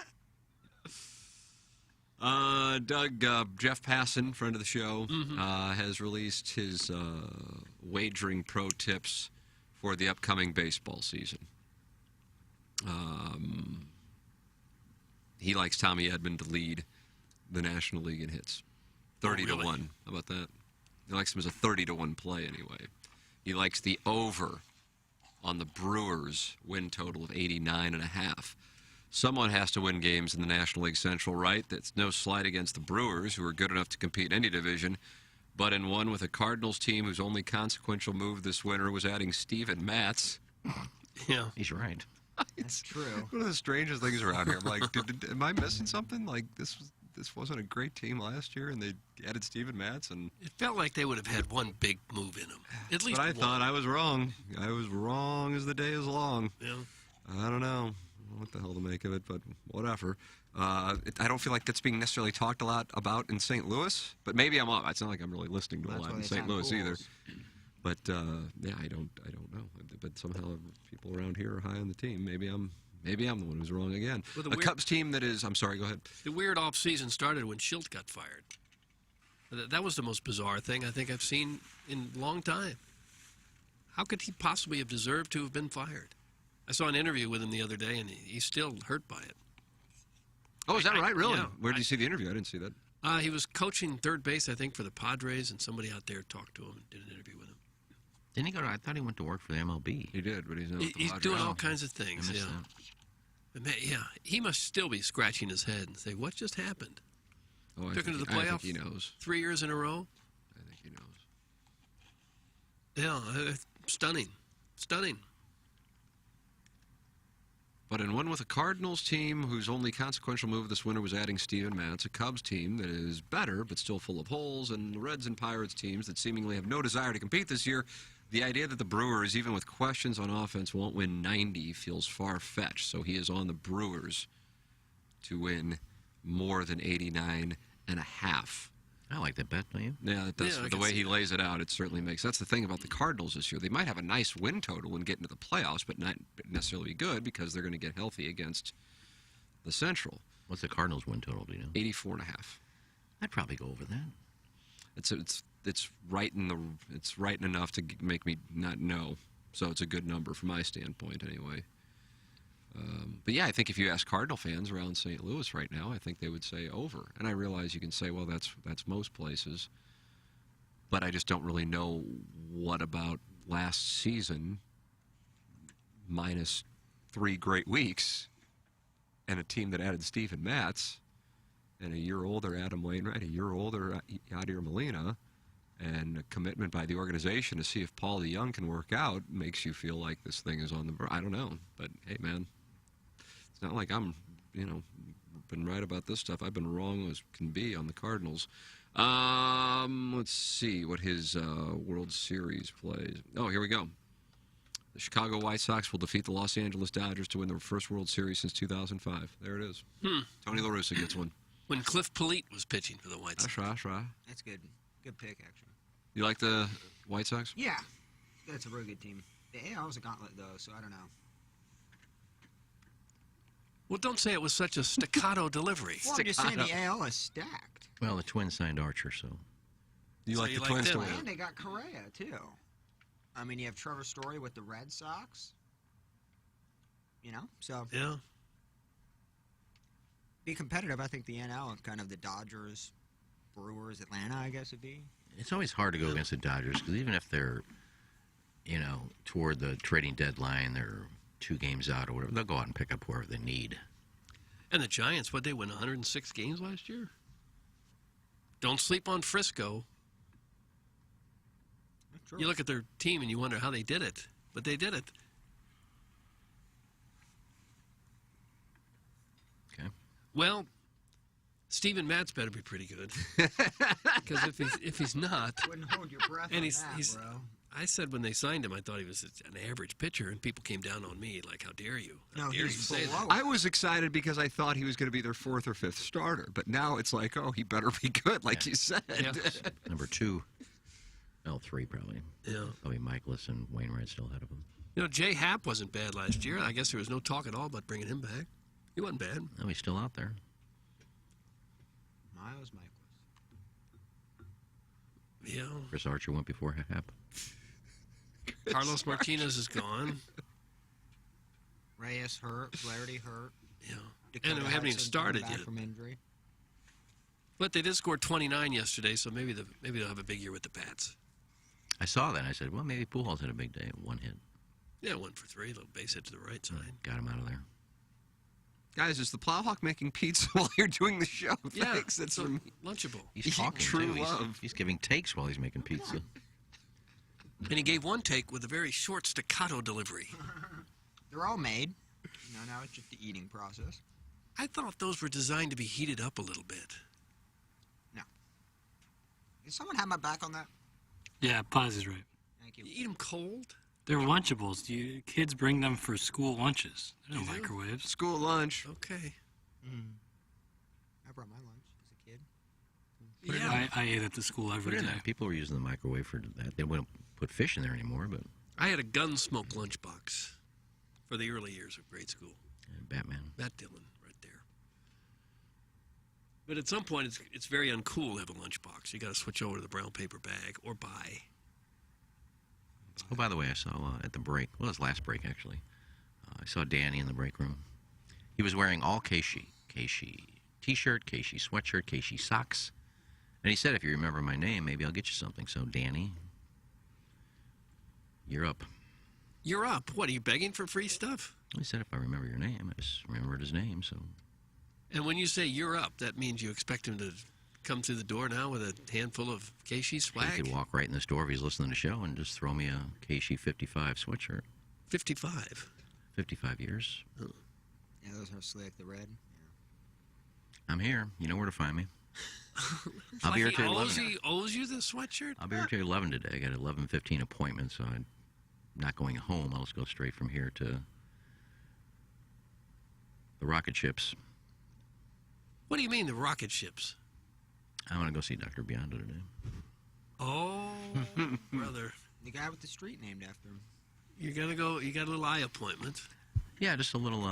Doug, Jeff Passon, friend of the show, has released his wagering pro tips for the upcoming baseball season. He likes Tommy Edman to lead the National League in hits. 30 to 1. How about that? He likes him as a 30 to 1 play anyway. He likes the over on the Brewers win total of 89.5. Someone has to win games in the National League Central, right? That's no slight against the Brewers, who are good enough to compete in any division, but in one with a Cardinals team whose only consequential move this winter was adding Steven Matz. Yeah. He's right. That's true. One of the strangest things around here. I'm like, am I missing something? Like, this wasn't a great team last year, and they added Steven Matz, and It felt like they would have had one big move in them. At least but I one. thought I was wrong. I was wrong as the day is long. Yeah. I don't know what the hell to make of it, but whatever. I don't feel like that's being necessarily talked a lot about in St. Louis, but maybe I'm up. It's not like I'm really listening to a lot in St. Louis either. But yeah, I don't know. But somehow people around here are high on the team. Maybe I'm the one who's wrong again. Well, the a weird- Cubs team that is. I'm sorry. Go ahead. The weird off-season started when Schilt got fired. That was the most bizarre thing I think I've seen in a long time. How could he possibly have deserved to have been fired? I saw an interview with him the other day, and he's still hurt by it. Oh, is that right? Really? Yeah. Where did you see the interview? I didn't see that. He was coaching third base, I think, for the Padres, and somebody out there talked to him and did an interview with him. Didn't he go to? I thought he went to work for the MLB. He did, but he's not. He's doing all kinds of things. I missed Yeah. that. And yeah, he must still be scratching his head and say, "What just happened?" Oh, I Took him think to the I think playoffs he knows. 3 years in a row. I think he knows. Yeah, stunning, stunning. But in one with a Cardinals team whose only consequential move this winter was adding Steven Matz, a Cubs team that is better but still full of holes, and the Reds and Pirates teams that seemingly have no desire to compete this year, the idea that the Brewers, even with questions on offense, won't win 90 feels far-fetched. So he is on the Brewers to win more than 89.5. I like that bet, don't you? Yeah, that's Yeah, I the can way see he that. lays it out. It certainly makes. That's the thing about the Cardinals this year. They might have a nice win total and get into the playoffs, but not necessarily be good because they're going to get healthy against the Central. What's the Cardinals win total? Do you know? 84.5. I'd probably go over that. It's right in the. It's right enough to make me not know. So it's a good number from my standpoint, anyway. But yeah, I think if you ask Cardinal fans around St. Louis right now, I think they would say over. And I realize you can say, well, that's most places. But I just don't really know what about last season minus 3 great weeks and a team that added Steven Matz and a year older Adam Wainwright, a year older Yadier Molina, and a commitment by the organization to see if Paul DeYoung can work out makes you feel like this thing is on the. I don't know, but hey, man, it's not like I'm, been right about this stuff. I've been wrong as can be on the Cardinals. Let's see what his World Series plays. Oh, here we go. The Chicago White Sox will defeat the Los Angeles Dodgers to win their first World Series since 2005. There it is. Tony La Russa gets one. When Cliff Polite was pitching for the White Sox. That's right. That's good. Good pick, actually. You like the White Sox? Yeah. That's a really good team. The AL is a gauntlet, though, so I don't know. Well, don't say it was such a staccato delivery. Well, I'm just saying the AL is stacked. Well, the Twins signed Archer, so. You like the Twins to win? And they got Correa, too. I mean, you have Trevor Story with the Red Sox. You know, so. Yeah. Be competitive. I think the NL and kind of the Dodgers, Brewers, Atlanta, I guess would be. It's always hard to go against the Dodgers because even if they're, toward the trading deadline, they're 2 games out or whatever, they'll go out and pick up whoever they need. And the Giants, they win 106 games last year? Don't sleep on Frisco. You look at their team and you wonder how they did it, but they did it. Okay. Well, Steven Matz better be pretty good. Because if he's not, wouldn't hold your breath and on he's, that, bro. I said when they signed him, I thought he was an average pitcher, and people came down on me like, "How dare you? How dare you say that?" I was excited because I thought he was going to be their 4th or 5th starter, but now it's like, oh, he better be good, like you said. Yeah. Number 2, L3 probably. Yeah. Probably Michaelis and Wainwright still ahead of him. Jay Happ wasn't bad last year. I guess there was no talk at all about bringing him back. He wasn't bad. No, he's still out there. Miles Michaelis. Yeah. Chris Archer went before Happ. Carlos Martinez is gone. Reyes hurt. Flaherty hurt. Yeah. Dakota And we haven't even Hudson started coming back yet. from injury. But they did score 29 yesterday, so maybe they'll have a big year with the Pats. I saw that and I said, well, maybe Pujols had a big day. 1 hit. Yeah, 1 for 3, little base hit to the right side. Got him out of there. Guys, is the Plowhawk making pizza while you're doing the show? Yeah, Thanks. That's so from Lunchable. He's talking true too. love. He's giving takes while he's making pizza. And he gave one take with a very short staccato delivery. They're all made. Now it's just the eating process. I thought those were designed to be heated up a little bit. No. Did someone have my back on that? Yeah, Paz is right. Thank you. You eat them cold? They're Lunchables. Kids bring them for school lunches. There's no microwaves. School lunch. Okay. I brought my lunch as a kid. Yeah. I ate at the school every day. People were using the microwave for that. They wouldn't put fish in there anymore, but. I had a Gunsmoke lunchbox for the early years of grade school. Batman. Matt Dillon, right there. But at some point, it's very uncool to have a lunchbox. You got to switch over to the brown paper bag or buy. Oh, by the way, I saw at the break, well, it was last break, actually. I saw Danny in the break room. He was wearing all Keishi t-shirt, Keishi sweatshirt, Keishi socks. And he said, if you remember my name, maybe I'll get you something. So, Danny, you're up. You're up. What, are you begging for free stuff? He said, if I remember your name, I just remembered his name, so. And when you say you're up, that means you expect him to come through the door now with a handful of Keishi swag? He could walk right in this door if he's listening to the show and just throw me a Keishi 55 sweatshirt. 55? 55 years. Oh. Yeah, those are slick, the red. I'm here. You know where to find me. I'll be here till 11. He owes you the sweatshirt? I'll be here till 11 today. I got an 11:15 appointment, so I'm not going home. I'll just go straight from here to the rocket ships. What do you mean, the rocket ships? I want to go see Dr. Biondo today. Oh, brother. The guy with the street named after him. You're going to go, you got a little eye appointment. Yeah, just a little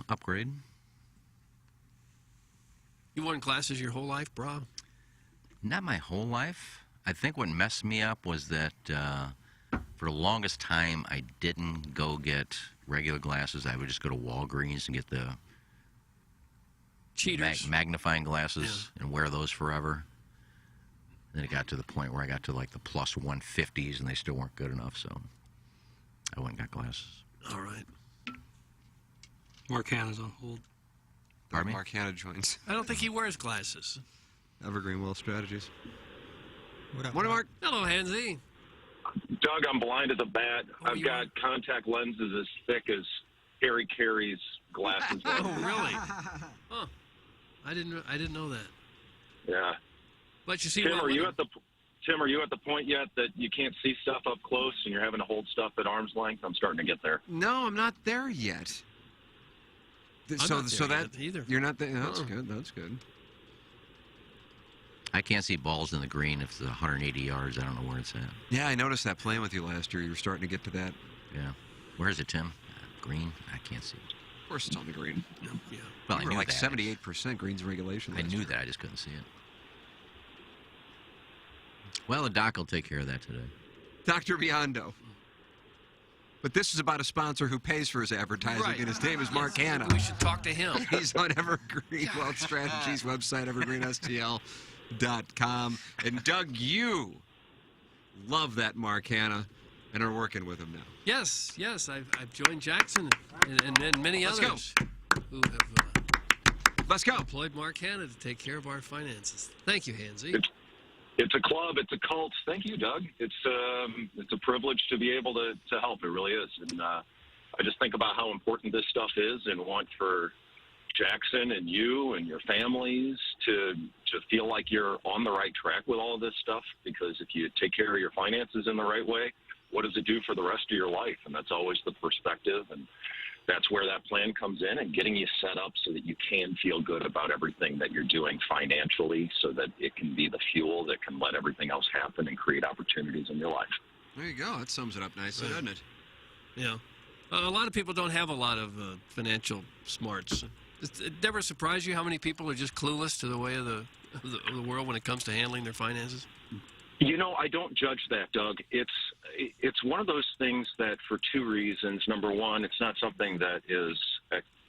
upgrade. You worn glasses your whole life, bro? Not my whole life. I think what messed me up was that for the longest time, I didn't go get regular glasses. I would just go to Walgreens and get the cheaters magnifying glasses and wear those forever. Then it got to the point where I got to like the plus 150s and they still weren't good enough, so I went and got glasses. All right. Mark Hanna's on hold. Pardon me? Mark Hanna joins. I don't think he wears glasses. Evergreen Wealth Strategies. What up, Morning, Mark. Hello, Hansy. Doug, I'm blind as a bat. I've got contact lenses as thick as Harry Carey's glasses. Oh, really? Huh. I didn't know that. Yeah. But you see, Tim, are you at the point yet that you can't see stuff up close and you're having to hold stuff at arm's length? I'm starting to get there. No, I'm not there yet. So that either. You're not there. That's good. That's good. I can't see balls in the green if it's 180 yards. I don't know where it's at. Yeah, I noticed that playing with you last year. You were starting to get to that. Yeah. Where is it, Tim? Green? I can't see it. Of course, it's on the green. Yeah. Well, you I were knew like that. 78% greens regulation. I knew that. I just couldn't see it. Well, the doc will take care of that today. Dr. Biondo. But this is about a sponsor who pays for his advertising, and his name is Mark Hanna. We should talk to him. He's on Evergreen Wealth Strategies website, evergreenstl.com. And Doug, you love that Mark Hanna and are working with him now. Yes. I've joined Jackson and many others who have Let's go. employed Mark Hanna to take care of our finances. Thank you, Hansy. It's a club. It's a cult. Thank you, Doug. It's a privilege to be able to help. It really is. And I just think about how important this stuff is and want for Jackson and you and your families to feel like you're on the right track with all of this stuff. Because if you take care of your finances in the right way, what does it do for the rest of your life? And that's always the perspective. And that's where that plan comes in, and getting you set up so that you can feel good about everything that you're doing financially, so that it can be the fuel that can let everything else happen and create opportunities in your life. There you go. That sums it up nicely, doesn't it? Yeah. A lot of people don't have a lot of financial smarts. It never surprised you how many people are just clueless to the way of the world when it comes to handling their finances? You know, I don't judge that, Doug. It's one of those things that, for two reasons. Number one, it's not something that is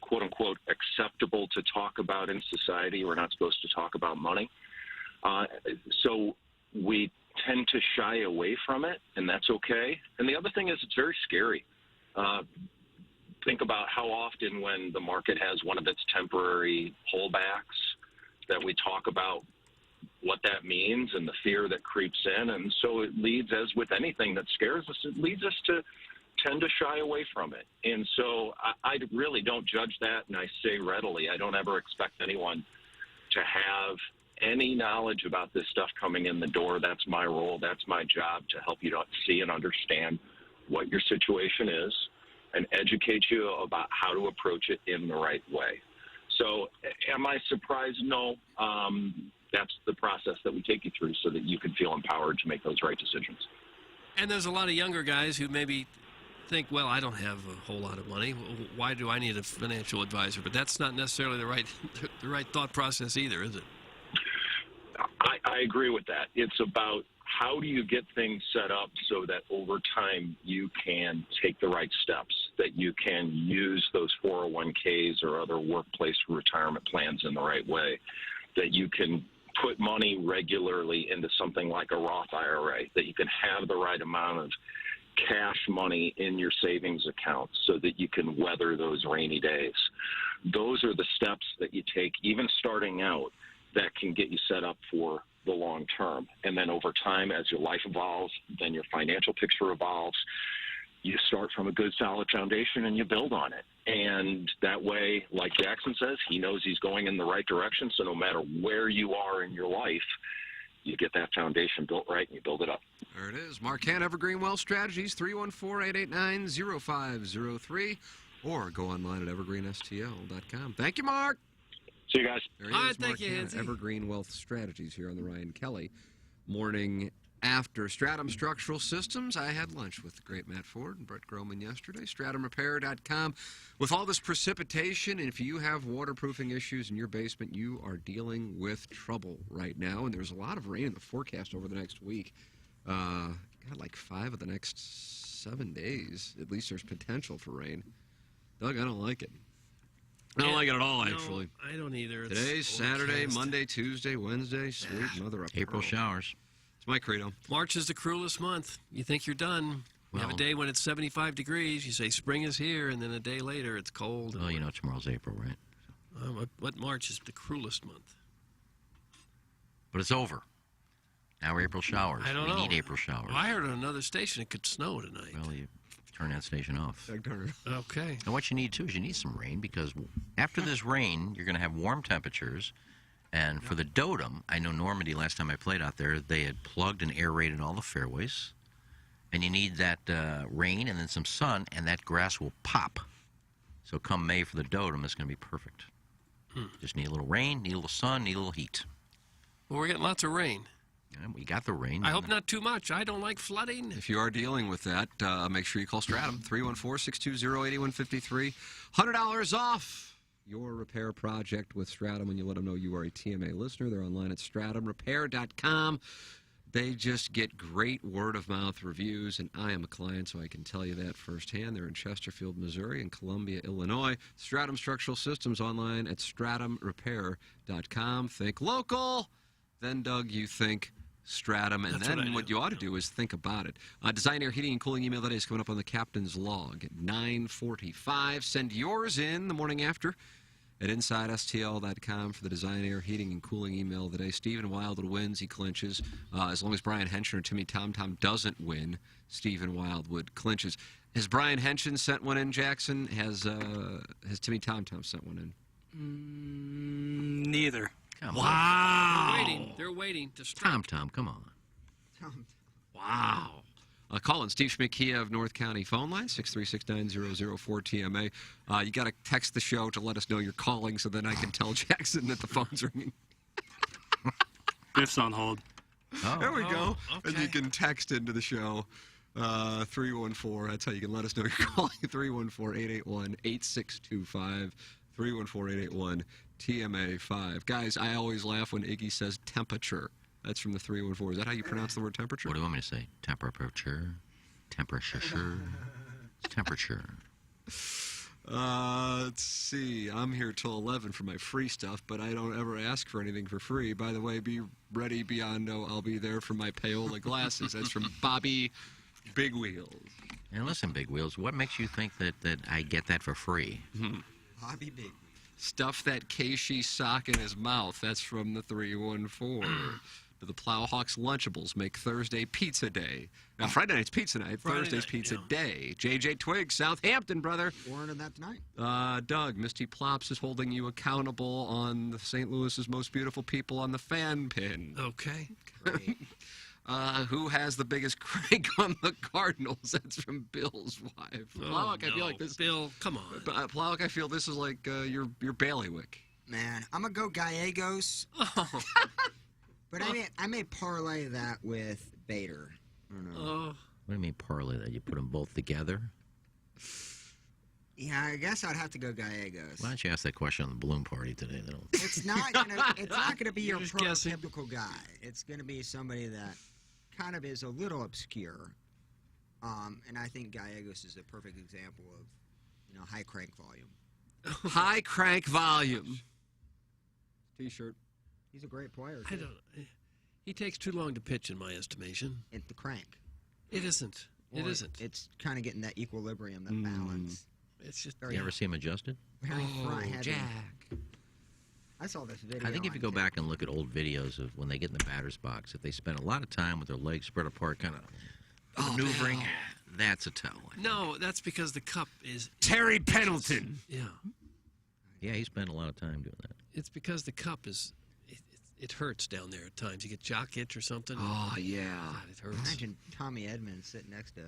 quote unquote acceptable to talk about in society. We're not supposed to talk about money, so we tend to shy away from it, and that's okay. And the other thing is, it's very scary. Think about how often, when the market has one of its temporary pullbacks, that we talk about what that means and the fear that creeps in. And so it leads, as with anything that scares us, it leads us to tend to shy away from it. And so I really don't judge that, and I say readily, I don't ever expect anyone to have any knowledge about this stuff coming in the door. That's my role. That's my job, to help you to see and understand what your situation is and educate you about how to approach it in the right way. So am I surprised? No. That's the process that we take you through so that you can feel empowered to make those right decisions. And there's a lot of younger guys who maybe think, well, I don't have a whole lot of money. Why do I need a financial advisor? But that's not necessarily the right thought process either, is it? I agree with that. It's about how do you get things set up so that over time you can take the right steps, that you can use those 401ks or other workplace retirement plans in the right way, that you can put money regularly into something like a Roth IRA, that you can have the right amount of cash money in your savings account so that you can weather those rainy days. Those are the steps that you take, even starting out, that can get you set up for the long term. And then over time, as your life evolves, then your financial picture evolves, you start from a good, solid foundation and you build on it. And that way, like Jackson says, he knows he's going in the right direction. So no matter where you are in your life, you get that foundation built right and you build it up. There it is. Mark Hanna, Evergreen Wealth Strategies, 314-889-0503, or go online at evergreenstl.com. Thank you, Mark. See you guys. There he is, Mark Hanna, Evergreen Wealth Strategies here on the Ryan Kelly Morning After. Stratum Structural Systems. I had lunch with the great Matt Ford and Brett Groman yesterday. StratumRepair.com. With all this precipitation, and if you have waterproofing issues in your basement, you are dealing with trouble right now. And there's a lot of rain in the forecast over the next week. Got like 5 of the next 7 days. At least there's potential for rain. Doug, I don't like it. I don't like it at all, actually. No, I don't either. Today's Saturday, Monday, Tuesday, Wednesday. Sweet mother of April showers. It's my credo. March is the cruelest month. You think you're done. You have a day when it's 75 degrees. You say spring is here, and then a day later it's cold. Well, you know tomorrow's April, right? What March is the cruelest month? But it's over. Now April showers. I don't know. We need April showers. Well, I heard on another station it could snow tonight. Well, Turn that station off. Okay. And what you need, too, is you need some rain, because after this rain, you're going to have warm temperatures. And for the Dotem, I know Normandy, last time I played out there, they had plugged and aerated all the fairways. And you need that rain and then some sun, and that grass will pop. So come May for the Dotem, it's going to be perfect. Just need a little rain, need a little sun, need a little heat. Well, we're getting lots of rain. Yeah, we got the rain. I hope not too much. I don't like flooding. If you are dealing with that, make sure you call Stratum, 314-620-8153. $100 off your repair project with Stratum when you let them know you are a TMA listener. They're online at stratumrepair.com. They just get great word-of-mouth reviews, and I am a client, so I can tell you that firsthand. They're in Chesterfield, Missouri, and Columbia, Illinois. Stratum Structural Systems online at stratumrepair.com. Think local. Then, Doug, you think Stratum, and then what you ought to do is think about it. Design, Air, Heating, and Cooling email that is coming up on the Captain's Log at 9:45. Send yours in the morning after at InsideSTL.com for the Design, Air, Heating, and Cooling email today. Stephen Wildwood wins. He clinches. As long as Brian Henson or Timmy Tom doesn't win, Stephen Wildwood clinches. Has Brian Henson sent one in, Jackson? Has Timmy Tom sent one in? Neither. Come Wow. They're waiting to strike. Tom, come on. Wow. Call in Steve Schmidt-Kia of North County phone line, 636-9004-TMA. You got to text the show to let us know you're calling so then I can tell Jackson that the phone's ringing. Biff's on hold. Oh. There we go. Okay. And you can text into the show, 314. That's how you can let us know you're calling, 314-881-8625, 314-881-TMA5. Guys, I always laugh when Iggy says temperature. That's from the 314. Is that how you pronounce the word temperature? What do you want me to say? Temperature? Temperature? Temperature. Let's see. I'm here till 11 for my free stuff, but I don't ever ask for anything for free. By the way, be ready, Biondo. I'll be there for my payola glasses. That's from Bobby Big Wheels. And listen, Big Wheels, what makes you think that I get that for free? Bobby Big. Stuff that Keishi sock in his mouth. That's from the 314. The Plowhawks Lunchables make Thursday pizza day. Now, Friday night's pizza night. Thursday's pizza day. JJ Twiggs, Southampton, brother. Warning that tonight. Doug, Misty Plops is holding you accountable on the St. Louis's Most Beautiful People on the fan pin. Okay. Who has the biggest crank on the Cardinals? That's from Bill's wife. Plowhawk, I feel like this. Bill, come on. Plowhawk, I feel this is like your bailiwick. Man, I'm going to go Gallegos. But I may parlay that with Bader. I don't know. What do you mean parlay that? You put them both together? Yeah, I guess I'd have to go Gallegos. Why don't you ask that question on the balloon party today? It's not gonna be your prototypical guy. It's gonna be somebody that kind of is a little obscure. And I think Gallegos is a perfect example of, high crank volume. High crank volume. T-shirt. He's a great player. I don't. He takes too long to pitch, in my estimation. It's the crank. It isn't. It isn't. It's kind of getting that equilibrium, that balance. It's just. You ever see him adjusted? Very front heavy. Jack. I saw this video. I think if you go back and look at old videos of when they get in the batter's box, if they spend a lot of time with their legs spread apart, kind of maneuvering, that's a tell. No, that's because the cup is. Terry Pendleton. Yeah. Yeah, he spent a lot of time doing that. It's because the cup is. It hurts down there at times. You get jock itch or something. Oh, yeah. God, it hurts. Imagine Tommy Edmonds sitting next to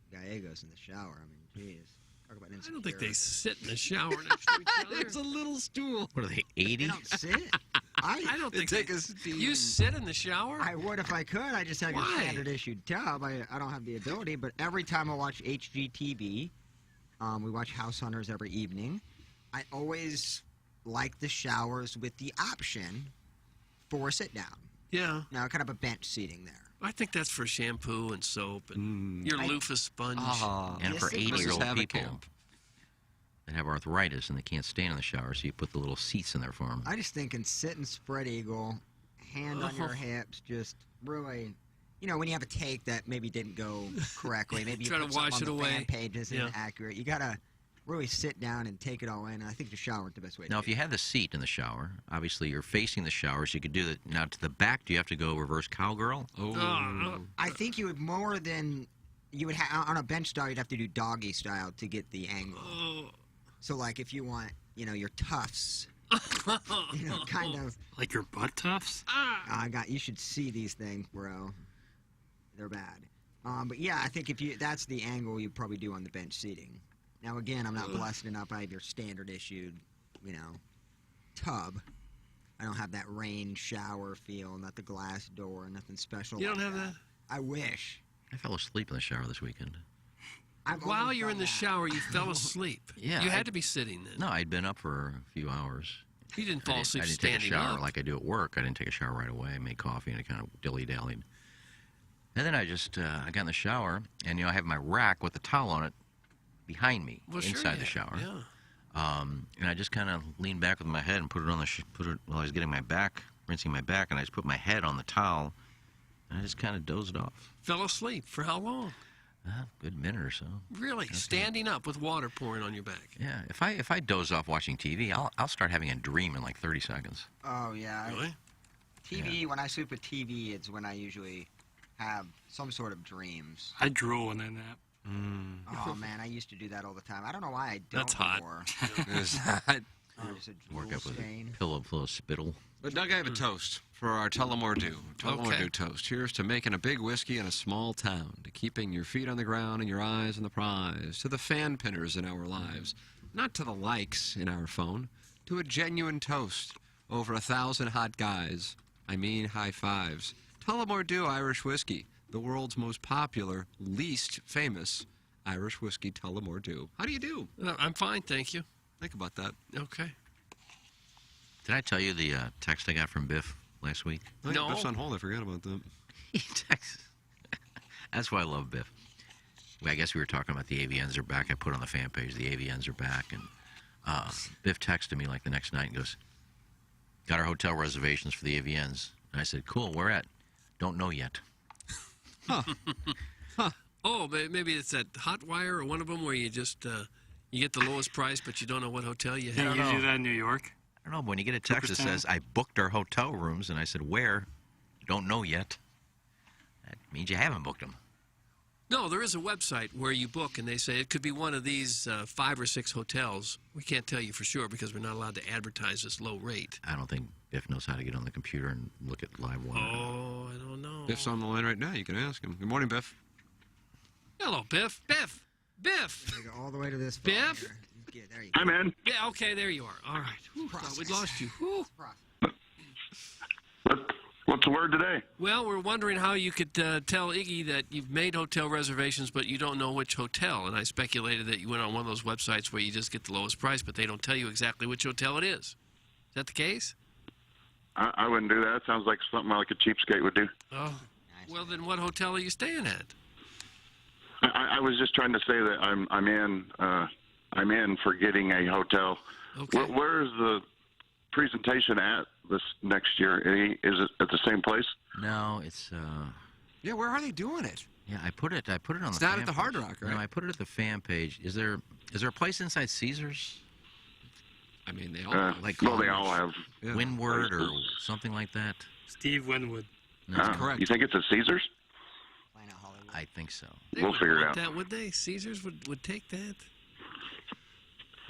Gallegos in the shower. I mean, jeez. Talk about insecure. I don't think they sit in the shower next to each other. There's a little stool. What are they, 80? They don't sit. I don't think take a steam. You sit in the shower? I would if I could. I just have a standard issued tub. I don't have the ability, but every time I watch HGTV, we watch House Hunters every evening, I always like the showers with the option for a sit down. Yeah. Now, kind of a bench seating there. I think that's for shampoo and soap and your loofah sponge. And for 80-year-old people that have arthritis and they can't stand in the shower, so you put the little seats in there for them. I just think in sit and spread eagle, hand on your hips, just really, when you have a take that maybe didn't go correctly, maybe you try put to wash something it on the away. fan page isn't accurate. You got to really sit down and take it all in. I think the shower is the best way to Now, do if you had the seat in the shower, obviously you're facing the shower, so you could do that. Now, to the back, do you have to go reverse cowgirl? I think you would more than you would on a bench style, you'd have to do doggy style to get the angle. So, like, if you want, your tufts, kind of. Like your butt tufts? You should see these things, bro. They're bad. But yeah, I think that's the angle you probably do on the bench seating. Now, again, I'm not blessed enough. I have your standard issued, tub. I don't have that rain shower feel, not the glass door, nothing special. You don't have that? I wish. I fell asleep in the shower this weekend. While you're in the shower, you fell asleep. Yeah. You had to be sitting then. No, I'd been up for a few hours. You didn't fall asleep I didn't standing take a shower up. like I do at work. I didn't take a shower right away. I made coffee and I kind of dilly-dallied. And then I got in the shower, and I have my rack with the towel on it behind me, inside the shower. Yeah. And I just kind of leaned back with my head and put it on while I was getting my back, rinsing my back, and I just put my head on the towel, and I just kind of dozed off. Fell asleep for how long? Good minute or so. Really? Standing up with water pouring on your back? Yeah. If I doze off watching TV, I'll start having a dream in like 30 seconds. Oh yeah. Really? TV. When I sleep with TV, it's when I usually have some sort of dreams. I drool when I nap. Oh man, I used to do that all the time. I don't know why I don't That's hot. anymore. It's hot. There's a Work drool up with stain. a pillow full of spittle. But Doug, I have a toast for our Tullamore Dew toast. Here's to making a big whiskey in a small town, to keeping your feet on the ground and your eyes on the prize, to the fan pinners in our lives, not to the likes in our phone, to a genuine toast over 1,000 hot guys. I mean high fives. Tullamore Dew Irish Whiskey, the world's most popular, least famous Irish whiskey, Tullamore Dew. How do you do? I'm fine, thank you. Think about that. Okay. Did I tell you the text I got from Biff last week? Oh, No. Biff's on hold. I forgot about that. He texts. That's why I love Biff. I guess we were talking about the AVNs are back. I put on the fan page, the AVNs are back. And Biff texted me like the next night and goes, got our hotel reservations for the AVNs. And I said, cool, where at? Don't know yet. Oh, maybe it's that Hotwire or one of them where you just you get the lowest price, but you don't know what hotel you have. Can you do that in New York? I don't know, but when you get a text that says, I booked our hotel rooms, and I said, where? Don't know yet. That means you haven't booked them. No, there is a website where you book, and they say it could be one of these 5 or 6 hotels. We can't tell you for sure because we're not allowed to advertise this low rate. I don't think Biff knows how to get on the computer and look at live wire. Oh, I don't know. Biff's on the line right now. You can ask him. Good morning, Biff. Hello, Biff. Biff. Biff. I go all the way to this phone Biff? here. Yeah, there you go. I'm in. Yeah, okay, there you are. All right. Whew, thought we'd lost you. Whew. What's the word today? Well, we're wondering how you could tell Iggy that you've made hotel reservations, but you don't know which hotel. And I speculated that you went on one of those websites where you just get the lowest price, but they don't tell you exactly which hotel it is. Is that the case? I wouldn't do that. Sounds like something like a cheapskate would do. Oh. Well, then what hotel are you staying at? I was just trying to say that I'm in for getting a hotel. Okay. Where is the presentation at this next year? Is it at the same place? No, it's Yeah, where are they doing it? yeah. I put it on It's the. not fan at the Hard page. Rock, right? No, I put it at the fan page. Is there a place inside Caesars? I mean, they all Well, they all have. Yeah. Windward or something like that. Steve Winwood. No, that's correct. You think it's at Caesars? I think so. They We'll would figure it want out. that, would they? Caesars would take that?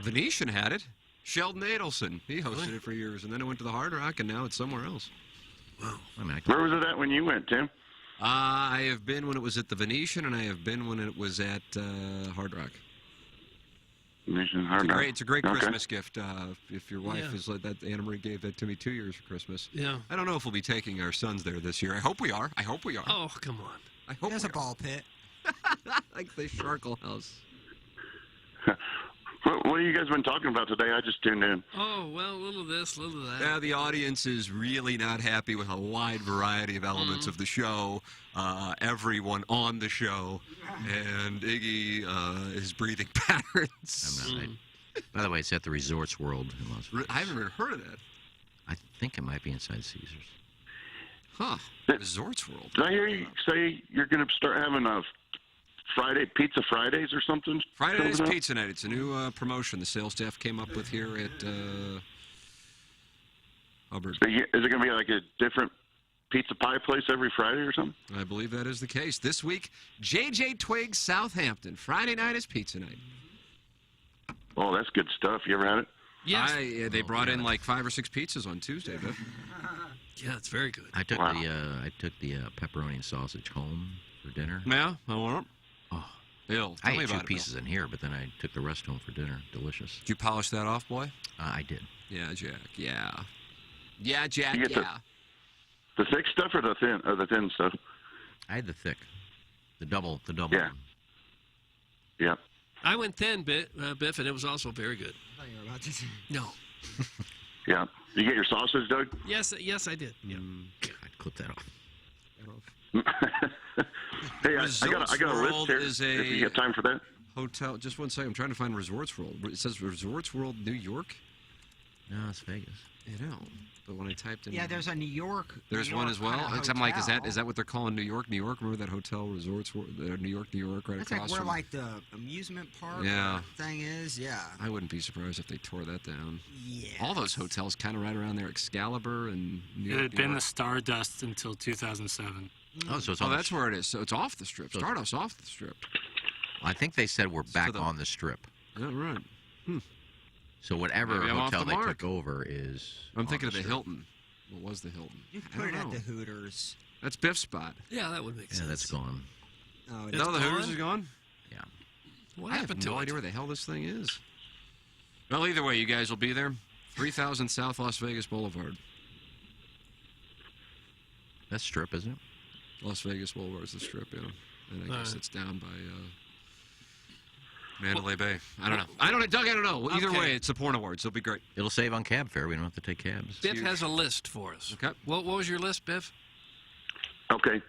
Venetian had it. Sheldon Adelson. He hosted it for years, and then it went to the Hard Rock, and now it's somewhere else. Wow. Where was it at when you went, Tim? I have been when it was at the Venetian, and I have been when it was at Hard Rock. Venetian Hard Rock. It's a great Okay. Christmas gift. If your wife Yeah. is like that, Anna Marie gave that to me 2 years for Christmas. Yeah. I don't know if we'll be taking our sons there this year. I hope we are. Oh, come on. I hope There's we a ball pit. are. Like the Sharkle House. What have you guys been talking about today? I just tuned in. Oh, well, a little of this, a little of that. Yeah, the audience is really not happy with a wide variety of elements of the show. Everyone on the show, and Iggy is breathing patterns. I'm not. By the way, it's at the Resorts World in Las Vegas. I haven't even heard of that. I think it might be inside Caesars. Huh? Resorts World. Did I hear you say you're going to start having a Pizza Fridays or something? Friday Night's coming up? Pizza Night. It's a new promotion the sales staff came up with here at Hubbard. Is it going to be like a different pizza pie place every Friday or something? I believe that is the case. This week, J.J. Twiggs, Southampton. Friday night is pizza night. Oh, that's good stuff. You ever had it? Yes. They brought in like 5 or 6 pizzas on Tuesday, but yeah, it's very good. I took the pepperoni and sausage home for dinner. Yeah, I want it. Oh, Bill, I tell me ate 2 about it, pieces in here, but then I took the rest home for dinner. Delicious. Did you polish that off, boy? I did. Yeah, Jack. Yeah. Yeah, Jack. You get Yeah. The thick stuff or the thin stuff? I had the thick, the double. Yeah. Yeah. I went thin, Biff, and it was also very good. I thought you were about to say. No. Yeah. You get your sausage, Doug? Yes, I did. Yeah. I'd clip that off. Hey, I got a list here. If you have time for that. Hotel. Just one second. I'm trying to find Resorts World. It says Resorts World, New York. No, it's Vegas. You know, but when I typed in, Yeah, there's a New York. there's New one York as well. kinda Except I'm like, hotel. is that what they're calling New York? New York. Remember that hotel, Resorts World, New York, right That's across like where from. like the amusement park Yeah. thing is. Yeah. I wouldn't be surprised if they tore that down. Yeah. All those hotels kind of right around there, Excalibur and New It York. had been the Stardust until 2007. Oh, so it's Oh, on the that's where it is. So it's off the strip. Stardust's off the strip. I think they said we're back on the strip. Yeah, right. So whatever Maybe I'm off hotel the they mark. took over is. I'm on thinking of the strip. Hilton. What was the Hilton? You could I put it don't at know. the Hooters. That's Biff's spot. Yeah, that would make sense. Yeah, that's gone. Oh, It's No, the Hooters gone? is gone. Yeah. What I have happened to no it? idea where the hell this thing is. Well, either way, you guys will be there. 3000 South Las Vegas Boulevard. That's strip, isn't it? Las Vegas Boulevard is the strip, yeah. And I guess Alright. it's down by Mandalay Bay. I don't know. Doug, I don't know. Either Okay. way, it's the Porn Awards. It'll be great. It'll save on cab fare. We don't have to take cabs. Biff has a list for us. Okay. What was your list, Biff? Okay.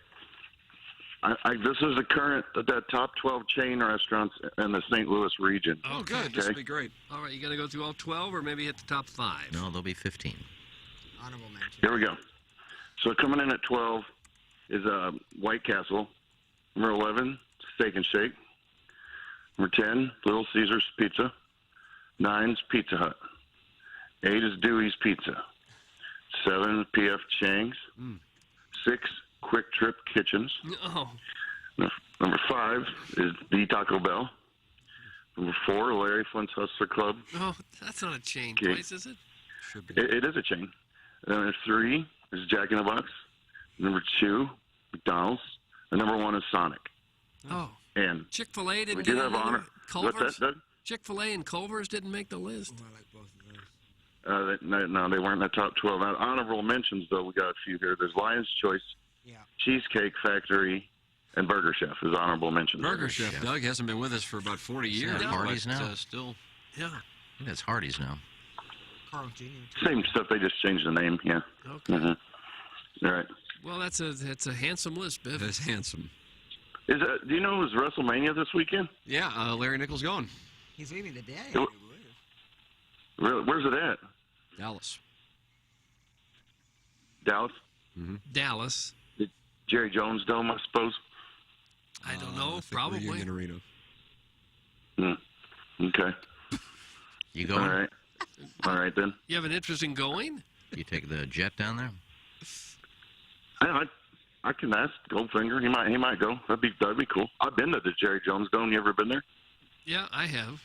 This is the top 12 chain restaurants in the St. Louis region. Oh, good. This will be great. All right, you got to go through all 12 or maybe hit the top 5? No, there'll be 15. Honorable mention. Here we go. So coming in at 12 is White Castle. Number 11, Steak and Shake. Number 10, Little Caesars Pizza. 9 is Pizza Hut. 8 is Dewey's Pizza. 7, P.F. Chang's. 6, Quick Trip Kitchens. Oh. Number 5 is The Taco Bell. Number 4, Larry Flint's Hustler Club. Oh, that's not a chain Okay. place, is it? Should be. It is a chain. Number 3 is Jack in the Box. Number 2, McDonald's. And number 1 is Sonic. Oh. And Chick-fil-A we didn't do get have in honor. there? What's Culver's? that, Doug? Chick-fil-A and Culver's didn't make the list. I like both of those. No, they weren't in the top 12. Honorable mentions, though, we got a few here. There's Lion's Choice, Yeah. Cheesecake Factory, and Burger Chef is honorable mentions. Burger Chef. Doug hasn't been with us for about 40 years. Yeah, Hardee's but, now. Still. Yeah. I think that's Hardee's now. Carl Jr. Same stuff, they just changed the name, yeah. Okay. All right. Well, that's a handsome list, Biff. That's handsome. Do you know it was WrestleMania this weekend? Yeah, Larry Nichols going. He's leaving today. It- Really? Where's it at? Dallas. Dallas? Dallas. Jerry Jones Dome, I suppose. I don't know. I think Probably. Reunion Arena. Okay. You going? All right. All right, then. You have an interest in going? You take the jet down there? I can ask Goldfinger. He might go. That'd be cool. I've been to the Jerry Jones Dome. You ever been there? Yeah, I have.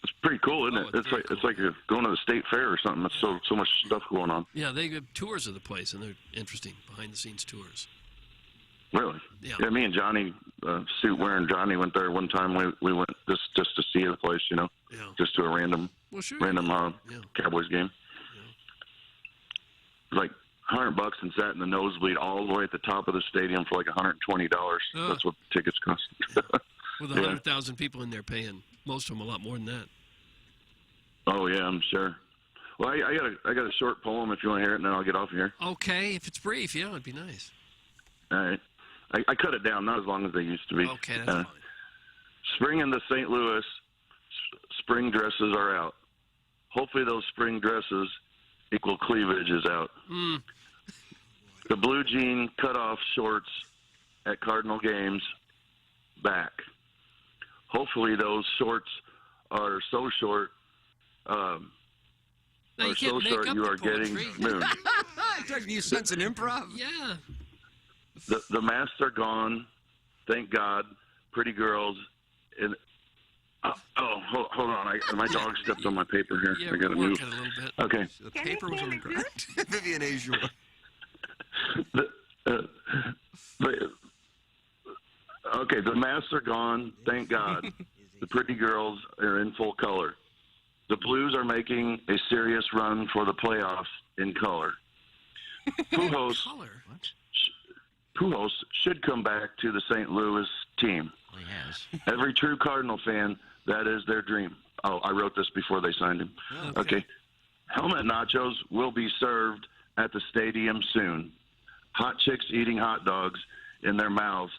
It's pretty cool, isn't Oh, it? it's very It's like you're going to the state fair or something. There's so much stuff going on. Yeah, they give tours of the place, and they're interesting behind-the-scenes tours. Really? Yeah. Me and Johnny, suit wearing Johnny, went there one time. We went just to see the place, you know, Yeah. just to a random Cowboys game. Like $100 and sat in the nosebleed all the way at the top of the stadium for like $120. Oh. That's what tickets cost. With Yeah. 100,000 people in there paying, most of them a lot more than that. Oh yeah, I'm sure. Well, I got a short poem if you want to hear it, and then I'll get off of here. Okay, if it's brief, yeah, it'd be nice. All right. I cut it down, not as long as they used to be. Okay, that's fine. Spring in the St. Louis, spring dresses are out. Hopefully those spring dresses equal cleavage is out. The blue jean cutoff shorts at Cardinal games, back. Hopefully those shorts are so short No, you are can't so make short up you the are getting poetry. mooned. Doug, you sense an improv? Yeah. The masks are gone. Thank God. Pretty girls. Hold on. My dog stepped on my paper here. Yeah, I got to work move. it a little bit. Okay. The paper was on the ground. Vivian Azure. Okay, the masks are gone. Thank God. The pretty girls are in full color. The Blues are making a serious run for the playoffs in color. Pujols should come back to the St. Louis team. Well, he has. Every true Cardinal fan, that is their dream. Oh, I wrote this before they signed him. Okay. Helmet nachos will be served at the stadium soon. Hot chicks eating hot dogs in their mouths,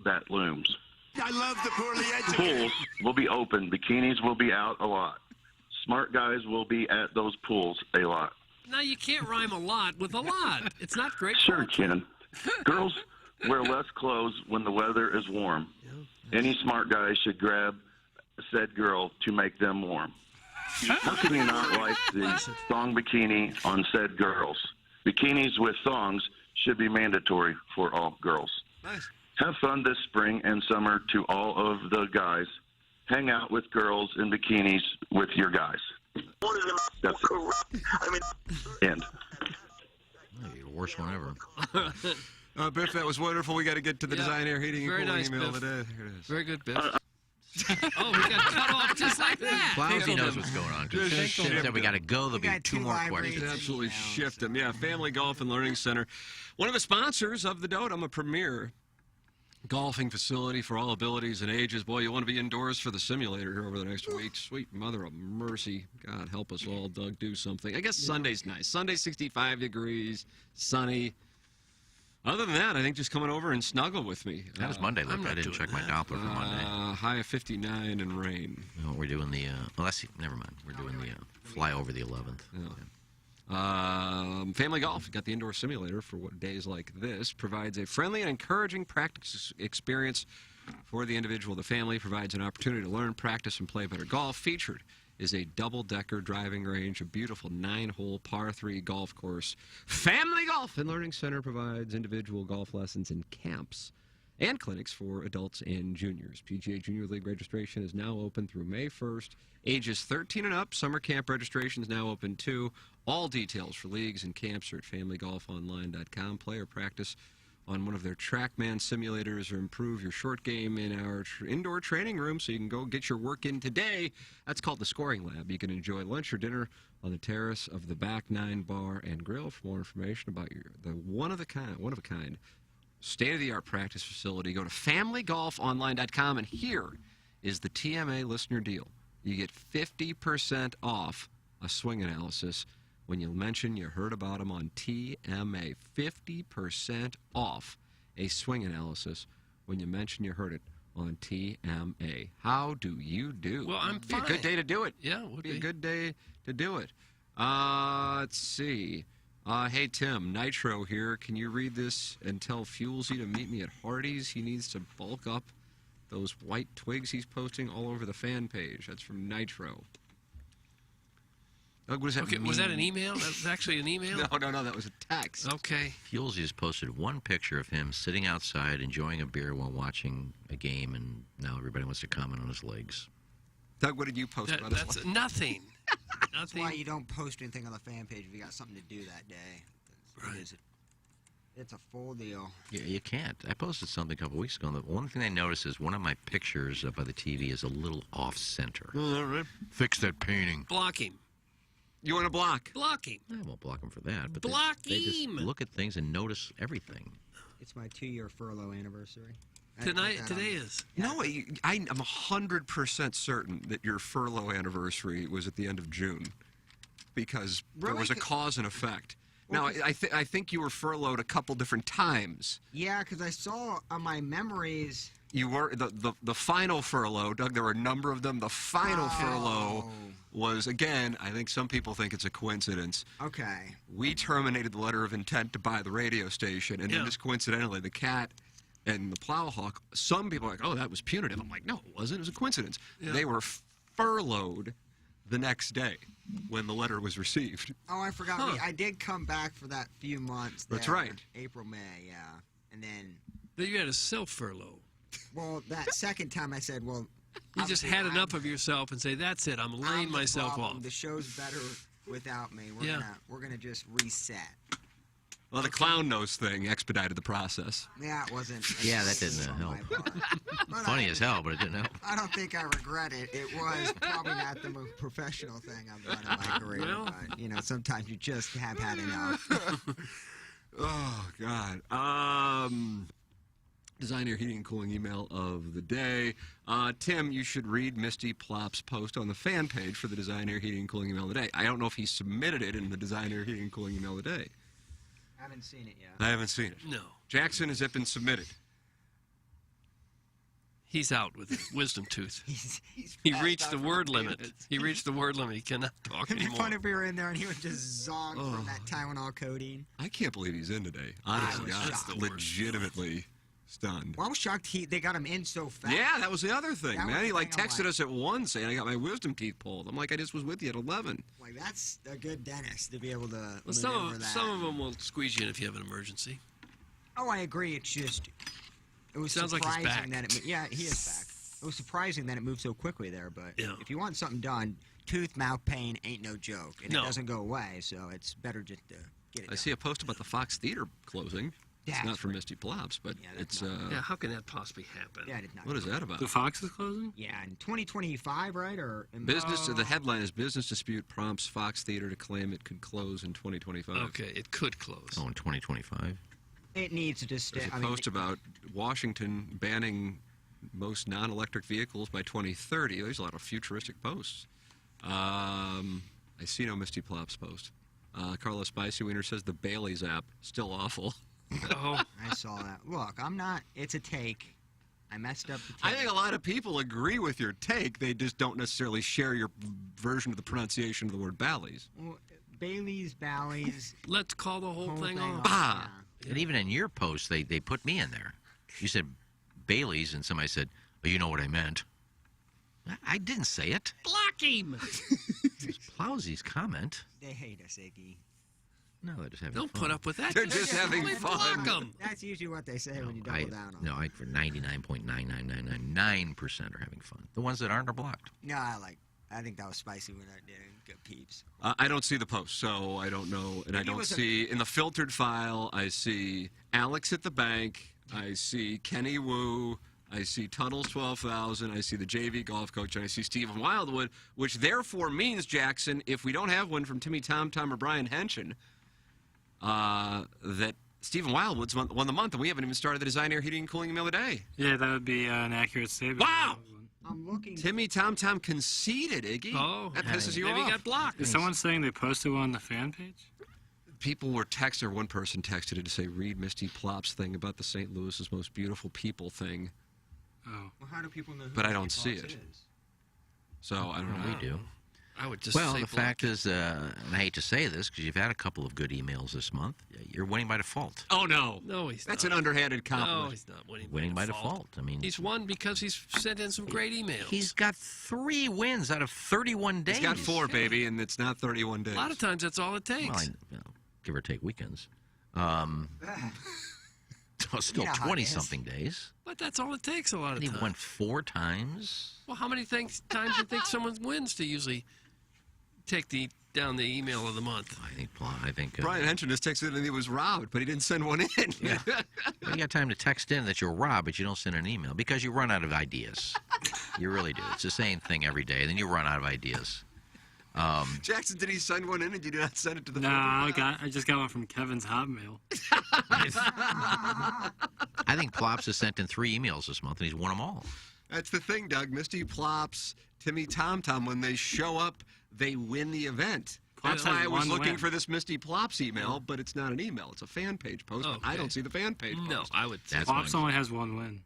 that looms. I love the poorly educated. Pools will be open. Bikinis will be out a lot. Smart guys will be at those pools a lot. No, you can't rhyme a lot with a lot. It's not great. Sure, Ken. Girls wear less clothes when the weather is warm. Any smart guy should grab said girl to make them warm. How can you not like the thong bikini on said girls? Bikinis with thongs should be mandatory for all girls. Nice. Have fun this spring and summer to all of the guys. Hang out with girls in bikinis with your guys. That's it. End. The worst one ever. Biff, that was wonderful. We got to get to the design, air, heating, and Very cooling nice, email Biff. today. Here it is. Very good, Biff. Oh, we got cut off just like that. Blousy knows what's going on. Just She said we got to go. There'll be two more questions. Absolutely shift them. Yeah, Family Golf and Learning Center. One of the sponsors of the Dotem, a premier golfing facility for all abilities and ages. Boy, you want to be indoors for the simulator here over the next week. Sweet mother of mercy. God help us all, Doug, do something. I guess Sunday's nice. Sunday, 65 degrees, sunny. Other than that, I think just coming over and snuggle with me. How does Monday look? I didn't check my Doppler for Monday. High of 59 and rain. No, we're doing the, never mind. We're doing the fly over the 11th. Family Golf, got the indoor simulator for what days like this, provides a friendly and encouraging practice experience for the individual. The family provides an opportunity to learn, practice, and play better golf. Featured is a double-decker driving range, a beautiful 9-hole par 3 golf course. Family Golf and Learning Center provides individual golf lessons and camps and clinics for adults and juniors. PGA Junior League registration is now open through May 1st. Ages 13 and up. Summer camp registration is now open too. All details for leagues and camps are at familygolfonline.com. Play or practice on one of their TrackMan simulators or improve your short game in our indoor training room so you can go get your work in today. That's called the Scoring Lab. You can enjoy lunch or dinner on the terrace of the Back 9 Bar and Grill. For more information about the one of a kind state-of-the-art practice facility, go to familygolfonline.com, and here is the TMA listener deal. You get 50% off a swing analysis when you mention you heard about them on TMA. 50% off a swing analysis when you mention you heard it on TMA. How do you do? Well, I'm It'd be fine. a good day to do it. Yeah, it would be a good day to do it. Let's see. Hey, Tim, Nitro here. Can you read this and tell Fuelsy to meet me at Hardee's? He needs to bulk up those white twigs he's posting all over the fan page. That's from Nitro. Doug, what does that mean? Was that an email? That was actually an email? No, that was a text. Okay. Fuelsy just posted one picture of him sitting outside enjoying a beer while watching a game, and now everybody wants to comment on his legs. Doug, what did you post about his That's legs? nothing. That's why you don't post anything on the fan page if you got something to do that day. It's a full deal. Yeah, you can't. I posted something a couple weeks ago, and the one thing I noticed is one of my pictures by the TV is a little off-center. All right. Fix that painting. Block him. You want to block? Block him. I won't block him for that. But Block they just him. look at things and notice everything. It's my 2-year furlough anniversary. Today is. No, I'm 100% certain that your furlough anniversary was at the end of June because there was a cause and effect. Now, I think you were furloughed a couple different times. Yeah, because I saw on my memories. You were the final furlough, Doug. There were a number of them. The final furlough was, again, I think some people think it's a coincidence. Okay. We terminated the letter of intent to buy the radio station, and then just coincidentally, the cat and the Plowhawk. Some people are like, "Oh, that was punitive." I'm like, "No, it wasn't. It was a coincidence." Yeah. They were furloughed the next day when the letter was received. Oh, I forgot. I did come back for that few months. That's there. right. April, May, yeah. And then... Then you had a self-furlough. Well, that second time I said, well... You just had enough of yourself and say, that's it, I'm laying myself off. The show's better without me. We're gonna just reset. Well, the clown nose thing expedited the process. Yeah, it wasn't. Yeah, that didn't help. Funny as hell, but it didn't help. I don't think I regret it. It was probably not the most professional thing I've done in my career. Well. But, you know, sometimes you just have had enough. Oh, God. Designer heating and cooling email of the day. Tim, you should read Misty Plop's post on the fan page for the Designer heating and cooling email of the day. I don't know if he submitted it in the Designer heating and cooling email of the day. I haven't seen it yet. I haven't seen it. No. Jackson, has it been submitted? He's out with his wisdom tooth. He passed reached out the for word a limit. minute. He reached the word limit. He cannot talk It'd be anymore. fun if we were in there and he would just zong from that Tylenol codeine. I can't believe he's in today. Honestly, I was I'm shocked. legitimately stunned. Well, I was shocked they got him in so fast. Yeah, that was the other thing, That was man. He the like thing I'm texted us at 1 saying I got my wisdom teeth pulled. I'm like, I just was with you at 11. Like, that's a good dentist to be able to Well, maneuver that. some of them will squeeze you in if you have an emergency. Oh, I agree. It's just... It was Sounds like he's surprising back. that it... Yeah, he is back. It was surprising that it moved so quickly there, but Yeah. if you want something done, tooth, mouth pain ain't no joke. And No. it doesn't go away, so it's better just to get it I see a post about the Fox Theater closing. It's That's not for Misty Plops, but it's... Yeah, how can that possibly happen? That is not what is that about? The Fox is closing? Yeah, in 2025, right? Or in The headline is Business Dispute Prompts Fox Theater to Claim It Could Close in 2025. Okay, it could close. Oh, in 2025? It needs to just stay. There's a post about Washington banning most non-electric vehicles by 2030. There's a lot of futuristic posts. I see no Misty Plops post. Carla Spicy Wiener says the Bailey's app, still awful. Oh, I saw that. Look, I'm not... It's a take. I messed up the take. I think a lot of people agree with your take. They just don't necessarily share your version of the pronunciation of the word Bally's. Well, Bailey's, Bally's... Let's call the whole thing off. Ah! And even in your post, they put me in there. You said Bailey's, and somebody said, "Oh, you know what I meant." I didn't say it. Block him! Plowsy's comment. They hate us, Iggy. No, they're just having Don't fun. put up with that. They're just having fun. Block 'em. That's usually what they say when you double down on No, for 99.99999% are having fun. The ones that aren't are blocked. No, I think that was spicy when I did it. Good peeps. I don't see the post, so I don't know. And I don't was a- see, in the filtered file, I see Alex at the bank. I see Kenny Wu. I see Tunnels 12,000. I see the JV golf coach. And I see Stephen Wildwood, which therefore means, Jackson, if we don't have one from Timmy Tom or Brian Henson, that Stephen Wildwood's won the month, and we haven't even started the Design Air Heating and Cooling email today. Yeah, that would be an accurate statement. Wow! I'm looking. Timmy Tom conceded, Iggy. Oh, that pisses you maybe off. he got blocked. Is someone saying they posted one on the fan page? People were texting, or one person texted it to say, read Misty Plop's thing about the St. Louis's most beautiful people thing. Oh. Well, how do people know who But I Misty don't see Plops it. is? So I don't know. We do. I would just Well, say the fact is, and I hate to say this because you've had a couple of good emails this month. You're winning by default. Oh, no. No, he's That's not. an underhanded compliment. No, he's not winning. Winning by default. I mean, He's won because he's sent in some great emails. he's got 3 wins out of 31 days. He's got 4, baby, and it's not 31 days. A lot of times that's all it takes. Well, give or take weekends. So still Yeah, how it is. 20-something days. But that's all it takes a lot of And he times. won 4 times. Well, how many times do you think someone wins to usually take down the email of the month? I think Brian Henson just texted and he was robbed, but he didn't send one in. Yeah. You got time to text in that you're robbed, but you don't send an email because you run out of ideas. You really do. It's the same thing every day. Then you run out of ideas. Jackson, did he send one in and you did not send it to the No, I just got one from Kevin's Hotmail. I think Plops has sent in 3 emails this month, and he's won them all. That's the thing, Doug. Misty Plops, Timmy Tom, when they show up, they win the event. That's why I was looking for this Misty Plops email, but it's not an email. It's a fan page post, but I don't see the fan page post. No, I would say Plops only has 1 win.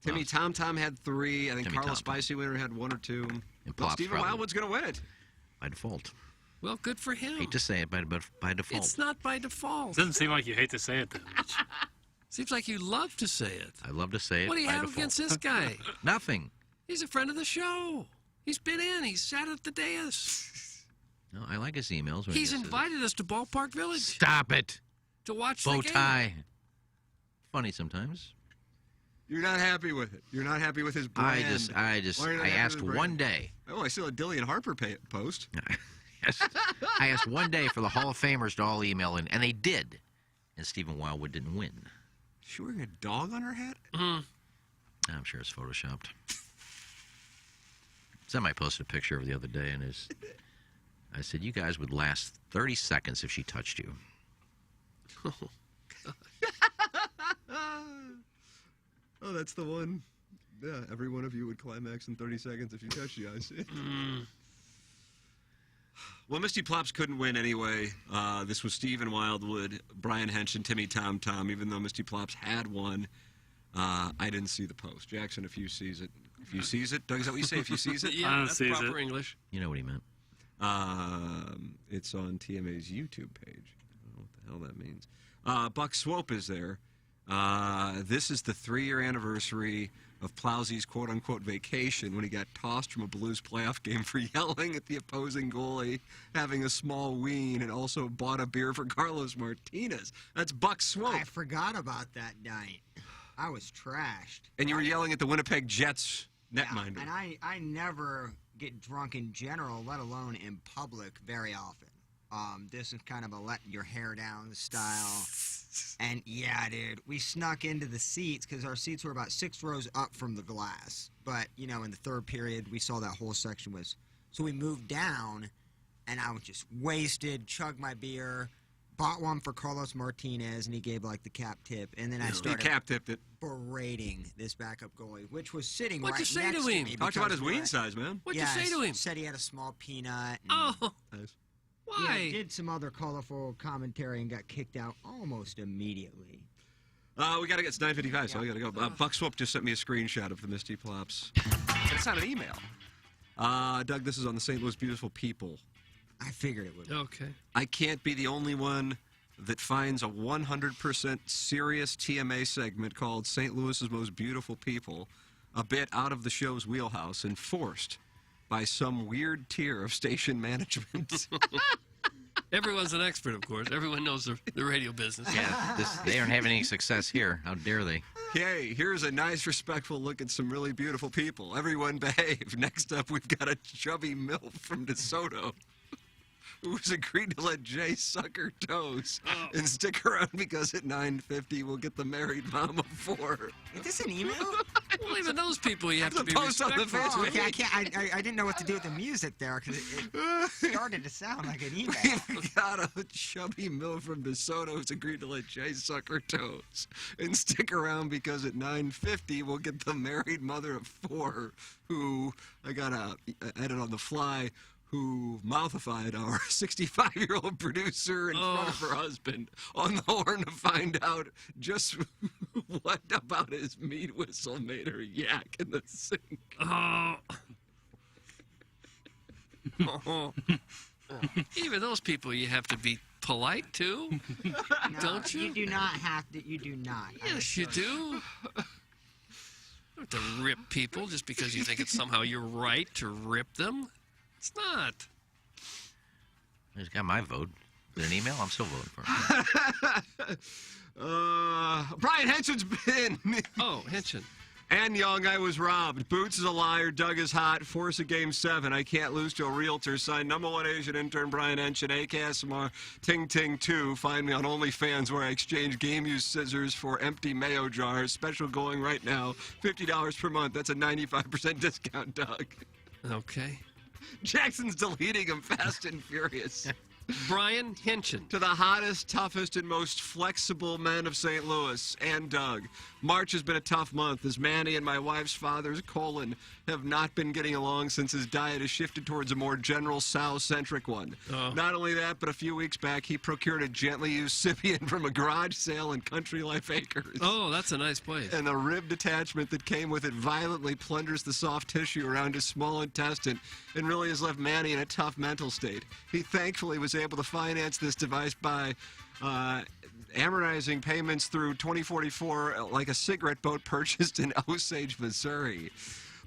Timmy Tom had 3. I think Timmy Carla Tom. Spicy Winner had 1 or 2. And Well, Plops Stephen probably Wildwood's going to win it. by default. Well, good for him. Hate to say it, but by default. It's not by default. It doesn't seem like you hate to say it that much. Seems like you love to say it. I love to say it. What do you by have default. against this guy? Nothing. He's a friend of the show. He's been in. He's sat at the dais. No, I like his emails. When He's he says, invited us to Ballpark Village. Stop it. To watch Bow the game. tie. Funny sometimes. You're not happy with it. You're not happy with his brand. I asked one day. Oh, I saw a Dillian Harper post. I asked one day for the Hall of Famers to all email in, and they did. And Stephen Wildwood didn't win. Is she wearing a dog on her hat? I'm sure it's photoshopped. Somebody posted a picture of her the other day, and I said, you guys would last 30 seconds if she touched you. Oh, that's the one. Yeah, every one of you would climax in 30 seconds if you touched you, I see. Well, Misty Plops couldn't win anyway. This was Stephen Wildwood, Brian Hench, and Timmy Tom Tom, even though Misty Plops had won. I didn't see the post. Jackson, if you sees it. If you sees it? Doug, is that what you say, if you sees it? Yeah, that's proper English. You know what he meant. It's on TMA's YouTube page. I don't know what the hell that means. Buck Swope is there. This is the 3-year anniversary of Plowsy's quote-unquote vacation when he got tossed from a Blues playoff game for yelling at the opposing goalie, having a small ween, and also bought a beer for Carlos Martinez. That's Buck Swope. I forgot about that night. I was trashed. And you were yelling at the Winnipeg Jets netminder. And I never get drunk in general, let alone in public, very often. This is kind of a letting your hair down style. And yeah, dude, we snuck into the seats because our seats were about 6 rows up from the glass. But, you know, in the third period, we saw that whole section was... So we moved down, and I was just wasted, chugged my beer, bought one for Carlos Martinez, and he gave, like, the cap tip. And then I started cap-tipped it. berating this backup goalie, which was sitting What'd right you say next to him? me. Talked about his because ween size, man. What'd you say to him? Said he had a small peanut. And Oh, why? Yeah, did some other colorful commentary and got kicked out almost immediately. We got to get to 9:55, so we got to go. Buck Swope just sent me a screenshot of the Misty Plops. It's not an email. Doug, this is on the St. Louis Beautiful People. I figured it would. Okay. I can't be the only one that finds a 100% serious TMA segment called St. Louis's Most Beautiful People a bit out of the show's wheelhouse and forced by some weird tier of station management. Everyone's an expert, of course. Everyone knows the radio business. Yeah, they aren't having any success here. How dare they? Hey, here's a nice, respectful look at some really beautiful people. Everyone behave. Next up, we've got a chubby MILF from DeSoto who's agreed to let Jay suck her toes and stick around because at 9:50 we'll get the married mom of 4. Is this an email? Well, even those people you have to be post on the respectful. Facebook. Okay, I didn't know what to do with the music there because it started to sound like an email. We've got a chubby MILF from DeSoto who's agreed to let Jay suck her toes and stick around because at 9:50 we'll get the married mother of 4 who, I got to edit on the fly, who mouthified our 65-year-old producer in front of her husband on the horn to find out just what about his meat whistle made her yak in the sink. Even those people you have to be polite to, don't you? You do not have to. You do not. Yes, you do. You don't have to rip people just because you think it's somehow your right to rip them. It's not. He's got my vote. With an email, I'm still voting for him. Brian Henson's been. Oh, Henson. And Young, I was robbed. Boots is a liar. Doug is hot. Force of Game 7. I can't lose to a realtor. Signed #1 Asian intern Brian Henson. ACASMR. Ting Ting 2. Find me on OnlyFans where I exchange game-used scissors for empty mayo jars. Special going right now. $50 per month. That's a 95% discount, Doug. Okay. Jackson's deleting him fast and furious. Brian Henson. To the hottest, toughest, and most flexible men of St. Louis, and Doug. March has been a tough month as Manny and my wife's father's colon have not been getting along since his diet has shifted towards a more general Sal-centric one. Not only that, but a few weeks back he procured a gently used Sibian from a garage sale in Country Life Acres. Oh, that's a nice place. And the ribbed attachment that came with it violently plunders the soft tissue around his small intestine and really has left Manny in a tough mental state. He thankfully was able to finance this device by amortizing payments through 2044 like a cigarette boat purchased in Osage, Missouri.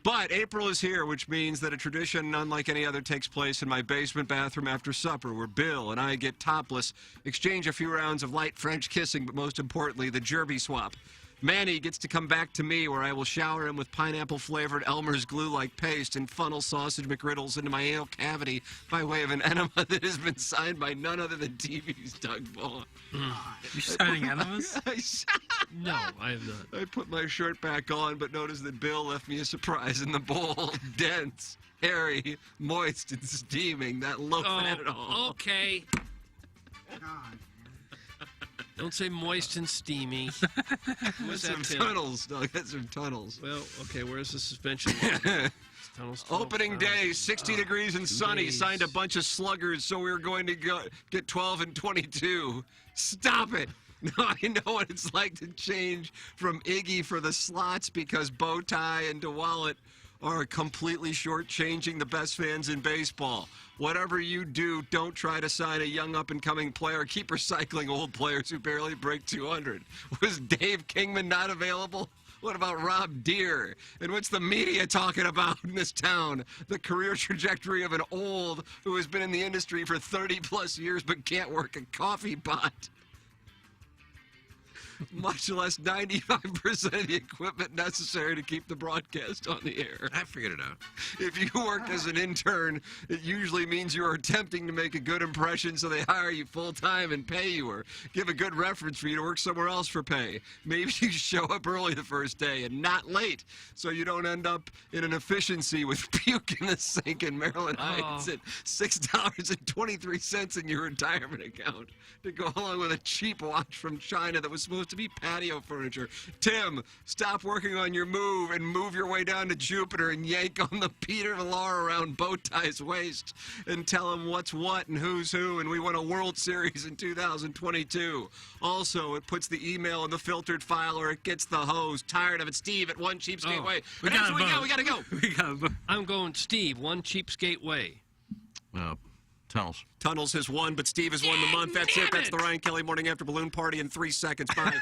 But April is here, which means that a tradition unlike any other takes place in my basement bathroom after supper, where Bill and I get topless, exchange a few rounds of light French kissing, but most importantly, the Jerby swap. Manny gets to come back to me, where I will shower him with pineapple-flavored Elmer's glue-like paste and funnel sausage McGriddles into my anal cavity by way of an enema that has been signed by none other than TV's Doug Vaughn. You're signing enemas? No, I have not. I put my shirt back on, but noticed that Bill left me a surprise in the bowl. Dense, hairy, moist, and steaming. That loaf had it all. Okay. Don't say moist and steamy. What's Some that, Tim? tunnels, Doug. That's some tunnels. Well, okay, where's the suspension line? Tunnels, 12 Opening day, 60 degrees and sunny. days. Signed a bunch of sluggers, so we were going to get 12 and 22. Stop it. No, I know what it's like to change from Iggy for the slots because Bowtie and DeWallet are completely shortchanging the best fans in baseball. Whatever you do, don't try to sign a young up-and-coming player. Keep recycling old players who barely break 200. Was Dave Kingman not available? What about Rob Deere? And what's the media talking about in this town? The career trajectory of an old who has been in the industry for 30-plus years but can't work a coffee pot. Much less 95% of the equipment necessary to keep the broadcast on the air. I figured it out. If you work as an intern, it usually means you are attempting to make a good impression, so they hire you full-time and pay you, or give a good reference for you to work somewhere else for pay. Maybe you show up early the first day and not late, so you don't end up in an efficiency with puke in the sink in Maryland Heights at $6.23 in your retirement account to go along with a cheap watch from China that was supposed to be patio furniture. Tim, stop working on your move and move your way down to Jupiter and yank on the Peter Millar around Bowtie's waist and tell him what's what and who's who, and we won a World Series in 2022. Also, it puts the email in the filtered file or it gets the hose. Tired of it, Steve at One Cheapskate Way. We But gotta we gotta go. We got a vote. I'm going Steve, One Cheapskate Way. Tunnels. Tunnels has won, but Steve has won the month. That's it. That's the Ryan Kelly Morning After Balloon Party in 3 seconds. Bye.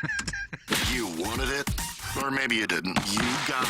You wanted it, or maybe you didn't. You got